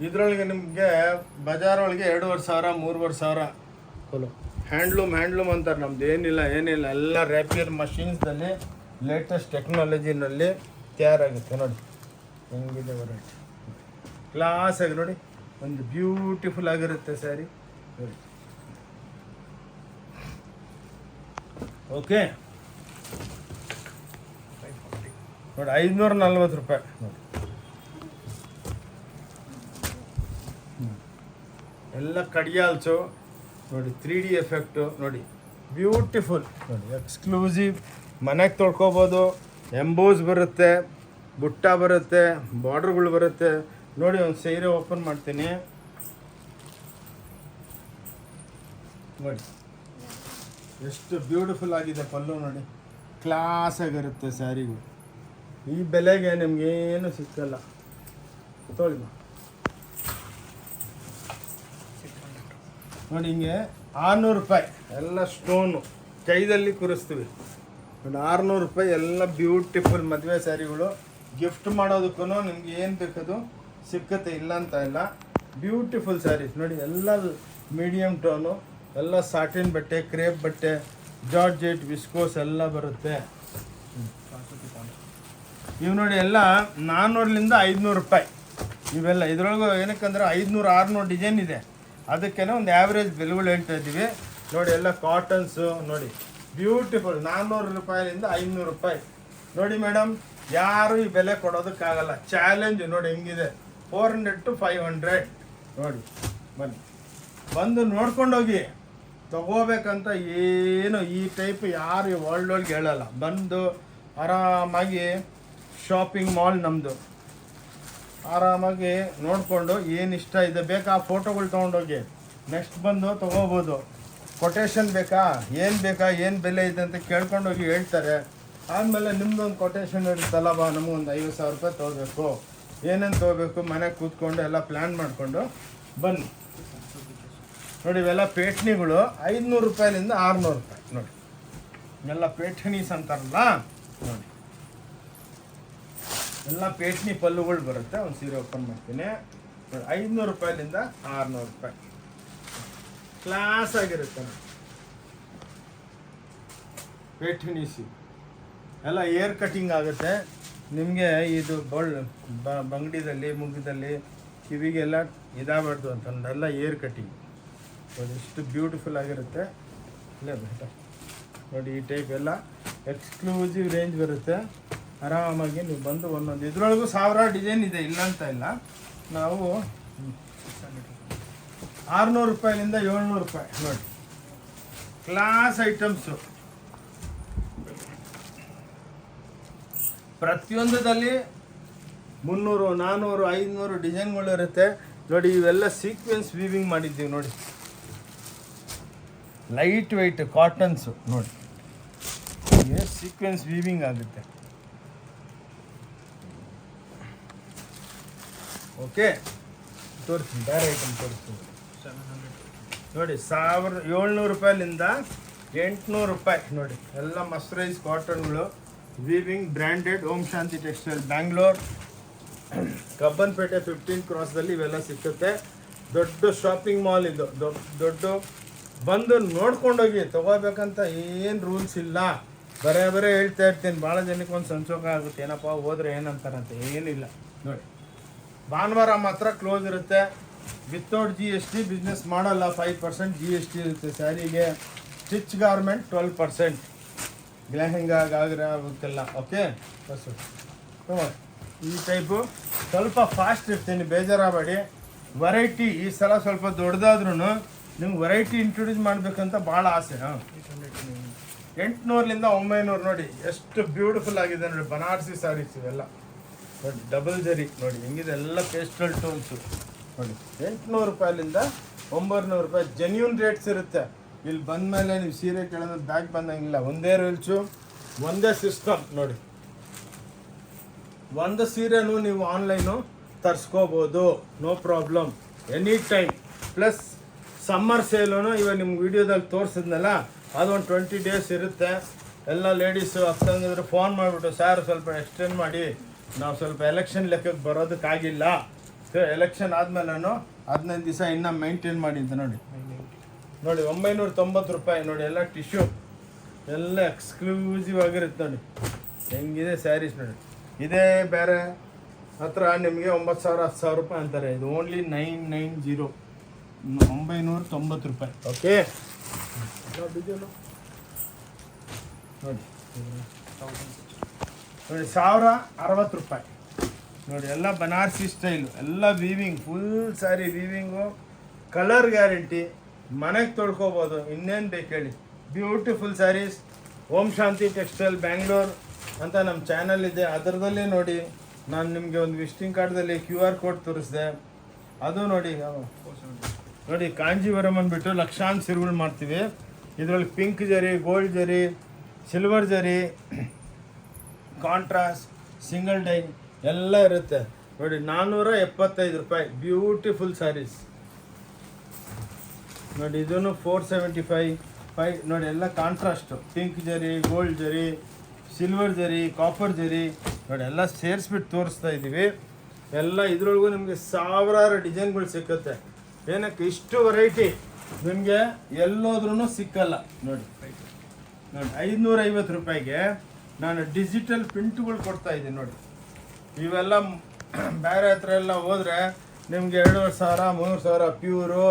ಇದರೊಳಗೆ ನಿಮಗೆ ಬಜಾರ್ ಒಳಗೆ 2,500 3,500 ಹ್ಯಾಂಡ್ಲೂಮ್ ಅಂತಾರೆ. ನಮ್ದು ಏನಿಲ್ಲ ಎಲ್ಲ ರ್ಯಾಪಿಯರ್ ಮಷೀನ್ಸ್ದಲ್ಲಿ ಲೇಟೆಸ್ಟ್ ಟೆಕ್ನಾಲಜಿನಲ್ಲಿ ತಯಾರಾಗುತ್ತೆ ನೋಡಿ. ಹೆಂಗಿದೆ ವೆರೈಟಿ, ಕ್ಲಾಸಾಗಿ ನೋಡಿ, ಒಂದು ಬ್ಯೂಟಿಫುಲ್ ಆಗಿರುತ್ತೆ ಸ್ಯಾರಿ ನೋಡಿ. ಓಕೆ ನೋಡಿ, 540 ರೂಪಾಯಿ ನೋಡಿ. ಎಲ್ಲ ಕಡಿಯಾಲ್ಸು ನೋಡಿ, 3D ಎಫೆಕ್ಟು ನೋಡಿ, ಬ್ಯೂಟಿಫುಲ್ ನೋಡಿ, ಎಕ್ಸ್ಕ್ಲೂಸಿವ್. ಮನೆಗೆ ತೊಳ್ಕೊಬೋದು. ಎಂಬೋಸ್ ಬರುತ್ತೆ, ಬುಟ್ಟ ಬರುತ್ತೆ, ಬಾರ್ಡ್ರ್ಗಳು ಬರುತ್ತೆ ನೋಡಿ. ಒಂದು ಸೀರೆ ಓಪನ್ ಮಾಡ್ತೀನಿ ನೋಡಿ, ಎಷ್ಟು ಬ್ಯೂಟಿಫುಲ್ ಆಗಿದೆ ಪಲ್ಲು ನೋಡಿ, ಕ್ಲಾಸಾಗಿರುತ್ತೆ ಸ್ಯಾರಿಗಳು. ಈ ಬೆಲೆಗೆ ನಿಮಗೇನು ಸಿಕ್ಕಲ್ಲ. ತೊಳಿ ನೋಡಿ, ಹಿಂಗೆ 600 ರೂಪಾಯಿ ಎಲ್ಲ ಸ್ಟೋನು ಕೈದಲ್ಲಿ ಕೂರಿಸ್ತೀವಿ ನೋಡಿ. 600 ರೂಪಾಯಿ ಎಲ್ಲ ಬ್ಯೂಟಿಫುಲ್ ಮದುವೆ ಸ್ಯಾರಿಗಳು. ಗಿಫ್ಟ್ ಮಾಡೋದಕ್ಕೂ ನಿಮ್ಗೆ ಏನು ಬೇಕದು ಸಿಕ್ಕತ್ತೆ, ಇಲ್ಲ ಅಂತ ಇಲ್ಲ. ಬ್ಯೂಟಿಫುಲ್ ಸ್ಯಾರೀಸ್ ನೋಡಿ, ಎಲ್ಲ ಮೀಡಿಯಮ್ ಟೋನು, ಎಲ್ಲ ಸಾಟಿನ್ ಬಟ್ಟೆ, ಕ್ರೇಪ್ ಬಟ್ಟೆ, ಜಾರ್ಜೆಟ್, ವಿಸ್ಕೋಸ್ ಎಲ್ಲ ಬರುತ್ತೆ. ಇವು ನೋಡಿ, ಎಲ್ಲ 400ರಿಂದ 500 ರೂಪಾಯಿ ಇವೆಲ್ಲ. ಇದರೊಳಗೆ ಏನಕ್ಕಂದ್ರೆ 500 600 ಡಿಸೈನ್ ಇದೆ, ಅದಕ್ಕೇನೆ ಒಂದು ಆ್ಯಾವ್ರೇಜ್ ಬೆಲೆಗಳು ಹೇಳ್ತಾ ಇದ್ದೀವಿ ನೋಡಿ. ಎಲ್ಲ ಕಾಟನ್ಸು ನೋಡಿ, ಬ್ಯೂಟಿಫುಲ್. 400 ರೂಪಾಯಿಯಿಂದ 500 ರೂಪಾಯಿ ನೋಡಿ ಮೇಡಮ್. ಯಾರು ಈ ಬೆಲೆ ಕೊಡೋದಕ್ಕಾಗಲ್ಲ, ಚಾಲೆಂಜ್ ನೋಡಿ ಹೆಂಗಿದೆ. 400 to 500 ನೋಡಿ. ಬನ್ನಿ, ಬಂದು ನೋಡ್ಕೊಂಡೋಗಿ. ತಗೋಬೇಕಂತ ಏನು ಈ ಟೈಪ್ ಯಾರು ವರ್ಲ್ಡ್ ಒಳಗೆ ಹೇಳಲ್ಲ. ಬಂದು ಆರಾಮಾಗಿ ಶಾಪಿಂಗ್ ಮಾಲ್ ನಮ್ಮದು, ಆರಾಮಾಗಿ ನೋಡಿಕೊಂಡು ಏನು ಇಷ್ಟ ಇದೆ ಬೇಕಾ ಫೋಟೋಗಳು ತೊಗೊಂಡೋಗಿ ನೆಕ್ಸ್ಟ್ ಬಂದು ತೊಗೋಬೋದು. ಕೊಟೇಶನ್ ಬೇಕಾ, ಏನು ಬೆಲೆ ಇದೆ ಅಂತ ಕೇಳ್ಕೊಂಡೋಗಿ ಹೇಳ್ತಾರೆ. ಆದಮೇಲೆ ನಿಮ್ಮದೊಂದು ಕೊಟೇಶನ್ ಇರುತ್ತಲ್ಲ, ಬಾ ನಮಗೊಂದು 50,000 ರೂಪಾಯಿ ತೊಗೋಬೇಕು, ಏನೇನು ತೊಗೋಬೇಕು, ಮನೆಗೆ ಕೂತ್ಕೊಂಡು ಎಲ್ಲ ಪ್ಲ್ಯಾನ್ ಮಾಡಿಕೊಂಡು ಬನ್ನಿ ನೋಡಿ. ಇವೆಲ್ಲ ಪೇಟ್ನಿಗಳು 500 ರೂಪಾಯಿಲಿಂದ 600 ರೂಪಾಯಿ ನೋಡಿ. ಎಲ್ಲ ಪೇಠಣೀಸ್ ಅಂತಾರಲ್ಲ ನೋಡಿ, ಎಲ್ಲ ಪೇಟ್ನಿ ಪಲ್ಲುಗಳು ಬರುತ್ತೆ. ಒಂದು ಸೀರೆ ಓಪನ್ ಮಾಡ್ತೀನಿ ನೋಡಿ, 500 ರೂಪಾಯಿಲಿಂದ 600 ರೂಪಾಯಿ ಕ್ಲಾಸ್ ಆಗಿರುತ್ತೆ ನೋಡಿ. ಪೇಠಣಿ ಸೀರೆ ಎಲ್ಲ ಏರ್ ಕಟಿಂಗ್ ಆಗುತ್ತೆ ನಿಮಗೆ. ಇದು ಬಂಗಡಿದಲ್ಲಿ ಮುಖದಲ್ಲಿ ಕಿವಿಗೆಲ್ಲ ಇದಾಗಬಾರ್ದು ಅಂತಂದೆಲ್ಲ ಏರ್ ಕಟಿಂಗ್ ನೋಡಿ. ಎಷ್ಟು ಬ್ಯೂಟಿಫುಲ್ ಆಗಿರುತ್ತೆ. ಇಲ್ಲೇ ಬೇಟ ನೋಡಿ, ಈ ಟೈಪ್ ಎಲ್ಲ ಎಕ್ಸ್ಕ್ಲೂಸಿವ್ ರೇಂಜ್ ಬರುತ್ತೆ. ಆರಾಮಾಗಿ ನೀವು ಬಂದು ಒಂದೊಂದು ಇದ್ರೊಳಗೂ 1000 ಡಿಸೈನ್ ಇದೆ, ಇಲ್ಲ ಅಂತ ಇಲ್ಲ. ನಾವು 600 ರೂಪಾಯಿಲಿಂದ 700 ರೂಪಾಯಿ ನೋಡಿ, ಕ್ಲಾಸ್ ಐಟಮ್ಸು. ಪ್ರತಿಯೊಂದರಲ್ಲಿ 300, 400, 500 ಡಿಸೈನ್ಗಳು ಇರುತ್ತೆ ನೋಡಿ. ಇವೆಲ್ಲ ಸೀಕ್ವೆನ್ಸ್ ವೀವಿಂಗ್ ಮಾಡಿದ್ದೀವಿ ನೋಡಿ. ಲೈಟ್ ವೆಯ್ಟ್ ಕಾಟನ್ಸು ನೋಡಿ, ಸೀಕ್ವೆನ್ಸ್ ವೀವಿಂಗ್ ಆಗುತ್ತೆ. ಓಕೆ, ತೋರಿಸ್ತೀನಿ, ಬೇರೆ ಐಟಮ್ ತೋರಿಸ್ತೀನಿ ನೋಡಿ. 1700 ರೂಪಾಯಿಲಿಂದ 800 ರೂಪಾಯಿ ನೋಡಿ. ಎಲ್ಲ ಮಸ್ಟರೈಸ್ ಕಾಟನ್ಗಳು ವೀವಿಂಗ್ ಬ್ರ್ಯಾಂಡೆಡ್. ಓಂ ಶಾಂತಿ ಟೆಕ್ಸ್ಟೈಲ್ ಬ್ಯಾಂಗ್ಳೂರ್, ಕಬ್ಬನ್ಪೇಟೆ 15 ಕ್ರಾಸ್ದಲ್ಲಿ ಇವೆಲ್ಲ ಸಿಕ್ಕುತ್ತೆ. ದೊಡ್ಡ ಶಾಪಿಂಗ್ ಮಾಲ್ ಇದು, ದೊಡ್ಡ. ಬಂದು ನೋಡ್ಕೊಂಡೋಗಿ, ತೊಗೋಬೇಕಂತ ಏನು ರೂಲ್ಸ್ ಇಲ್ಲ. ಬರೇ ಹೇಳ್ತಾ ಇರ್ತೀನಿ. ಭಾಳ ಜನಕ್ಕೆ ಒಂದು ಸಂಚೋಕ ಆಗುತ್ತೆ, ಏನಪ್ಪ ಹೋದ್ರೆ ಏನಂತಾರಂತೆ. ಏನಿಲ್ಲ ನೋಡಿ. ಭಾನುವಾರ ಮಾತ್ರ ಕ್ಲೋಸ್ ಇರುತ್ತೆ. ವಿತೌಟ್ GST ಬಿಸ್ನೆಸ್ ಮಾಡಲ್ಲ. 5% GST ಇರುತ್ತೆ ಸ್ಯಾರಿಗೆ. Stitch garment 12%. ಲೆಹೆಂಗಾ, ಗಾಗ್ರಾ ಅವಕ್ಕೆಲ್ಲ. ಓಕೆ, ಬಸ್ಸು ಈ ಟೈಪು ಸ್ವಲ್ಪ ಫಾಸ್ಟ್ ಇರ್ತೀನಿ, ಬೇಜಾರಾಗಬೇಡಿ. ವೆರೈಟಿ ಈ ಸಲ ಸ್ವಲ್ಪ ದೊಡ್ಡದಾದ್ರೂ ನಿಮ್ಗೆ ವೆರೈಟಿ ಇಂಟ್ರೊಡ್ಯೂಸ್ ಮಾಡಬೇಕಂತ ಭಾಳ ಆಸೆ. 800ಲಿಂದ 900 ನೋಡಿ, ಎಷ್ಟು ಬ್ಯೂಟಿಫುಲ್ ಆಗಿದೆ ನೋಡಿ. ಬನಾರಸಿ ಸ್ಯಾರೀಸ್ ಇವೆಲ್ಲ ನೋಡಿ, ಡಬಲ್ ಜರಿ ನೋಡಿ ಹೆಂಗಿದೆ. ಎಲ್ಲ ಪೇಸ್ಟಲ್ ಟೋನ್ಸು ನೋಡಿ. 800 ರೂಪಾಯಿಲಿಂದ 900 ರೂಪಾಯಿ ಜೆನ್ಯೂನ್ ರೇಟ್ಸ್ ಇರುತ್ತೆ. ಇಲ್ಲಿ ಬಂದಮೇಲೆ ನೀವು ಸೀರೆ ಕೇಳೋದು ಬ್ಯಾಗ್ ಬಂದಂಗಿಲ್ಲ. ಒಂದೇ ರೂಲ್ಸು, ಒಂದೇ ಸಿಸ್ಟಮ್ ನೋಡಿ. ಒಂದು ಸೀರೆನೂ ನೀವು ಆನ್ಲೈನು ತರಿಸ್ಕೋಬೋದು, no problem, any time. Plus summer ಸೇಲೂ ಇವಾಗ ನಿಮ್ಗೆ ವಿಡಿಯೋದಲ್ಲಿ ತೋರಿಸಿದ್ನಲ್ಲ, ಅದೊಂದು 20 ಡೇಸ್ ಇರುತ್ತೆ. ಎಲ್ಲ ಲೇಡೀಸು ಅಕ್ಕಂಗಿದ್ರೆ ಫೋನ್ ಮಾಡಿಬಿಟ್ಟು, ಸರ್ ಸ್ವಲ್ಪ ಎಕ್ಸ್ಟೆಂಡ್ ಮಾಡಿ, ನಾವು ಸ್ವಲ್ಪ ಎಲೆಕ್ಷನ್ ಲೆಕ್ಕಕ್ಕೆ ಬರೋದಕ್ಕಾಗಿಲ್ಲ, ಎಲೆಕ್ಷನ್ ಆದಮೇಲೆ 15 ದಿವಸ ಇನ್ನೂ ಮೇಂಟೈನ್ ಮಾಡಿ ಅಂತ ನೋಡಿ. 990 ರೂಪಾಯಿ ನೋಡಿ. ಎಲ್ಲ ಟಿಶ್ಯೂ, ಎಲ್ಲ ಎಕ್ಸ್ಕ್ಲೂಸಿವ್ ಆಗಿರುತ್ತೆ ನೋಡಿ. ಹೆಂಗಿದೆ ಸ್ಯಾರೀಸ್ ನೋಡಿ. ಇದೇ ಬೇರೆ ಹತ್ರ ನಿಮಗೆ 9,000 10,000 ರೂಪಾಯಿ ಅಂತಾರೆ. ಇದು ಓನ್ಲಿ 990, 990 ರೂಪಾಯಿ. ಓಕೆ ನೋಡಿ. ನೋಡಿ 1060 ರೂಪಾಯಿ ನೋಡಿ. ಎಲ್ಲ ಬನಾರಸಿ ಸ್ಟೈಲು, ಎಲ್ಲ weaving, full sari weaving, colour guarantee, ಮನೆಗೆ ತೊಳ್ಕೊಬೋದು. ಇನ್ನೇನು ಬೇಕು ಹೇಳಿ. ಬ್ಯೂಟಿಫುಲ್ ಸ್ಯಾರೀಸ್. ಓಂ ಶಾಂತಿ ಟೆಕ್ಸ್ಟೈಲ್ ಬ್ಯಾಂಗ್ಳೂರ್ ಅಂತ ನಮ್ಮ ಚಾನಲ್ ಇದೆ. ಅದರದಲ್ಲೇ ನೋಡಿ, ನಾನು ನಿಮಗೆ ಒಂದು ವಿಸಿಟಿಂಗ್ ಕಾರ್ಡ್ದಲ್ಲಿ QR ಕೋಡ್ ತೋರಿಸಿದೆ. ಅದು ನೋಡಿ ನೋಡಿ. ಕಾಂಜೀವರಂ ಅಂದ್ಬಿಟ್ಟು ಲಕ್ಷಾಂತರ ಸೀರೆಗಳು ಮಾಡ್ತೀವಿ. ಇದರಲ್ಲಿ ಪಿಂಕ್ ಜರಿ, ಗೋಲ್ಡ್ ಜರಿ, ಸಿಲ್ವರ್ ಜರಿ, ಕಾಂಟ್ರಾಸ್ಟ್, ಸಿಂಗಲ್ ಡೈ ಎಲ್ಲ ಇರುತ್ತೆ ನೋಡಿ. 475 ರೂಪಾಯಿ ಬ್ಯೂಟಿಫುಲ್ ಸ್ಯಾರೀಸ್ ನೋಡಿ. ಇದನ್ನು 475 ನೋಡಿ. ಎಲ್ಲ ಕಾಂಟ್ರಾಸ್ಟು, ಪಿಂಕ್ ಜರಿ, ಗೋಲ್ಡ್ ಜರಿ, ಸಿಲ್ವರ್ ಜರಿ, ಕಾಪರ್ ಜರಿ ನೋಡಿ. ಎಲ್ಲ ಸೇರಿಸ್ಬಿಟ್ಟು ತೋರಿಸ್ತಾ ಇದ್ದೀವಿ. ಎಲ್ಲ ಇದರೊಳಗೂ ನಿಮಗೆ ಸಾವಿರಾರು ಡಿಸೈನ್ಗಳು ಸಿಕ್ಕುತ್ತೆ. ಏನಕ್ಕೆ ಇಷ್ಟು ವೆರೈಟಿ ನಿಮಗೆ ಎಲ್ಲೋದ್ರೂ ಸಿಕ್ಕಲ್ಲ ನೋಡಿ. ನೋಡಿ 550 ರೂಪಾಯಿಗೆ ನಾನು ಡಿಜಿಟಲ್ ಪ್ರಿಂಟ್ಗಳು ಕೊಡ್ತಾ ಇದ್ದೀನಿ ನೋಡಿ. ಇವೆಲ್ಲ ಬೇರೆ ಹತ್ರ ಎಲ್ಲ ಹೋದರೆ ನಿಮಗೆ 2,500 3,000 ಪ್ಯೂರು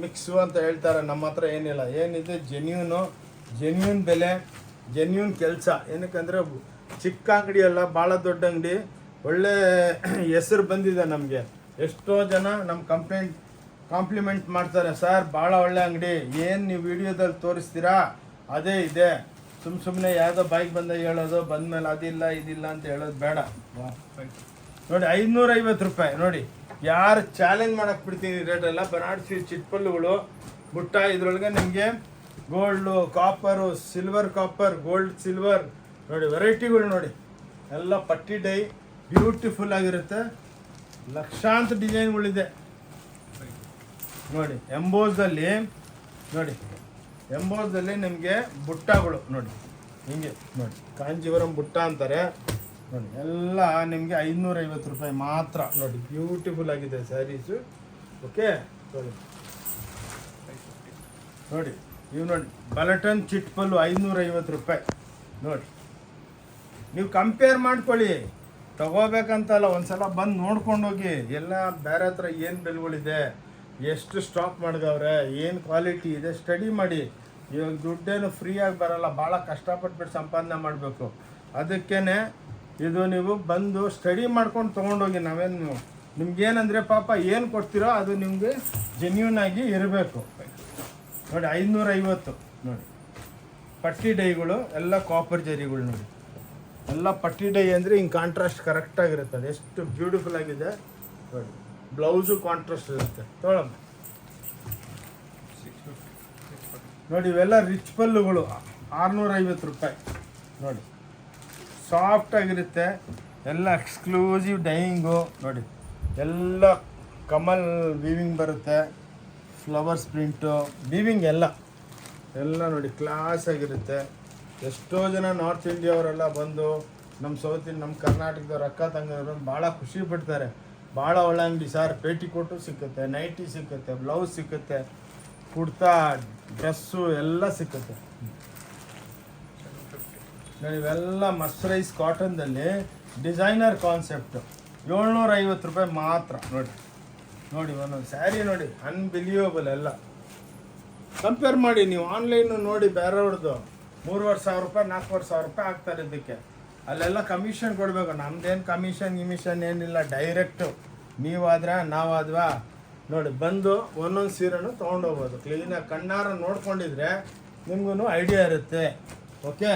ಮಿಕ್ಸು ಅಂತ ಹೇಳ್ತಾರೆ. ನಮ್ಮ ಹತ್ರ ಏನಿಲ್ಲ. ಏನಿದೆ ಜೆನ್ಯೂನ್ ಬೆಲೆ, ಜೆನ್ಯೂನ್ ಕೆಲಸ. ಏನಕ್ಕಂದರೆ ಚಿಕ್ಕ ಅಂಗಡಿ ಅಲ್ಲ, ಭಾಳ ದೊಡ್ಡ ಅಂಗಡಿ. ಒಳ್ಳೆ ಹೆಸರು ಬಂದಿದೆ ನಮಗೆ. ಎಷ್ಟೋ ಜನ ನಮ್ಮ ಕಾಂಪ್ಲಿಮೆಂಟ್ ಮಾಡ್ತಾರೆ, ಸರ್ ಭಾಳ ಒಳ್ಳೆ ಅಂಗಡಿ, ಏನು ನೀವು ವಿಡಿಯೋದಲ್ಲಿ ತೋರಿಸ್ತೀರಾ ಅದೇ ಇದೆ. ಸುಮ್ಮನೆ ಯಾವುದೋ ಬೈಕ್ ಬಂದಾಗ ಹೇಳೋದು, ಬಂದಮೇಲೆ ಅದಿಲ್ಲ ಇದಿಲ್ಲ ಅಂತ ಹೇಳೋದು ಬೇಡ ನೋಡಿ. 550 ರೂಪಾಯಿ ನೋಡಿ. ಯಾರು ಚಾಲೆಂಜ್ ಮಾಡಕ್ಕೆ ಬಿಡ್ತೀನಿ ರೇಟೆಲ್ಲ. ಬನಾರಸಿ ಚಿಟ್ಪಲ್ಲುಗಳು ಬುಟ್ಟ. ಇದರೊಳಗೆ ನಿಮಗೆ gold, copper, silver copper, gold silver ನೋಡಿ. ವೆರೈಟಿಗಳು ನೋಡಿ. ಎಲ್ಲ ಪಟ್ಟಿ ಡೈ ಬ್ಯೂಟಿಫುಲ್ ಆಗಿರುತ್ತೆ. ಲಕ್ಷಾಂತರ ಡಿಸೈನ್ಗಳಿದೆ ನೋಡಿ. ಎಂಬೋಸ್ದಲ್ಲಿ ನೋಡಿ, ಎಂಬೋಸ್ದಲ್ಲಿ ನಿಮಗೆ ಬುಟ್ಟಗಳು ನೋಡಿ. ಹಿಂಗೆ ನೋಡಿ, ಕಾಂಜೀವರಂ ಬುಟ್ಟ ಅಂತಾರೆ ನೋಡಿ. ಎಲ್ಲ ನಿಮಗೆ 550 ರೂಪಾಯಿ ಮಾತ್ರ ನೋಡಿ. ಬ್ಯೂಟಿಫುಲ್ ಆಗಿದೆ ಸ್ಯಾರೀಸು. ಓಕೆ ನೋಡಿ. ನೋಡಿ ಇವು ನೋಡಿ, ಬಲಟನ್ ಚಿಟ್ಪಲ್ಲು 550 ರೂಪಾಯಿ ನೋಡಿ. ನೀವು ಕಂಪೇರ್ ಮಾಡ್ಕೊಳ್ಳಿ, ತಗೋಬೇಕಂತಲ್ಲ, ಒಂದ್ಸಲ ಬಂದು ನೋಡ್ಕೊಂಡು ಹೋಗಿ. ಎಲ್ಲ ಬೇರೆ ಹತ್ರ ಏನು ಬೆಲೆಗಳಿದೆ, ಎಷ್ಟು ಸ್ಟಾಕ್ ಮಾಡಿದವ್ರೆ, ಏನು ಕ್ವಾಲಿಟಿ ಇದೆ ಸ್ಟಡಿ ಮಾಡಿ. ಇವಾಗ ದುಡ್ಡೇನು ಫ್ರೀಯಾಗಿ ಬರೋಲ್ಲ, ಭಾಳ ಕಷ್ಟಪಟ್ಬಿಟ್ಟು ಸಂಪಾದನೆ ಮಾಡಬೇಕು. ಅದಕ್ಕೇ ಇದು ನೀವು ಬಂದು ಸ್ಟಡಿ ಮಾಡ್ಕೊಂಡು ತೊಗೊಂಡೋಗಿ. ನಾವೇನು ನಿಮ್ಗೇನಂದರೆ ಪಾಪ ಏನು ಕೊಡ್ತೀರೋ ಅದು ನಿಮಗೆ ಜೆನ್ಯೂನ್ ಆಗಿ ಇರಬೇಕು. ನೋಡಿ 550 ನೋಡಿ ಪಟ್ಟಿ ಡೈಗಳು ಎಲ್ಲ ಕಾಪರ್ ಜರಿಗಳು ನೋಡಿ. ಎಲ್ಲ ಪಟ್ಟಿ ಡೈ ಅಂದರೆ ಹಿಂಗೆ ಕಾಂಟ್ರಾಸ್ಟ್ ಕರೆಕ್ಟಾಗಿರುತ್ತೆ. ಅದು ಎಷ್ಟು ಬ್ಯೂಟಿಫುಲ್ ಆಗಿದೆ ನೋಡಿ. ಬ್ಲೌಸು ಕಾಂಟ್ರಾಸ್ಟ್ ಇರುತ್ತೆ. ತೊಗೊಳಮ್ಮ ನೋಡಿ. ಇವೆಲ್ಲ ರಿಚ್ ಪಲ್ಲುಗಳು 650 ರೂಪಾಯಿ ನೋಡಿ. ಸಾಫ್ಟಾಗಿರುತ್ತೆ, ಎಲ್ಲ ಎಕ್ಸ್ಕ್ಲೂಸಿವ್ ಡೈಯಿಂಗು ನೋಡಿ. ಎಲ್ಲ ಕಮಲ್ ವೀವಿಂಗ್ ಬರುತ್ತೆ, ಫ್ಲವರ್ಸ್ ಪ್ರಿಂಟು ವೀವಿಂಗ್ ಎಲ್ಲ ನೋಡಿ ಕ್ಲಾಸ್ ಆಗಿರುತ್ತೆ. ಎಷ್ಟೋ ಜನ ನಾರ್ತ್ ಇಂಡಿಯಾವರೆಲ್ಲ ಬಂದು ನಮ್ಮ ಕರ್ನಾಟಕದವ್ರು ಅಕ್ಕ ತಂಗಿಯವರು ಭಾಳ ಖುಷಿ ಪಡ್ತಾರೆ. ಭಾಳ ಒಳ್ಳೆ ಅಂಗಡಿ ಸರ್, ಪೇಟಿಕೋಟು ಸಿಕ್ಕುತ್ತೆ, ನೈಟಿ ಸಿಕ್ಕುತ್ತೆ, ಬ್ಲೌಸ್ ಸಿಕ್ಕುತ್ತೆ, ಕುರ್ತಾ ಡ್ರೆಸ್ಸು ಎಲ್ಲ ಸಿಕ್ಕುತ್ತೆ ನೋಡಿ. ಇವೆಲ್ಲ ಮಸ್ಟರೈಸ್ ಕಾಟನ್ದಲ್ಲಿ ಡಿಸೈನರ್ ಕಾನ್ಸೆಪ್ಟು 750 ರೂಪಾಯಿ ಮಾತ್ರ ನೋಡಿ. ಒಂದೊಂದು ಸ್ಯಾರಿ ನೋಡಿ, ಅನ್ಬಿಲಿಯಬಲ್. ಎಲ್ಲ ಕಂಪೇರ್ ಮಾಡಿ ನೀವು. ಆನ್ಲೈನು ನೋಡಿ ಬೇರೆಯವ್ರದ್ದು 3,500 ರೂಪಾಯಿ 4,500 ರೂಪಾಯಿ ಆಗ್ತಾರೆ ಇದಕ್ಕೆ. ಅಲ್ಲೆಲ್ಲ ಕಮಿಷನ್ ಕೊಡಬೇಕು. ನಮ್ದೇನು ಕಮಿಷನ್ ಏನಿಲ್ಲ, ಡೈರೆಕ್ಟು ನೀವಾದ್ರೆ ನಾವಾದ್ವಾ ನೋಡಿ. ಬಂದು ಒಂದೊಂದು ಸೀರೆನೂ ತೊಗೊಂಡೋಗ್ಬೋದು. ಕ್ಲೀನಾಗಿ ಕಣ್ಣಾರ ನೋಡ್ಕೊಂಡಿದ್ರೆ ನಿಮಗೂ ಐಡಿಯಾ ಇರುತ್ತೆ. ಓಕೆ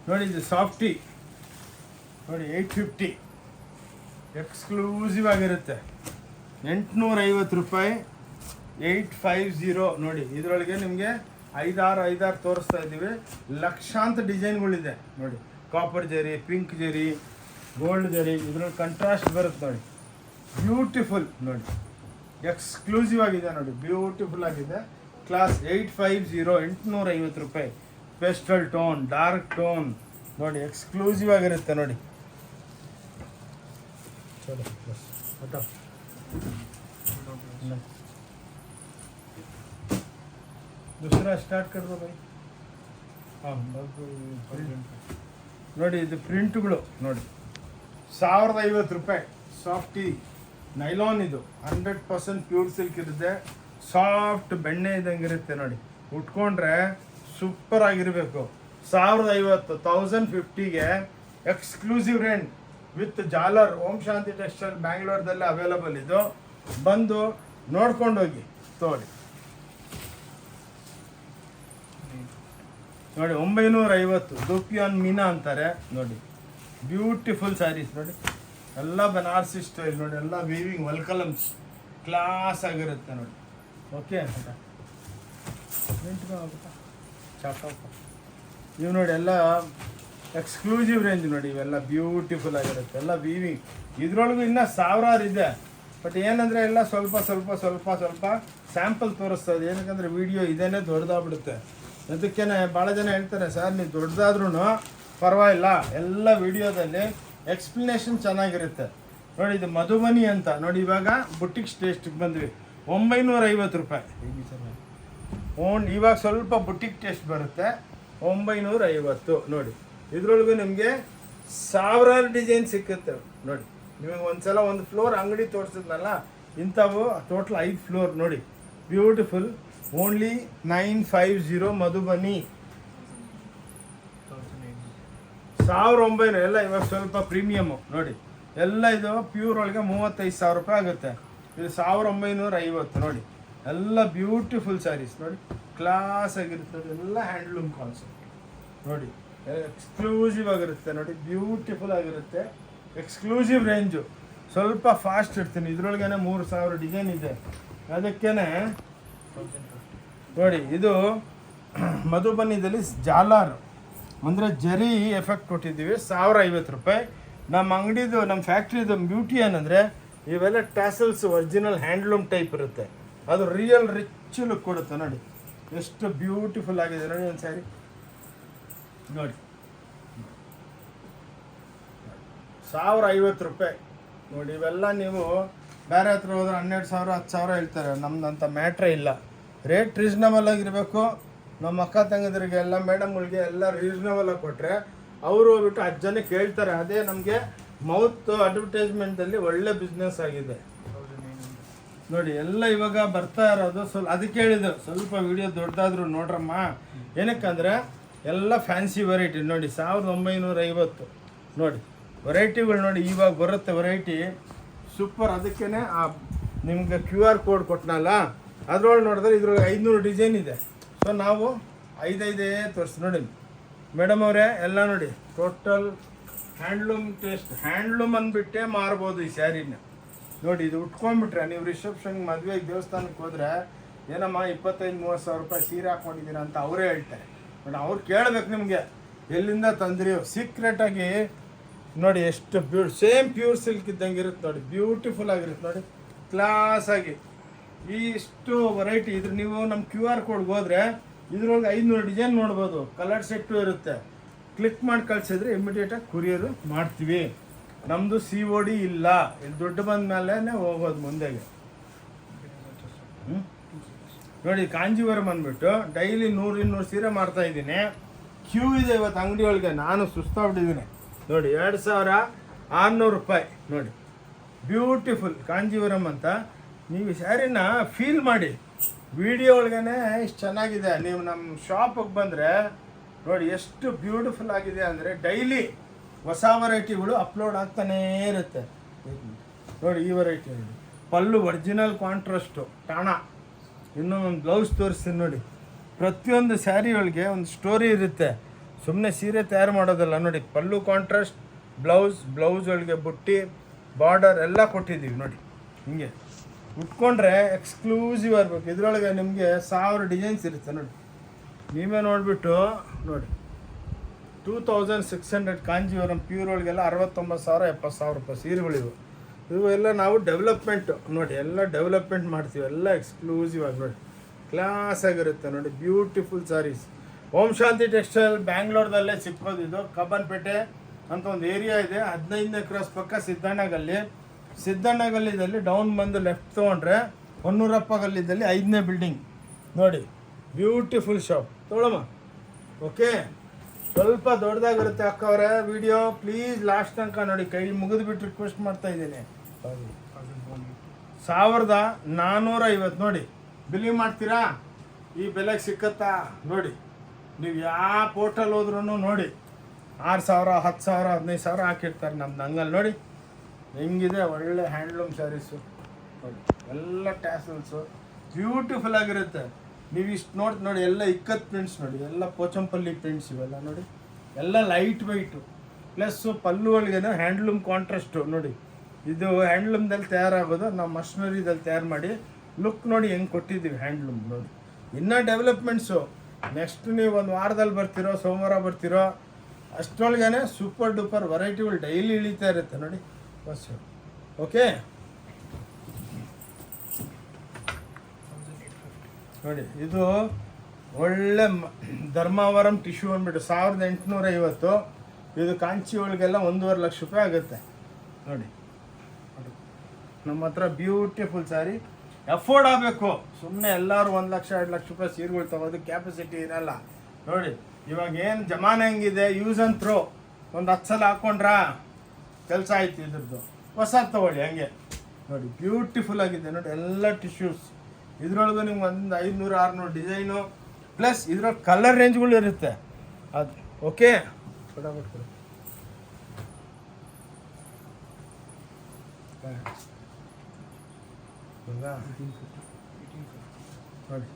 ನೋಡಿ. ಇದು ಸಾಫ್ಟಿ ನೋಡಿ 850 ಎಕ್ಸ್ಕ್ಲೂಸಿವ್ ಆಗಿರುತ್ತೆ. 850 ರೂಪಾಯಿ 850 ನೋಡಿ. ಇದರೊಳಗೆ ನಿಮಗೆ ಐದಾರು ತೋರಿಸ್ತಾ ಇದ್ದೀವಿ. ಲಕ್ಷಾಂತರ ಡಿಸೈನ್ಗಳಿದೆ ನೋಡಿ. ಕಾಪರ್ ಜರಿ, ಪಿಂಕ್ ಜರಿ, ಗೋಲ್ಡ್ ಜರಿ, ಇದ್ರಲ್ಲಿ ಕಂಟ್ರಾಸ್ಟ್ ಬರುತ್ತೆ ನೋಡಿ. ಬ್ಯೂಟಿಫುಲ್ ನೋಡಿ, ಎಕ್ಸ್ಕ್ಲೂಸಿವ್ ಆಗಿದೆ ನೋಡಿ, ಬ್ಯೂಟಿಫುಲ್ ಆಗಿದೆ. ಕ್ಲಾಸ್ 850 ರೂಪಾಯಿ. ಪೆಸ್ಟಲ್ ಟೋನ್, ಡಾರ್ಕ್ ಟೋನ್ ನೋಡಿ, ಎಕ್ಸ್ಕ್ಲೂಸಿವ್ ಆಗಿರುತ್ತೆ ನೋಡಿ. ಚಲೋ ಬಸ್ दूसरा स्टार्ट कर दो भाई. ಹಾಂ ನೋಡಿ. ಇದು ಪ್ರಿಂಟ್ಗಳು ನೋಡಿ 1050 ರೂಪಾಯಿ. ಸಾಫ್ಟಿ ನೈಲಾನ್, ಇದು 100% ಪ್ಯೂರ್ ಸಿಲ್ಕ್ ಇರುತ್ತೆ. ಸಾಫ್ಟ್ ಬೆಣ್ಣೆ ಇದ್ದಂಗೆ ಇರುತ್ತೆ ನೋಡಿ. ಉಟ್ಕೊಂಡ್ರೆ ಸೂಪರ್ ಆಗಿರಬೇಕು. 1050 1050ಗೆ ಎಕ್ಸ್ಕ್ಲೂಸಿವ್ ರೇಂಜ್ ವಿತ್ ಜಾಲರ್. ಓಂ ಶಾಂತಿ ಟೆಕ್ಸ್ಟೈಲ್ ಬ್ಯಾಂಗ್ಳೂರ್ದಲ್ಲಿ ಅವೈಲಬಲ್. ಇದು ಬಂದು ನೋಡ್ಕೊಂಡೋಗಿ ತೋರಿ ನೋಡಿ. 950 ದೋಪಿಯಾನ್ ಮೀನಾ ಅಂತಾರೆ ನೋಡಿ. ಬ್ಯೂಟಿಫುಲ್ ಸ್ಯಾರೀಸ್ ನೋಡಿ. ಎಲ್ಲ ಬನಾರಸಿ ಸ್ಟೈಲ್ ನೋಡಿ. ಎಲ್ಲ ವೀವಿಂಗ್ ವಲ್ಕಲಮ್ಸ್ ಕ್ಲಾಸ್ ಆಗಿರುತ್ತೆ ನೋಡಿ. ಓಕೆ ಇವು ನೋಡಿ. ಎಲ್ಲ ಎಕ್ಸ್ಕ್ಲೂಸಿವ್ ರೇಂಜ್ ನೋಡಿ. ಇವೆಲ್ಲ ಬ್ಯೂಟಿಫುಲ್ ಆಗಿರುತ್ತೆ. ಎಲ್ಲ ವೀವಿಂಗ್. ಇದ್ರೊಳಗೂ ಇನ್ನೂ ಸಾವಿರಾರು ಇದೆ. ಬಟ್ ಏನಂದರೆ ಎಲ್ಲ ಸ್ವಲ್ಪ ಸ್ಯಾಂಪಲ್ ತೋರಿಸ್ತದೆ. ಏನಕ್ಕಂದರೆ ವಿಡಿಯೋ ಇದೇನೇ ದೊಡ್ಡದಾಗ್ಬಿಡುತ್ತೆ. ಅದಕ್ಕೇ ಭಾಳ ಜನ ಹೇಳ್ತಾರೆ ಸರ್ ನೀವು ದೊಡ್ಡದಾದ್ರೂ ಪರವಾಗಿಲ್ಲ, ಎಲ್ಲ ವಿಡಿಯೋದಲ್ಲಿ ಎಕ್ಸ್ಪ್ಲನೇಷನ್ ಚೆನ್ನಾಗಿರುತ್ತೆ ನೋಡಿ. ಇದು ಮಧುಬನಿ ಅಂತ ನೋಡಿ. ಇವಾಗ ಬುಟ್ಟಿಕ್ ಟೇಸ್ಟಿಗೆ ಬಂದ್ವಿ. 950 ರೂಪಾಯಿ. ಇವಾಗ ಸ್ವಲ್ಪ ಬುಟ್ಟಿಕ್ ಟೇಸ್ಟ್ ಬರುತ್ತೆ. 950 ನೋಡಿ. ಇದ್ರೊಳಗೂ ನಿಮಗೆ ಸಾವಿರಾರು ಡಿಸೈನ್ ಸಿಕ್ಕುತ್ತೆ ನೋಡಿ. ನಿಮಗೆ ಒಂದ್ಸಲ ಒಂದು ಫ್ಲೋರ್ ಅಂಗಡಿ ತೋರಿಸಿದ್ನಲ್ಲ, ಇಂಥವು ಟೋಟಲ್ 5 ಫ್ಲೋರ್ ನೋಡಿ. ಬ್ಯೂಟಿಫುಲ್. ಓನ್ಲಿ 950 ಮಧುಬನಿ. 1900 ಎಲ್ಲ ಇವಾಗ ಸ್ವಲ್ಪ ಪ್ರೀಮಿಯಮ್ಮು ನೋಡಿ. ಎಲ್ಲ ಇದು ಪ್ಯೂರ್ ಒಳಗೆ 35,000 ರೂಪಾಯಿ ಆಗುತ್ತೆ. ಇದು 1950 ನೋಡಿ. ಎಲ್ಲ ಬ್ಯೂಟಿಫುಲ್ ಸ್ಯಾರೀಸ್ ನೋಡಿ. ಕ್ಲಾಸ್ ಆಗಿರುತ್ತೆ. ಎಲ್ಲ ಹ್ಯಾಂಡ್ಲೂಮ್ ಕಾನ್ಸೆಪ್ಟ್ ನೋಡಿ. ಎಕ್ಸ್ಕ್ಲೂಸಿವ್ ಆಗಿರುತ್ತೆ ನೋಡಿ. ಬ್ಯೂಟಿಫುಲ್ ಆಗಿರುತ್ತೆ. Exclusive range. ಸ್ವಲ್ಪ ಫಾಸ್ಟ್ ಇರ್ತೀನಿ. ಇದ್ರೊಳಗೇ 3000 ಡಿಸೈನ್ ಇದೆ. ಅದಕ್ಕೇ ನೋಡಿ. ಇದು ಮಧುಬನಿದಲ್ಲಿ ಜಾಲಾರ್ ಅಂದರೆ ಜರಿ ಎಫೆಕ್ಟ್ ಕೊಟ್ಟಿದ್ದೀವಿ. 1050 ರೂಪಾಯಿ. ನಮ್ಮ ಅಂಗಡಿದು, ನಮ್ಮ ಫ್ಯಾಕ್ಟ್ರಿದು ಬ್ಯೂಟಿ ಏನಂದರೆ ಇವೆಲ್ಲ ಟ್ಯಾಸಲ್ಸ್ ಒರಿಜಿನಲ್ ಹ್ಯಾಂಡ್ಲೂಮ್ ಟೈಪ್ ಇರುತ್ತೆ. ಅದು ರಿಯಲ್ ರಿಚ್ ಲುಕ್ ಕೊಡುತ್ತೆ ನೋಡಿ. ಎಷ್ಟು ಬ್ಯೂಟಿಫುಲ್ ಆಗಿದೆ ನೋಡಿ ಒಂದು ಸ್ಯಾರಿ ನೋಡಿ. 1050 ರೂಪಾಯಿ ನೋಡಿ. ಇವೆಲ್ಲ ನೀವು ಬೇರೆ ಹತ್ರ ಹೋದ್ರೆ 12,000 10,000 ಹೇಳ್ತಾರೆ. ನಮ್ದಂಥ ಮ್ಯಾಟ್ರೇ ಇಲ್ಲ. ರೇಟ್ ರೀಸ್ನಬಲ್ ಆಗಿರಬೇಕು. ನಮ್ಮ ಅಕ್ಕ ತಂಗಿದ್ರಿಗೆ ಎಲ್ಲ ಮೇಡಮ್ಗಳಿಗೆ ಎಲ್ಲ ರೀಸ್ನಬಲ್ ಆಗಿ ಕೊಟ್ಟರೆ ಅವರು ಹೋಗ್ಬಿಟ್ಟು 10 ಜನ ಕೇಳ್ತಾರೆ. ಅದೇ ನಮಗೆ ಮೌತ್ ಅಡ್ವರ್ಟೈಸ್ಮೆಂಟಲ್ಲಿ ಒಳ್ಳೆ ಬಿಸ್ನೆಸ್ ಆಗಿದೆ ನೋಡಿ. ಎಲ್ಲ ಇವಾಗ ಬರ್ತಾ ಇರೋದು ಅದಕ್ಕೆ ಹೇಳಿದ್ರು ಸ್ವಲ್ಪ ವಿಡಿಯೋ ದೊಡ್ಡದಾದ್ರು ನೋಡ್ರಮ್ಮ. ಏನಕ್ಕಂದರೆ ಎಲ್ಲ ಫ್ಯಾನ್ಸಿ ವೆರೈಟಿ ನೋಡಿ, 1950 ನೋಡಿ ವೆರೈಟಿಗಳು ನೋಡಿ. ಇವಾಗ ಬರುತ್ತೆ ವೆರೈಟಿ ಸೂಪರ್. ಅದಕ್ಕೇ ನಿಮ್ಗೆ QR ಕೋಡ್ ಕೊಟ್ಟನಲ್ಲ, ಅದ್ರೊಳಗೆ ನೋಡಿದ್ರೆ ಇದ್ರೊಳಗೆ 500 ಡಿಸೈನ್ ಇದೆ. ಸೊ ನಾವು 5 ತೋರಿಸಿ ನೋಡಿ ಮೇಡಮ್ ಅವರೇ. ಎಲ್ಲ ನೋಡಿ ಟೋಟಲ್ ಹ್ಯಾಂಡ್ಲೂಮ್ ಟೇಸ್ಟ್, ಹ್ಯಾಂಡ್ಲೂಮ್ ಅಂದ್ಬಿಟ್ಟೆ ಮಾರ್ಬೋದು ಈ ಸ್ಯಾರಿನ ನೋಡಿ. ಇದು ಉಟ್ಕೊಂಡ್ಬಿಟ್ರೆ ನೀವು ರಿಸೆಪ್ಷನ್ಗೆ, ಮದುವೆಗೆ, ದೇವಸ್ಥಾನಕ್ಕೆ ಹೋದರೆ ಏನಮ್ಮ 25-30 ಸಾವಿರ ರೂಪಾಯಿ ಸೀರೆ ಹಾಕ್ಕೊಂಡಿದ್ದೀರಾ ಅಂತ ಅವರೇ ಹೇಳ್ತಾರೆ ನೋಡಿ. ಅವ್ರು ಕೇಳಬೇಕು ನಿಮಗೆ ಎಲ್ಲಿಂದ ತಂದ್ರಿ. ಸೀಕ್ರೆಟಾಗಿ ನೋಡಿ ಎಷ್ಟು ಸೇಮ್ ಪ್ಯೂರ್ ಸಿಲ್ಕ್ ಇದ್ದಂಗೆ ಇರುತ್ತೆ ನೋಡಿ, ಬ್ಯೂಟಿಫುಲ್ ಆಗಿರುತ್ತೆ ನೋಡಿ, ಕ್ಲಾಸಾಗಿ. ಇಷ್ಟು ವೆರೈಟಿ ಇದ್ರ ನೀವು ನಮ್ಮ QR ಕೋಡ್ಗೆ ಹೋದರೆ ಇದ್ರೊಳಗೆ 500 ಡಿಸೈನ್ ನೋಡ್ಬೋದು. ಕಲರ್ ಸೆಟ್ಟು ಇರುತ್ತೆ. ಕ್ಲಿಕ್ ಮಾಡಿ ಕಳಿಸಿದ್ರೆ ಇಮಿಡಿಯೇಟಾಗಿ ಕುರಿಯರು ಮಾಡ್ತೀವಿ. ನಮ್ಮದು COD ಇಲ್ಲ. ಇಲ್ಲಿ ದುಡ್ಡು ಬಂದ ಮೇಲೆ ಹೋಗೋದು ಮುಂದೆಗೆ. ನೋಡಿ ಕಾಂಜೀವರಂ ಅಂದ್ಬಿಟ್ಟು ಡೈಲಿ 100-200 ಸೀರೆ ಮಾಡ್ತಾಯಿದ್ದೀನಿ. ಕ್ಯೂ ಇದೆ ಇವತ್ತು ಅಂಗಡಿ ಒಳಗೆ. ನಾನು ಸುಸ್ತಾಗ್ಬಿಟ್ಟಿದ್ದೀನಿ ನೋಡಿ. 2600 ರೂಪಾಯಿ ನೋಡಿ, ಬ್ಯೂಟಿಫುಲ್ ಕಾಂಜೀವರಂ ಅಂತ. ನೀವು ಸ್ಯಾರಿನ ಫೀಲ್ ಮಾಡಿ. ವಿಡಿಯೋ ಒಳಗೇ ಇಷ್ಟು ಚೆನ್ನಾಗಿದೆ. ನೀವು ನಮ್ಮ ಶಾಪಿಗೆ ಬಂದರೆ ನೋಡಿ ಎಷ್ಟು ಬ್ಯೂಟಿಫುಲ್ ಆಗಿದೆ ಅಂದರೆ ಡೈಲಿ ಹೊಸ ವೆರೈಟಿಗಳು ಅಪ್ಲೋಡ್ ಆಗ್ತಾನೇ ಇರುತ್ತೆ ನೋಡಿ. ಈ ವೆರೈಟಿ ನೋಡಿ, ಪಲ್ಲು ಒರಿಜಿನಲ್ ಕಾಂಟ್ರಾಸ್ಟು ಟಾಣ. ಇನ್ನೂ ಒಂದು ಬ್ಲೌಸ್ ತೋರಿಸ್ತೀನಿ ನೋಡಿ. ಪ್ರತಿಯೊಂದು ಸ್ಯಾರಿ ಒಳಗೆ ಒಂದು ಸ್ಟೋರಿ ಇರುತ್ತೆ, ಸುಮ್ಮನೆ ಸೀರೆ ತಯಾರು ಮಾಡೋದಲ್ಲ ನೋಡಿ. ಪಲ್ಲು ಕಾಂಟ್ರಾಸ್ಟ್, ಬ್ಲೌಸ್ ಒಳಗೆ ಬುಟ್ಟಿ, ಬಾರ್ಡರ್ ಎಲ್ಲ ಕೊಟ್ಟಿದ್ದೀವಿ ನೋಡಿ. ಹಿಂಗೆ ಉಟ್ಕೊಂಡ್ರೆ ಎಕ್ಸ್ಕ್ಲೂಸಿವ್ ಇರಬೇಕು. ಇದರೊಳಗೆ ನಿಮಗೆ 1000 ಡಿಸೈನ್ಸ್ ಇರುತ್ತೆ ನೋಡಿ. ನೀವೇ ನೋಡಿಬಿಟ್ಟು ನೋಡಿ 2600 ಕಾಂಜೀವರಂ ಪ್ಯೂರ್ ಒಳಗೆಲ್ಲ 69,000 70,000 ರೂಪಾಯಿ ಸೀರೆಗಳಿವು. ಇವೆಲ್ಲ ನಾವು ಡೆವಲಪ್ಮೆಂಟ್ ನೋಡಿ, ಎಲ್ಲ ಡೆವಲಪ್ಮೆಂಟ್ ಮಾಡ್ತೀವಿ. ಎಲ್ಲ ಎಕ್ಸ್ಕ್ಲೂಸಿವ್ ಆಗಿ ನೋಡಿ, ಕ್ಲಾಸ್ ಆಗಿರುತ್ತೆ ನೋಡಿ. ಬ್ಯೂಟಿಫುಲ್ ಸ್ಯಾರೀಸ್. ಓಂ ಶಾಂತಿ ಟೆಕ್ಸ್ಟೈಲ್ ಬ್ಯಾಂಗ್ಳೂರ್ದಲ್ಲೇ ಸಿಕ್ಕೋದು. ಇದು ಕಬ್ಬನ್ಪೇಟೆ ಅಂತ ಒಂದು ಏರಿಯಾ ಇದೆ, 15ನೇ ಕ್ರಾಸ್ ಪಕ್ಕ ಸಿದ್ದಣ್ಣ ಗಲ್ಲಿದಲ್ಲಿ ಡೌನ್ ಬಂದು ಲೆಫ್ಟ್ ತೊಗೊಂಡ್ರೆ ಹೊನ್ನೂರಪ್ಪ ಗಲ್ಲಿದಲ್ಲಿ 5ನೇ ಬಿಲ್ಡಿಂಗ್ ನೋಡಿ. Beautiful shop ತೊಗೊಳಮ್ಮ. ಓಕೆ, ಸ್ವಲ್ಪ ದೊಡ್ಡದಾಗಿರುತ್ತೆ ಅಕ್ಕವರೇ ವಿಡಿಯೋ. ಪ್ಲೀಸ್ ಲಾಸ್ಟ್ ತನಕ ನೋಡಿ. ಕೈ ಮುಗಿದ್ಬಿಟ್ಟು ರಿಕ್ವೆಸ್ಟ್ ಮಾಡ್ತಾ ಇದ್ದೀನಿ. 1450 ನೋಡಿ. ಬಿಲ್ಲಿಂಗ್ ಮಾಡ್ತೀರಾ? ಈ ಬೆಲೆಗೆ ಸಿಕ್ಕತ್ತಾ ನೋಡಿ. ನೀವು ಯಾವ ಪೋರ್ಟಲ್ ಹೋದ್ರೂ ನೋಡಿ 6,000 10,000 15,000 ಹಾಕಿರ್ತಾರೆ. ನಮ್ದು ಹಂಗಲ್ಲಿ ನೋಡಿ ಹೆಂಗಿದೆ. ಒಳ್ಳೆ ಹ್ಯಾಂಡ್ಲೂಮ್ ಸ್ಯಾರೀಸು ನೋಡಿ, ಎಲ್ಲ ಟ್ಯಾಸಲ್ಸು ಬ್ಯೂಟಿಫುಲ್ ಆಗಿರುತ್ತೆ. ನೀವು ಇಷ್ಟು ನೋಡಿ ಎಲ್ಲ ಇಕ್ಕತ್ ಪ್ರಿಂಟ್ಸ್ ನೋಡಿ, ಎಲ್ಲ ಪೋಚಂಪಲ್ಲಿ ಪ್ರಿಂಟ್ಸ್ ಇವೆಲ್ಲ ನೋಡಿ. ಎಲ್ಲ ಲೈಟ್ ವೆಯ್ಟು ಪ್ಲಸ್ಸು ಪಲ್ಲು ಒಳಗೇನು ಹ್ಯಾಂಡ್ಲೂಮ್ ಕಾಂಟ್ರಾಸ್ಟು ನೋಡಿ. ಇದು ಹ್ಯಾಂಡ್ಲೂಮ್ದಲ್ಲಿ ತಯಾರಾಗೋದು, ನಾವು ಮಷಿನರಿದಲ್ಲಿ ತಯಾರು ಮಾಡಿ ಲುಕ್ ನೋಡಿ ಹೆಂಗೆ ಕೊಟ್ಟಿದ್ದೀವಿ ಹ್ಯಾಂಡ್ಲೂಮ್ ನೋಡಿ. ಇನ್ನೂ ಡೆವಲಪ್ಮೆಂಟ್ಸು ನೆಕ್ಸ್ಟ್ ನೀವು ಒಂದು ವಾರದಲ್ಲಿ ಬರ್ತಿರೋ, ಸೋಮವಾರ ಬರ್ತಿರೋ ಅಷ್ಟರೊಳಗೇ ಸೂಪರ್ ಡೂಪರ್ ವೆರೈಟಿಗಳು ಡೈಲಿ ಇಳೀತಾ ಇರುತ್ತೆ ನೋಡಿ. ಬಸ್ ಓಕೆ ನೋಡಿ. ಇದು ಒಳ್ಳೆ ಧರ್ಮಾವರಂ ಟಿಶ್ಯೂ ಅಂದ್ಬಿಟ್ಟು 1850. ಇದು ಕಾಂಚಿ ಒಳಗೆಲ್ಲ 1.5 ಲಕ್ಷ ರೂಪಾಯಿ ಆಗುತ್ತೆ ನೋಡಿ. ನಮ್ಮ ಹತ್ರ ಬ್ಯೂಟಿಫುಲ್ ಸ್ಯಾರಿ. ಎಫೋರ್ಡ್ ಆಗಬೇಕು. ಸುಮ್ಮನೆ ಎಲ್ಲರೂ 1 ಲಕ್ಷ 2 ಲಕ್ಷ ರೂಪಾಯಿ ಸೀರೆಗಳು ತಗೋದು ಕ್ಯಾಪಸಿಟಿ ಇರಲ್ಲ ನೋಡಿ. ಇವಾಗ ಏನು ಜಮಾನ ಹೆಂಗಿದೆ, ಯೂಸ್ ಆ್ಯಂಡ್ ಥ್ರೋ. ಒಂದು 10 ಸಲ ಹಾಕ್ಕೊಂಡ್ರಾ ಕೆಲಸ ಆಯ್ತು. ಇದ್ರದ್ದು ಹೊಸ ತೊಗೊಳ್ಳಿ ಹಂಗೆ ನೋಡಿ. ಬ್ಯೂಟಿಫುಲ್ ಆಗಿದೆ ನೋಡಿ. ಎಲ್ಲ ಟಿಶ್ಯೂಸ್. ಇದ್ರೊಳಗೂ ನಿಮ್ಗೆ ಒಂದು 500-600 ಡಿಸೈನು ಪ್ಲಸ್ ಇದ್ರೊಳಗೆ ಕಲರ್ ರೇಂಜ್ಗಳು ಇರುತ್ತೆ ಅದು. ಓಕೆ, ಕೊಡು ನೋಡಿ.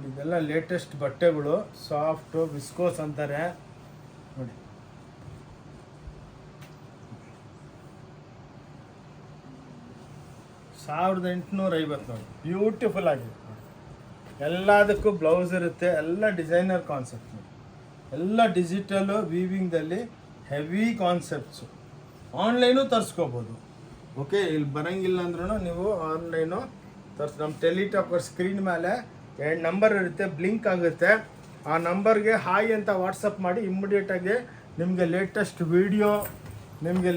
ಇದೆಲ್ಲ ಲೇಟೆಸ್ಟ್ ಬಟ್ಟೆಗಳು, ಸಾಫ್ಟು ವಿಸ್ಕೋಸ್ ಅಂತಾರೆ ನೋಡಿ. $1850 ನೋಡಿ. ಬ್ಯೂಟಿಫುಲ್ ಆಗಿದೆ. ಎಲ್ಲದಕ್ಕೂ ಬ್ಲೌಸ್ ಇರುತ್ತೆ. ಎಲ್ಲ ಡಿಸೈನರ್ ಕಾನ್ಸೆಪ್ಟ್ ನೋಡಿ. ಎಲ್ಲ digital ವೀವಿಂಗ್ದಲ್ಲಿ heavy concepts. Online ತರಿಸ್ಕೋಬೋದು. Okay, ಇಲ್ಲಿ ಬರೋಂಗಿಲ್ಲ ಅಂದ್ರೂ ನೀವು ಆನ್ಲೈನು ನಮ್ಮ ಟೆಲಿಟಾಕರ್ ಸ್ಕ್ರೀನ್ ಮೇಲೆ 2 ನಂಬರ್ ಇರುತ್ತೆ, ಬ್ಲಿಂಕ್ ಆಗುತ್ತೆ. ಆ ನಂಬರ್ಗೆ ಹಾಯ್ ಅಂತ ವಾಟ್ಸಪ್ ಮಾಡಿ ಇಮ್ಮಿಡಿಯೇಟಾಗಿ ನಿಮಗೆ ಲೇಟೆಸ್ಟ್ ವೀಡಿಯೋ ನಿಮಗೆ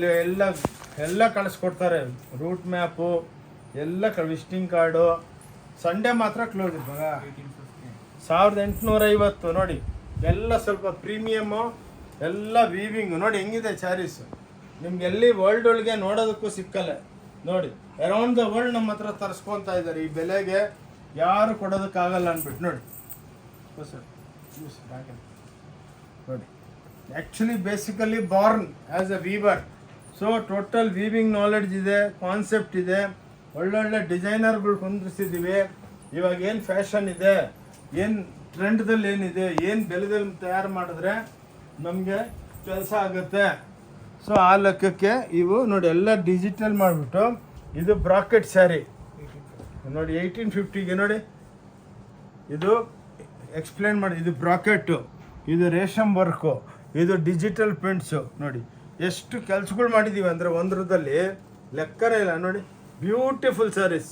ಎಲ್ಲ ಕಳಿಸ್ಕೊಡ್ತಾರೆ. ರೂಟ್ ಮ್ಯಾಪು ಎಲ್ಲ ವಿಸಿಟಿಂಗ್ ಕಾರ್ಡು ಸಂಡೇ ಮಾತ್ರ ಕ್ಲೋಸ್ ಇವಾಗ 1850 ನೋಡಿ. ಎಲ್ಲ ಸ್ವಲ್ಪ ಪ್ರೀಮಿಯಮ್ಮು, ಎಲ್ಲ ವೀವಿಂಗು ನೋಡಿ ಹೆಂಗಿದೆ ಸ್ಯಾರೀಸ್. ನಿಮ್ಗೆ ಎಲ್ಲಿ ವರ್ಲ್ಡ್ ಒಳಗೆ ನೋಡೋದಕ್ಕೂ ಸಿಕ್ಕಲ್ಲ ನೋಡಿ. ಅರೌಂಡ್ ದ ವರ್ಲ್ಡ್ ನಮ್ಮ ಹತ್ರ ತರಿಸ್ಕೊತಾ ಇದ್ದಾರೆ. ಈ ಬೆಲೆಗೆ ಯಾರು ಕೊಡೋದಕ್ಕಾಗಲ್ಲ ಅಂದ್ಬಿಟ್ಟು ನೋಡಿ. ಸರ್ ನೋಡಿ, actually basically Born as A Weaver. So total weaving knowledge ಇದೆ, ಕಾನ್ಸೆಪ್ಟ್ ಇದೆ, ಒಳ್ಳೊಳ್ಳೆ ಡಿಸೈನರ್ಗಳು ಕುಂದಿರಿಸಿದ್ದೀವಿ. ಇವಾಗ ಏನು ಫ್ಯಾಷನ್ ಇದೆ, ಏನು ಟ್ರೆಂಡ್ದಲ್ಲಿ ಏನಿದೆ, ಏನು ಬೆಲೆದಲ್ಲಿ ತಯಾರು ಮಾಡಿದ್ರೆ ನಮಗೆ ಕೆಲಸ ಆಗುತ್ತೆ. ಸೊ ಆ ಲೆಕ್ಕಕ್ಕೆ ಇವು ನೋಡಿ ಎಲ್ಲ ಡಿಜಿಟಲ್ ಮಾಡಿಬಿಟ್ಟು, ಇದು ಬ್ರಾಕೆಟ್ ಸ್ಯಾರಿ ನೋಡಿ 1850ಗೆ ನೋಡಿ. ಇದು ಎಕ್ಸ್ಪ್ಲೇನ್ ಮಾಡಿ, ಇದು ಬ್ರಾಕೆಟು, ಇದು ರೇಷಮ್ ವರ್ಕು, ಇದು ಡಿಜಿಟಲ್ ಪ್ರಿಂಟ್ಸು ನೋಡಿ. ಎಷ್ಟು ಕೆಲಸಗಳು ಮಾಡಿದ್ದೀವಿ ಅಂದರೆ ಒಂದರದಲ್ಲಿ ಲೆಕ್ಕನೇ ಇಲ್ಲ ನೋಡಿ. ಬ್ಯೂಟಿಫುಲ್ ಸ್ಯಾರೀಸ್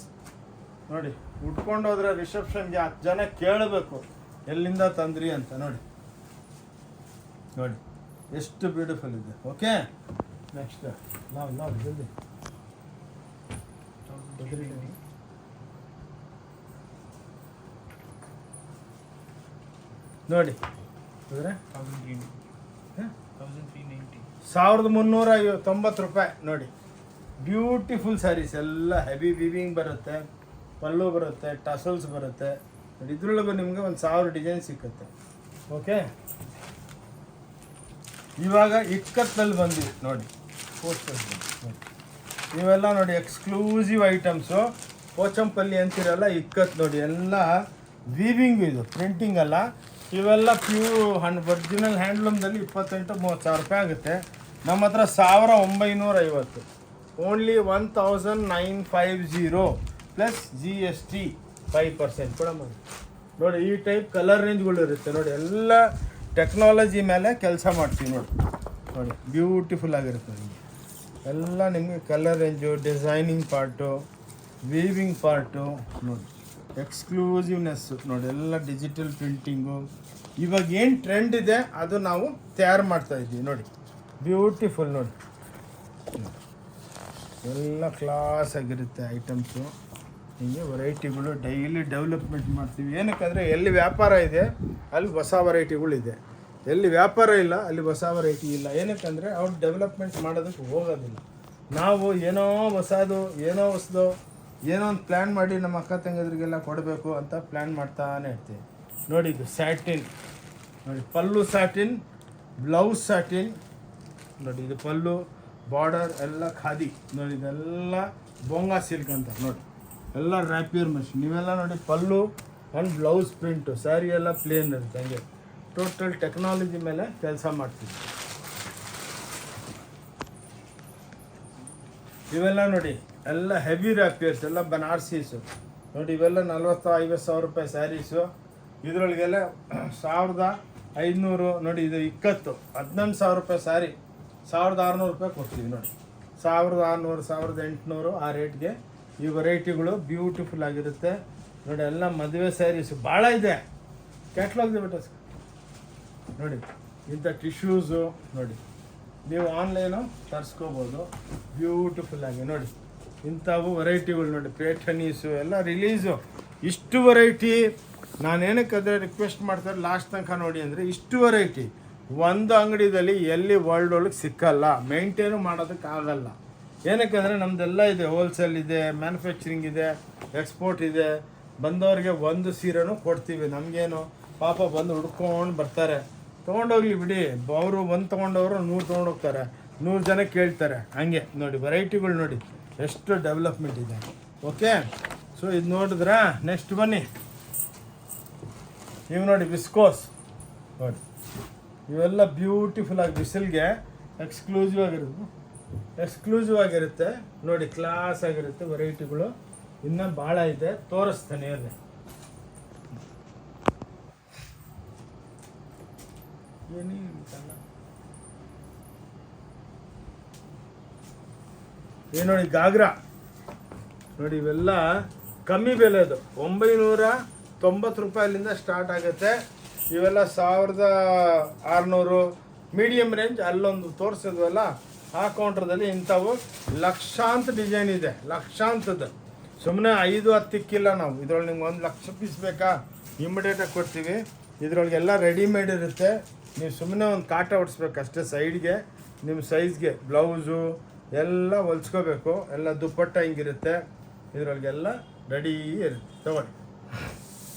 ನೋಡಿ. ಉಟ್ಕೊಂಡು ಹೋದ್ರೆ ರಿಸೆಪ್ಷನ್ಗೆ 10 ಜನ ಕೇಳಬೇಕು ಎಲ್ಲಿಂದ ತಂದ್ರಿ ಅಂತ ನೋಡಿ. ನೋಡಿ ಎಷ್ಟು ಬ್ಯೂಟಿಫುಲ್ ಇದೆ. ಓಕೆ, ನೆಕ್ಸ್ಟ್ ನಾವು ಜಲ್ದಿ ನೋಡಿ. 1390 ರೂಪಾಯಿ ನೋಡಿ. ಬ್ಯೂಟಿಫುಲ್ ಸ್ಯಾರೀಸ್ ಎಲ್ಲ ಹೆವಿ ವಿವಿಂಗ್ ಬರುತ್ತೆ, ಪಲ್ಲು ಬರುತ್ತೆ, ಟಸಲ್ಸ್ ಬರುತ್ತೆ ನೋಡಿ. ಇದ್ರೊಳಗೂ ನಿಮಗೆ 1000 ಡಿಸೈನ್ ಸಿಕ್ಕುತ್ತೆ. ಓಕೆ, ಇವಾಗ ಇಕ್ಕತ್ತಲ್ಲಿ ಬಂದಿದೆ ನೋಡಿ. ಪೋಸ್ಟರ್ಸ್ ನೋಡಿ, ಇವೆಲ್ಲ ನೋಡಿ ಎಕ್ಸ್ಕ್ಲೂಸಿವ್ ಐಟಮ್ಸು. ಪೋಚಂಪಲ್ಲಿ ಅಂತಿರಲ್ಲ, ಇಕ್ಕತ್ತು ನೋಡಿ. ಎಲ್ಲ ವೀವಿಂಗು, ಇದು ಪ್ರಿಂಟಿಂಗ್ ಅಲ್ಲ. ಇವೆಲ್ಲ ಒರಿಜಿನಲ್ ಹ್ಯಾಂಡ್ಲೂಮ್ದಲ್ಲಿ 28-30 ಸಾವಿರ ರೂಪಾಯಿ ಆಗುತ್ತೆ. ನಮ್ಮ ಹತ್ರ 1950, ಓನ್ಲಿ 1950 ಪ್ಲಸ್ GST 5% ಕೂಡ ಮಾಡಿ ನೋಡಿ. ಈ ಟೈಪ್ ಕಲರ್ ರೇಂಜ್ಗಳು ಇರುತ್ತೆ ನೋಡಿ. ಎಲ್ಲ ಟೆಕ್ನಾಲಜಿ ಮೇಲೆ ಕೆಲಸ ಮಾಡ್ತೀವಿ ನೋಡಿ. ನೋಡಿ ಬ್ಯೂಟಿಫುಲ್ ಆಗಿರುತ್ತೆ ನಿಮಗೆ. ಎಲ್ಲ ನಿಮಗೆ colour range, designing part, weaving part ನೋಡಿ, ಎಕ್ಸ್ಕ್ಲೂಸಿವ್ನೆಸ್ಸು ನೋಡಿ. ಎಲ್ಲ ಡಿಜಿಟಲ್ ಪ್ರಿಂಟಿಂಗು. ಇವಾಗ ಏನು ಟ್ರೆಂಡ್ ಇದೆ ಅದು ನಾವು ತಯಾರು ಮಾಡ್ತಾಯಿದ್ದೀವಿ ನೋಡಿ. ಬ್ಯೂಟಿಫುಲ್ ನೋಡಿ. ಎಲ್ಲ ಕ್ಲಾಸ್ ಆಗಿರುತ್ತೆ ಐಟಮ್ಸು. ಹೀಗೆ ವೆರೈಟಿಗಳು ಡೈಲಿ ಡೆವಲಪ್ಮೆಂಟ್ ಮಾಡ್ತೀವಿ. ಏನಕ್ಕಂದರೆ ಎಲ್ಲಿ ವ್ಯಾಪಾರ ಇದೆ ಅಲ್ಲಿ ಹೊಸ ವೆರೈಟಿಗಳಿದೆ, ಎಲ್ಲಿ ವ್ಯಾಪಾರ ಇಲ್ಲ ಅಲ್ಲಿ ಹೊಸ ವೆರೈಟಿ ಇಲ್ಲ. ಏನಕ್ಕಂದರೆ ಅವ್ರು ಡೆವಲಪ್ಮೆಂಟ್ ಮಾಡೋದಕ್ಕೆ ಹೋಗೋದಿಲ್ಲ. ನಾವು ಏನೋ ಹೊಸದು ಏನೋ ಒಂದು ಪ್ಲ್ಯಾನ್ ಮಾಡಿ ನಮ್ಮ ಅಕ್ಕ ತಂಗದ್ರಿಗೆಲ್ಲ ಕೊಡಬೇಕು ಅಂತ ಪ್ಲ್ಯಾನ್ ಮಾಡ್ತಾನೆ ಇರ್ತೀವಿ ನೋಡಿ. ಇದು ಸ್ಯಾಟಿನ್ ನೋಡಿ, ಪಲ್ಲು ಸ್ಯಾಟಿನ್, ಬ್ಲೌಸ್ ಸ್ಯಾಟಿನ್ ನೋಡಿ. ಇದು ಪಲ್ಲು, ಬಾರ್ಡರ್ ಎಲ್ಲ ಖಾದಿ ನೋಡಿ. ಇದೆಲ್ಲ ಬೊಂಗಾ ಸಿಲ್ಕ್ ಅಂತ ನೋಡಿ. ಎಲ್ಲ ರ್ಯಾಪಿಯರ್ ಮಷಿನ್. ನೀವೆಲ್ಲ ನೋಡಿ ಪಲ್ಲು ಆ್ಯಂಡ್ ಬ್ಲೌಸ್ ಪ್ರಿಂಟು, ಸ್ಯಾರಿ ಎಲ್ಲ ಪ್ಲೇನ್ ಇರುತ್ತೆ. ಹಂಗೆ ಟೋಟಲ್ ಟೆಕ್ನಾಲಜಿ ಮೇಲೆ ಕೆಲಸ ಮಾಡ್ತೀವಿ. ಇವೆಲ್ಲ ನೋಡಿ ಎಲ್ಲ ಹೆವಿ ರ್ಯಾಪಿಯರ್ಸ್, ಎಲ್ಲ ಬನಾರಸೀಸು ನೋಡಿ. ಇವೆಲ್ಲ 40-50 ಸಾವಿರ ರೂಪಾಯಿ ಸ್ಯಾರೀಸು. ಇದರೊಳಗೆಲ್ಲ 1500 ನೋಡಿ. ಇದು ಇಕ್ಕತ್ತು 11 ಸಾವಿರ ರೂಪಾಯಿ ಸ್ಯಾರಿ 1600 ರೂಪಾಯಿ ಕೊಡ್ತೀವಿ ನೋಡಿ. 1600, 1800 ಆ ರೇಟ್ಗೆ ಈ ವೆರೈಟಿಗಳು ಬ್ಯೂಟಿಫುಲ್ ಆಗಿರುತ್ತೆ ನೋಡಿ. ಎಲ್ಲ ಮದುವೆ ಸ್ಯಾರೀಸು ಭಾಳ ಇದೆ. ಕ್ಯಾಟ್ಲಾಗ್ ಬಿಟ್ಟು ನೋಡಿ. ಇಂಥ ಟಿಶ್ಯೂಸು ನೋಡಿ, ನೀವು ಆನ್ಲೈನು ತರಿಸ್ಕೋಬೋದು ಬ್ಯೂಟಿಫುಲ್ ಆಗಿ ನೋಡಿ. ಇಂಥವು ವೆರೈಟಿಗಳು ನೋಡಿ. ಪೇಠನೀಸು ಎಲ್ಲ ರಿಲೀಸು. ಇಷ್ಟು ವೆರೈಟಿ ನಾನೇನಕ್ಕಾದರೆ ರಿಕ್ವೆಸ್ಟ್ ಮಾಡ್ತಾರೆ ಲಾಸ್ಟ್ ತನಕ ನೋಡಿ ಅಂದರೆ, ಇಷ್ಟು ವೆರೈಟಿ ಒಂದು ಅಂಗಡಿದಲ್ಲಿ ಎಲ್ಲಿ ವರ್ಲ್ಡ್ ಒಳಗೆ ಸಿಕ್ಕಲ್ಲ, ಮೇಂಟೈನು ಮಾಡೋದಕ್ಕಾಗಲ್ಲ. ಏನಕ್ಕೆಂದರೆ ನಮ್ಮದೆಲ್ಲ ಇದೆ, ಹೋಲ್ಸೇಲ್ ಇದೆ, ಮ್ಯಾನುಫ್ಯಾಕ್ಚರಿಂಗ್ ಇದೆ, ಎಕ್ಸ್ಪೋರ್ಟ್ ಇದೆ. ಬಂದವ್ರಿಗೆ ಒಂದು ಸೀರೆನೂ ಕೊಡ್ತೀವಿ. ನಮಗೇನು ಪಾಪ ಬಂದು ಹುಡ್ಕೊಂಡು ಬರ್ತಾರೆ, ತೊಗೊಂಡೋಗ್ಲಿ ಬಿಡಿ. ಅವರು ಒಂದು ತೊಗೊಂಡವರು 100 ತೊಗೊಂಡೋಗ್ತಾರೆ, 100 ಜನ ಕೇಳ್ತಾರೆ. ಹಂಗೆ ನೋಡಿ ವೆರೈಟಿಗಳು ನೋಡಿ ಎಷ್ಟು ಡೆವಲಪ್ಮೆಂಟ್ ಇದೆ. ಓಕೆ, ಸೊ ಇದು ನೋಡಿದ್ರಾ? ನೆಕ್ಸ್ಟ್ ಬನ್ನಿ. ಇವು ನೋಡಿ ವಿಸ್ಕೋಸ್ ನೋಡಿ. ಇವೆಲ್ಲ ಬ್ಯೂಟಿಫುಲ್ ಆಗಿ ಬಿಸಿಲಿಗೆ ಎಕ್ಸ್ಕ್ಲೂಸಿವ್ ಆಗಿರುತ್ತೆ ನೋಡಿ. ಕ್ಲಾಸ್ ಆಗಿರುತ್ತೆ ವೆರೈಟಿಗಳು. ಇನ್ನೂ ಭಾಳ ಇದೆ, ತೋರಿಸ್ತಾನೆ ಇರಲಿ. ಏನು ನೋಡಿ ಗಾಗ್ರಾ ನೋಡಿ. ಇವೆಲ್ಲ ಕಮ್ಮಿ ಬೆಲೆದು, 990 ರೂಪಾಯಿಲಿಂದ ಸ್ಟಾರ್ಟ್ ಆಗುತ್ತೆ. ಇವೆಲ್ಲ 1600 ಮೀಡಿಯಮ್ ರೇಂಜ್. ಅಲ್ಲೊಂದು ತೋರಿಸಿದ್ವಲ್ಲ ಆ ಕೌಂಟ್ರದಲ್ಲಿ ಇಂಥವು ಲಕ್ಷಾಂತ ಡಿಸೈನ್ ಇದೆ, ಲಕ್ಷಾಂತದ್ದು. ಸುಮ್ಮನೆ 5-10 ಇಕ್ಕಿಲ್ಲ ನಾವು. ಇದ್ರೊಳಗೆ ನಿಮ್ಗೆ 1 ಲಕ್ಷ ಪೀಸ್ ಬೇಕಾ, ಇಮಿಡಿಯೇಟಾಗಿ ಕೊಡ್ತೀವಿ. ಇದ್ರೊಳಗೆಲ್ಲ ರೆಡಿಮೇಡ್ ಇರುತ್ತೆ. ನೀವು ಸುಮ್ಮನೆ ಒಂದು ಕಾಟ ಹೊಡಿಸ್ಬೇಕು ಅಷ್ಟೇ ಸೈಡ್ಗೆ. ನಿಮ್ಮ ಸೈಜ್ಗೆ ಬ್ಲೌಸು ಎಲ್ಲ ಹೊಲ್ಸ್ಕೋಬೇಕು. ಎಲ್ಲ ದುಪ್ಪಟ್ಟ ಹಿಂಗಿರುತ್ತೆ. ಇದ್ರೊಳಗೆಲ್ಲ ರೆಡಿ ಇರುತ್ತೆ. ತಗೊಳ್ಳಿ,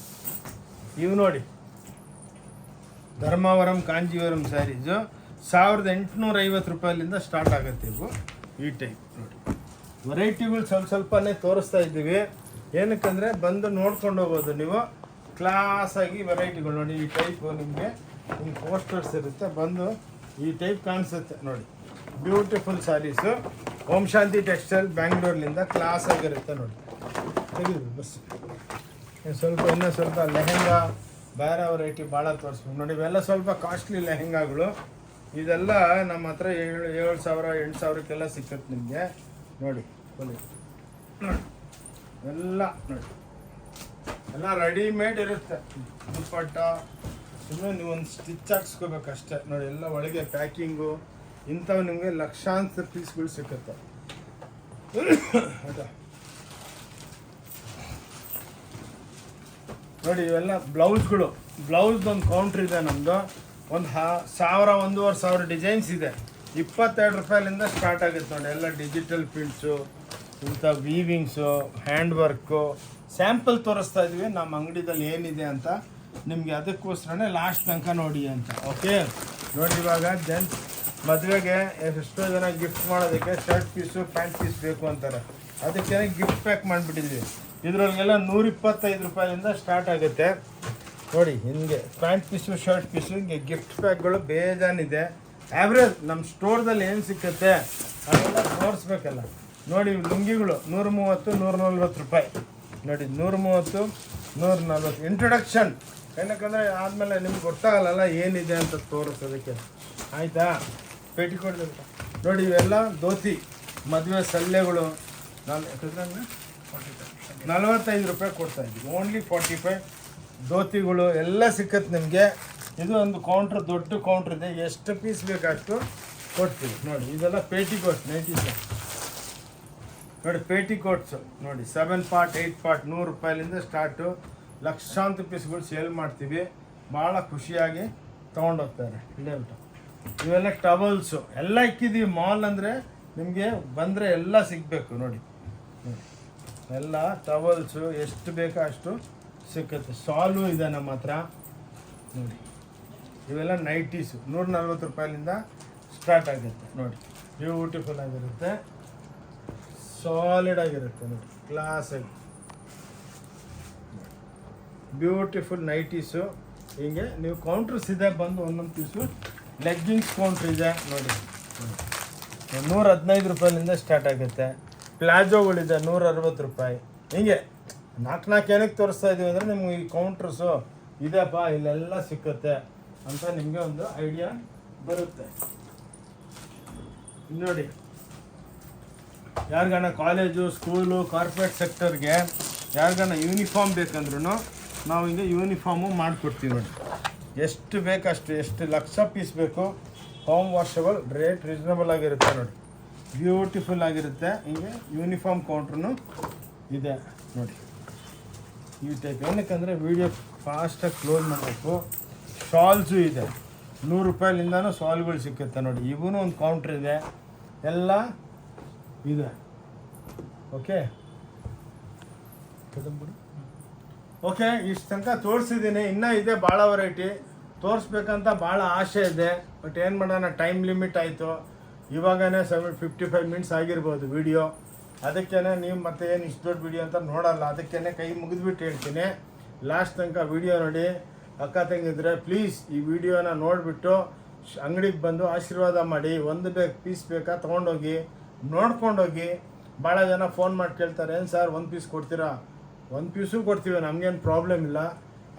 ಇವು ನೋಡಿ ಧರ್ಮಾವರಂ ಕಾಂಜೀವರಂ ಸ್ಯಾರೀಸು 1850 ರೂಪಾಯಿಲಿಂದ ಸ್ಟಾರ್ಟ್ ಆಗುತ್ತೆ. ಇವು ಈ ಟೈಪ್ ನೋಡಿ. ವೆರೈಟಿಗಳು ಸ್ವಲ್ಪನೇ ತೋರಿಸ್ತಾ ಇದ್ದೀವಿ. ಏನಕ್ಕಂದರೆ ಬಂದು ನೋಡ್ಕೊಂಡು ಹೋಗೋದು ನೀವು. ಕ್ಲಾಸಾಗಿ ವೆರೈಟಿಗಳು ನೋಡಿ. ಈ ಟೈಪು ನಿಮಗೆ ಹಿಂಗೆ ಪೋಸ್ಟರ್ಸ್ ಇರುತ್ತೆ. ಬಂದು ಈ ಟೈಪ್ ಕಾಣಿಸುತ್ತೆ ನೋಡಿ. ಬ್ಯೂಟಿಫುಲ್ ಸ್ಯಾರೀಸು ಓಂ ಶಾಂತಿ ಟೆಕ್ಸ್ಟೈಲ್ ಬ್ಯಾಂಗ್ಳೂರ್ನಿಂದ ಕ್ಲಾಸ್ ಆಗಿರುತ್ತೆ ನೋಡಿ. ತೆಗೆದು ಬಸ್ ಇನ್ನೂ ಸ್ವಲ್ಪ ಲೆಹೆಂಗಾ ಬೇರೆ ವೆರೈಟಿ ಭಾಳ ತೋರಿಸ್ಬೇಕು ನೋಡಿ. ಇವೆಲ್ಲ ಸ್ವಲ್ಪ ಕಾಸ್ಟ್ಲಿ ಲೆಹೆಂಗಾಗಳು. ಇದೆಲ್ಲ ನಮ್ಮ ಹತ್ರ 7,000 8,000ಕ್ಕೆಲ್ಲ ಸಿಕ್ಕತ್ತೆ ನಿಮಗೆ ನೋಡಿ. ನೋಡಿ ಎಲ್ಲ ನೋಡಿ, ಎಲ್ಲ ರೆಡಿಮೇಡ್ ಇರುತ್ತೆ. ದುಪ್ಪಟ್ಟ ಸುಮ್ಮನೆ ನೀವು ಒಂದು ಸ್ಟಿಚ್ ಹಾಕ್ಸ್ಕೋಬೇಕಷ್ಟೇ ನೋಡಿ. ಎಲ್ಲ ಒಳಗೆ ಪ್ಯಾಕಿಂಗು ಇಂಥವು ನಿಮಗೆ ಲಕ್ಷಾಂತರ ಪೀಸ್ಗಳು ಸಿಕ್ಕುತ್ತೆ. ಹೌದಾ ನೋಡಿ. ಇವೆಲ್ಲ ಬ್ಲೌಸ್ಗಳು. ಬ್ಲೌಸ್ದೊಂದು ಕೌಂಟ್ರ್ ಇದೆ ನಮ್ಮದು. ಒಂದು 1,000-1,500 ಡಿಸೈನ್ಸ್ ಇದೆ. 22 ರೂಪಾಯಿಲಿಂದ ಸ್ಟಾರ್ಟ್ ಆಗುತ್ತೆ ನೋಡಿ. ಎಲ್ಲ ಡಿಜಿಟಲ್ ಪ್ರಿಂಟ್ಸು, ಇಂಥ ವೀವಿಂಗ್ಸು, ಹ್ಯಾಂಡ್ ವರ್ಕು ಸ್ಯಾಂಪಲ್ ತೋರಿಸ್ತಾ ಇದ್ವಿ ನಮ್ಮ ಅಂಗಡಿದಲ್ಲಿ ಏನಿದೆ ಅಂತ ನಿಮಗೆ. ಅದಕ್ಕೋಸ್ಕರನೇ ಲಾಸ್ಟ್ ತನಕ ನೋಡಿ ಅಂತ. ಓಕೆ ನೋಡಿ. ಇವಾಗ ಜೆಂಟ್ಸ್ ಮದುವೆಗೆ ಎಷ್ಟೋ ಜನ ಗಿಫ್ಟ್ ಮಾಡೋದಕ್ಕೆ ಶರ್ಟ್ ಪೀಸು ಪ್ಯಾಂಟ್ ಪೀಸ್ ಬೇಕು ಅಂತಾರೆ. ಅದಕ್ಕೆ ಗಿಫ್ಟ್ ಪ್ಯಾಕ್ ಮಾಡಿಬಿಟ್ಟಿದ್ವಿ. ಇದ್ರೊಳಗೆಲ್ಲ 125 ರೂಪಾಯಿಲಿಂದ ಸ್ಟಾರ್ಟ್ ಆಗುತ್ತೆ ನೋಡಿ. ಹಿಂಗೆ ಪ್ಯಾಂಟ್ ಪೀಸು ಶರ್ಟ್ ಪೀಸು ಹಿಂಗೆ ಗಿಫ್ಟ್ ಪ್ಯಾಕ್ಗಳು ಬೇಜಾನಿದೆ. ಆ್ಯಾವ್ರೇಜ್ ನಮ್ಮ ಸ್ಟೋರ್ದಲ್ಲಿ ಏನು ಸಿಕ್ಕುತ್ತೆ ಅದೆಲ್ಲ ತೋರಿಸ್ಬೇಕಲ್ಲ ನೋಡಿ. ಲುಂಗಿಗಳು 130-140 ರೂಪಾಯಿ ನೋಡಿ. 130-140 ಇಂಟ್ರೊಡಕ್ಷನ್. ಏನಕ್ಕಂದರೆ ಆದಮೇಲೆ ನಿಮ್ಗೆ ಗೊತ್ತಾಗಲ್ಲ ಏನಿದೆ ಅಂತ ತೋರಿಸೋದಕ್ಕೆ. ಆಯಿತಾ? ಪೇಟಿಕೋಟ್ ನೋಡಿ. ಇವೆಲ್ಲ ಧೋತಿ ಮದುವೆ ಸಲ್ಲೆಗಳು 45 ರೂಪಾಯಿ ಕೊಡ್ತಾಯಿದ್ವಿ. ಓನ್ಲಿ 45 ಧೋತಿಗಳು ಎಲ್ಲ ಸಿಕ್ಕತ್ತೆ ನಿಮಗೆ. ಇದು ಒಂದು ಕೌಂಟ್ರ್, ದೊಡ್ಡ ಕೌಂಟ್ರ್ ಇದೆ. ಎಷ್ಟು ಪೀಸ್ ಬೇಕಷ್ಟು ಕೊಡ್ತೀವಿ ನೋಡಿ. ಇದೆಲ್ಲ ಪೇಟಿಕೋಟ್ ನೈಟೀಸು ನೋಡಿ. ಪೇಟಿಕೋಟ್ಸು ನೋಡಿ 7 ಪಾರ್ಟ್ 8 ಪಾರ್ಟ್ 100 ರೂಪಾಯಿಲಿಂದ ಸ್ಟಾರ್ಟು. ಲಕ್ಷಾಂತರ ಪೀಸ್ಗಳು ಸೇಲ್ ಮಾಡ್ತೀವಿ. ಭಾಳ ಖುಷಿಯಾಗಿ ತೊಗೊಂಡೋಗ್ತಾರೆ. ಇಲ್ಲೇ ಉಂಟು. ಇವೆಲ್ಲ ಟವಲ್ಸು ಎಲ್ಲ ಇಕ್ಕಿದ್ದೀವಿ. ಮಾಲ್ ಅಂದರೆ ನಿಮಗೆ ಬಂದರೆ ಎಲ್ಲ ಸಿಗಬೇಕು ನೋಡಿ. ಎಲ್ಲ ಟವಲ್ಸು ಎಷ್ಟು ಬೇಕೋ ಅಷ್ಟು ಸಿಕ್ಕುತ್ತೆ. ಸಾಲು ಇದೆ ನಮ್ಮ ಹತ್ರ ನೋಡಿ. ಇವೆಲ್ಲ ನೈಟೀಸು 140 ರೂಪಾಯಿಲಿಂದ ಸ್ಟಾರ್ಟ್ ಆಗುತ್ತೆ ನೋಡಿ. ಬ್ಯೂಟಿಫುಲ್ ಆಗಿರುತ್ತೆ, ಸಾಲಿಡ್ ಆಗಿರುತ್ತೆ ನೋಡಿ. ಕ್ಲಾಸಾಗಿ ಬ್ಯೂಟಿಫುಲ್ ನೈಟೀಸು. ಹಿಂಗೆ ನೀವು ಕೌಂಟ್ರಸ್ ಇದೆ. ಬಂದು ಒಂದೊಂದು ಪೀಸು ಲೆಗ್ಗಿಂಗ್ಸ್ ಕೌಂಟ್ರ್ ಇದೆ ನೋಡಿ. 115 ರೂಪಾಯಿಲಿಂದ ಸ್ಟಾರ್ಟ್ ಆಗುತ್ತೆ. ಪ್ಲಾಜೋಗಳಿದೆ 160 ರೂಪಾಯಿ. ಹಿಂಗೆ 4 ಏನಕ್ಕೆ ತೋರಿಸ್ತಾ ಇದ್ದೀವಿ ಅಂದರೆ ನಿಮ್ಗೆ ಈ ಕೌಂಟ್ರಸ್ಸು ಇದೆಯಪ್ಪ ಇಲ್ಲೆಲ್ಲ ಸಿಕ್ಕುತ್ತೆ ಅಂತ ನಿಮಗೆ ಒಂದು ಐಡಿಯಾ ಬರುತ್ತೆ ನೋಡಿ. ಯಾರಿಗಾನ ಕಾಲೇಜು, ಸ್ಕೂಲು, ಕಾರ್ಪೊರೇಟ್ ಸೆಕ್ಟರ್ಗೆ ಯಾರಿಗಾನ ಯೂನಿಫಾರ್ಮ್ ಬೇಕಂದ್ರೂ ನಾವು ಹಿಂಗೆ ಯೂನಿಫಾರ್ಮು ಮಾಡಿಕೊಡ್ತೀವಿ ನೋಡಿ. ಎಷ್ಟು ಬೇಕಷ್ಟು, ಎಷ್ಟು ಲಕ್ಷ ಪೀಸ್ ಬೇಕು. ಹೋಮ್ ವಾಷಬಲ್, ರೇಟ್ ರೀಸನಬಲ್ ಆಗಿರುತ್ತೆ ನೋಡಿ. ಬ್ಯೂಟಿಫುಲ್ ಆಗಿರುತ್ತೆ. ಹಿಂಗೆ ಯೂನಿಫಾರ್ಮ್ ಕೌಂಟ್ರೂ ಇದೆ ನೋಡಿ. ಈ ಟೈಪ್ ಏನಕ್ಕಂದರೆ ವೀಡಿಯೋ ಫಾಸ್ಟಾಗಿ ಕ್ಲೋಸ್ ಮಾಡಬೇಕು. ಶಾಲ್ಸು ಇದೆ 100 ರೂಪಾಯಿಲಿಂದನೂ ಶಾಲ್ಗಳು ಸಿಕ್ಕುತ್ತೆ ನೋಡಿ. ಇವೂ ಒಂದು ಕೌಂಟ್ರ್ ಇದೆ. ಎಲ್ಲ ಇದೆ. ಓಕೆ ಓಕೆ ಇಷ್ಟು ತನಕ ತೋರಿಸಿದ್ದೀನಿ. ಇನ್ನೂ ಇದೆ ಭಾಳ ವೆರೈಟಿ ತೋರಿಸ್ಬೇಕಂತ ಭಾಳ ಆಸೆ ಇದೆ. ಬಟ್ ಏನು ಮಾಡೋಣ, ಟೈಮ್ ಲಿಮಿಟ್ ಆಯಿತು. ಇವಾಗನೇ 55 ಮಿನಿಟ್ಸ್ ಆಗಿರ್ಬೋದು ವಿಡಿಯೋ. ಅದಕ್ಕೇ ನೀವು ಮತ್ತೆ ಏನು ಇಷ್ಟು ದೊಡ್ಡ ವಿಡಿಯೋ ಅಂತ ನೋಡಲ್ಲ. ಅದಕ್ಕೇ ಕೈ ಮುಗಿದ್ಬಿಟ್ಟು ಹೇಳ್ತೀನಿ, ಲಾಸ್ಟ್ ತನಕ ವಿಡಿಯೋ ನೋಡಿ. ಅಕ್ಕ ತಂಗಿದ್ರೆ ಪ್ಲೀಸ್ ಈ ವಿಡಿಯೋನ ನೋಡಿಬಿಟ್ಟು ಅಂಗಡಿಗೆ ಬಂದು ಆಶೀರ್ವಾದ ಮಾಡಿ. ಒಂದು ಪೀಸ್ ಬೇಕಾ ತೊಗೊಂಡೋಗಿ ನೋಡ್ಕೊಂಡೋಗಿ. ಭಾಳ ಜನ ಫೋನ್ ಮಾಡಿ ಕೇಳ್ತಾರೆ, ಏನು ಸರ್ 1 ಪೀಸ್ ಕೊಡ್ತೀರಾ? 1 ಪೀಸು ಕೊಡ್ತೀವಿ, ನಮಗೇನು ಪ್ರಾಬ್ಲಮ್ ಇಲ್ಲ.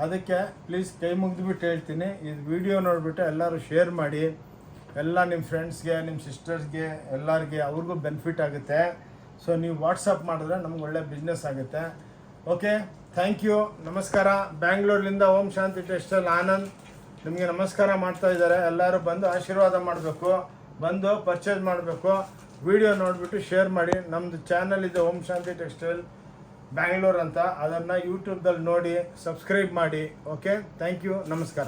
ಅದಕ್ಕೆ ಪ್ಲೀಸ್ ಕೈ ಮುಗಿದ್ಬಿಟ್ಟು ಹೇಳ್ತೀನಿ, ಇದು ವಿಡಿಯೋ ನೋಡಿಬಿಟ್ಟು ಎಲ್ಲರೂ ಶೇರ್ ಮಾಡಿ. ಎಲ್ಲ ನಿಮ್ಮ ಫ್ರೆಂಡ್ಸ್ಗೆ, ನಿಮ್ಮ ಸಿಸ್ಟರ್ಸ್ಗೆ, ಎಲ್ಲರಿಗೆ ಅವ್ರಿಗೂ ಬೆನಿಫಿಟ್ ಆಗುತ್ತೆ. ಸೊ ನೀವು ವಾಟ್ಸಪ್ ಮಾಡಿದ್ರೆ ನಮ್ಗೆ ಒಳ್ಳೆ ಬಿಸ್ನೆಸ್ ಆಗುತ್ತೆ. ಓಕೆ, ಥ್ಯಾಂಕ್ ಯು, ನಮಸ್ಕಾರ. ಬ್ಯಾಂಗ್ಳೂರ್ಲಿಂದ ಓಂ ಶಾಂತಿ ಟೆಕ್ಸ್ಟೈಲ್ ಆನಂದ್ ನಿಮಗೆ ನಮಸ್ಕಾರ ಮಾಡ್ತಾ ಇದ್ದಾರೆ. ಎಲ್ಲರೂ ಬಂದು ಆಶೀರ್ವಾದ ಮಾಡಬೇಕು, ಬಂದು ಪರ್ಚೇಸ್ ಮಾಡಬೇಕು. ವಿಡಿಯೋ ನೋಡಿಬಿಟ್ಟು ಶೇರ್ ಮಾಡಿ. ನಮ್ಮದು ಚಾನಲ್ ಇದೆ ಓಂ ಶಾಂತಿ ಟೆಕ್ಸ್ಟೈಲ್ ಬ್ಯಾಂಗ್ಳೂರ್ ಅಂತ. ಅದನ್ನು ಯೂಟ್ಯೂಬ್ದಲ್ಲಿ ನೋಡಿ ಸಬ್ಸ್ಕ್ರೈಬ್ ಮಾಡಿ. ಓಕೆ, ಥ್ಯಾಂಕ್ ಯು, ನಮಸ್ಕಾರ.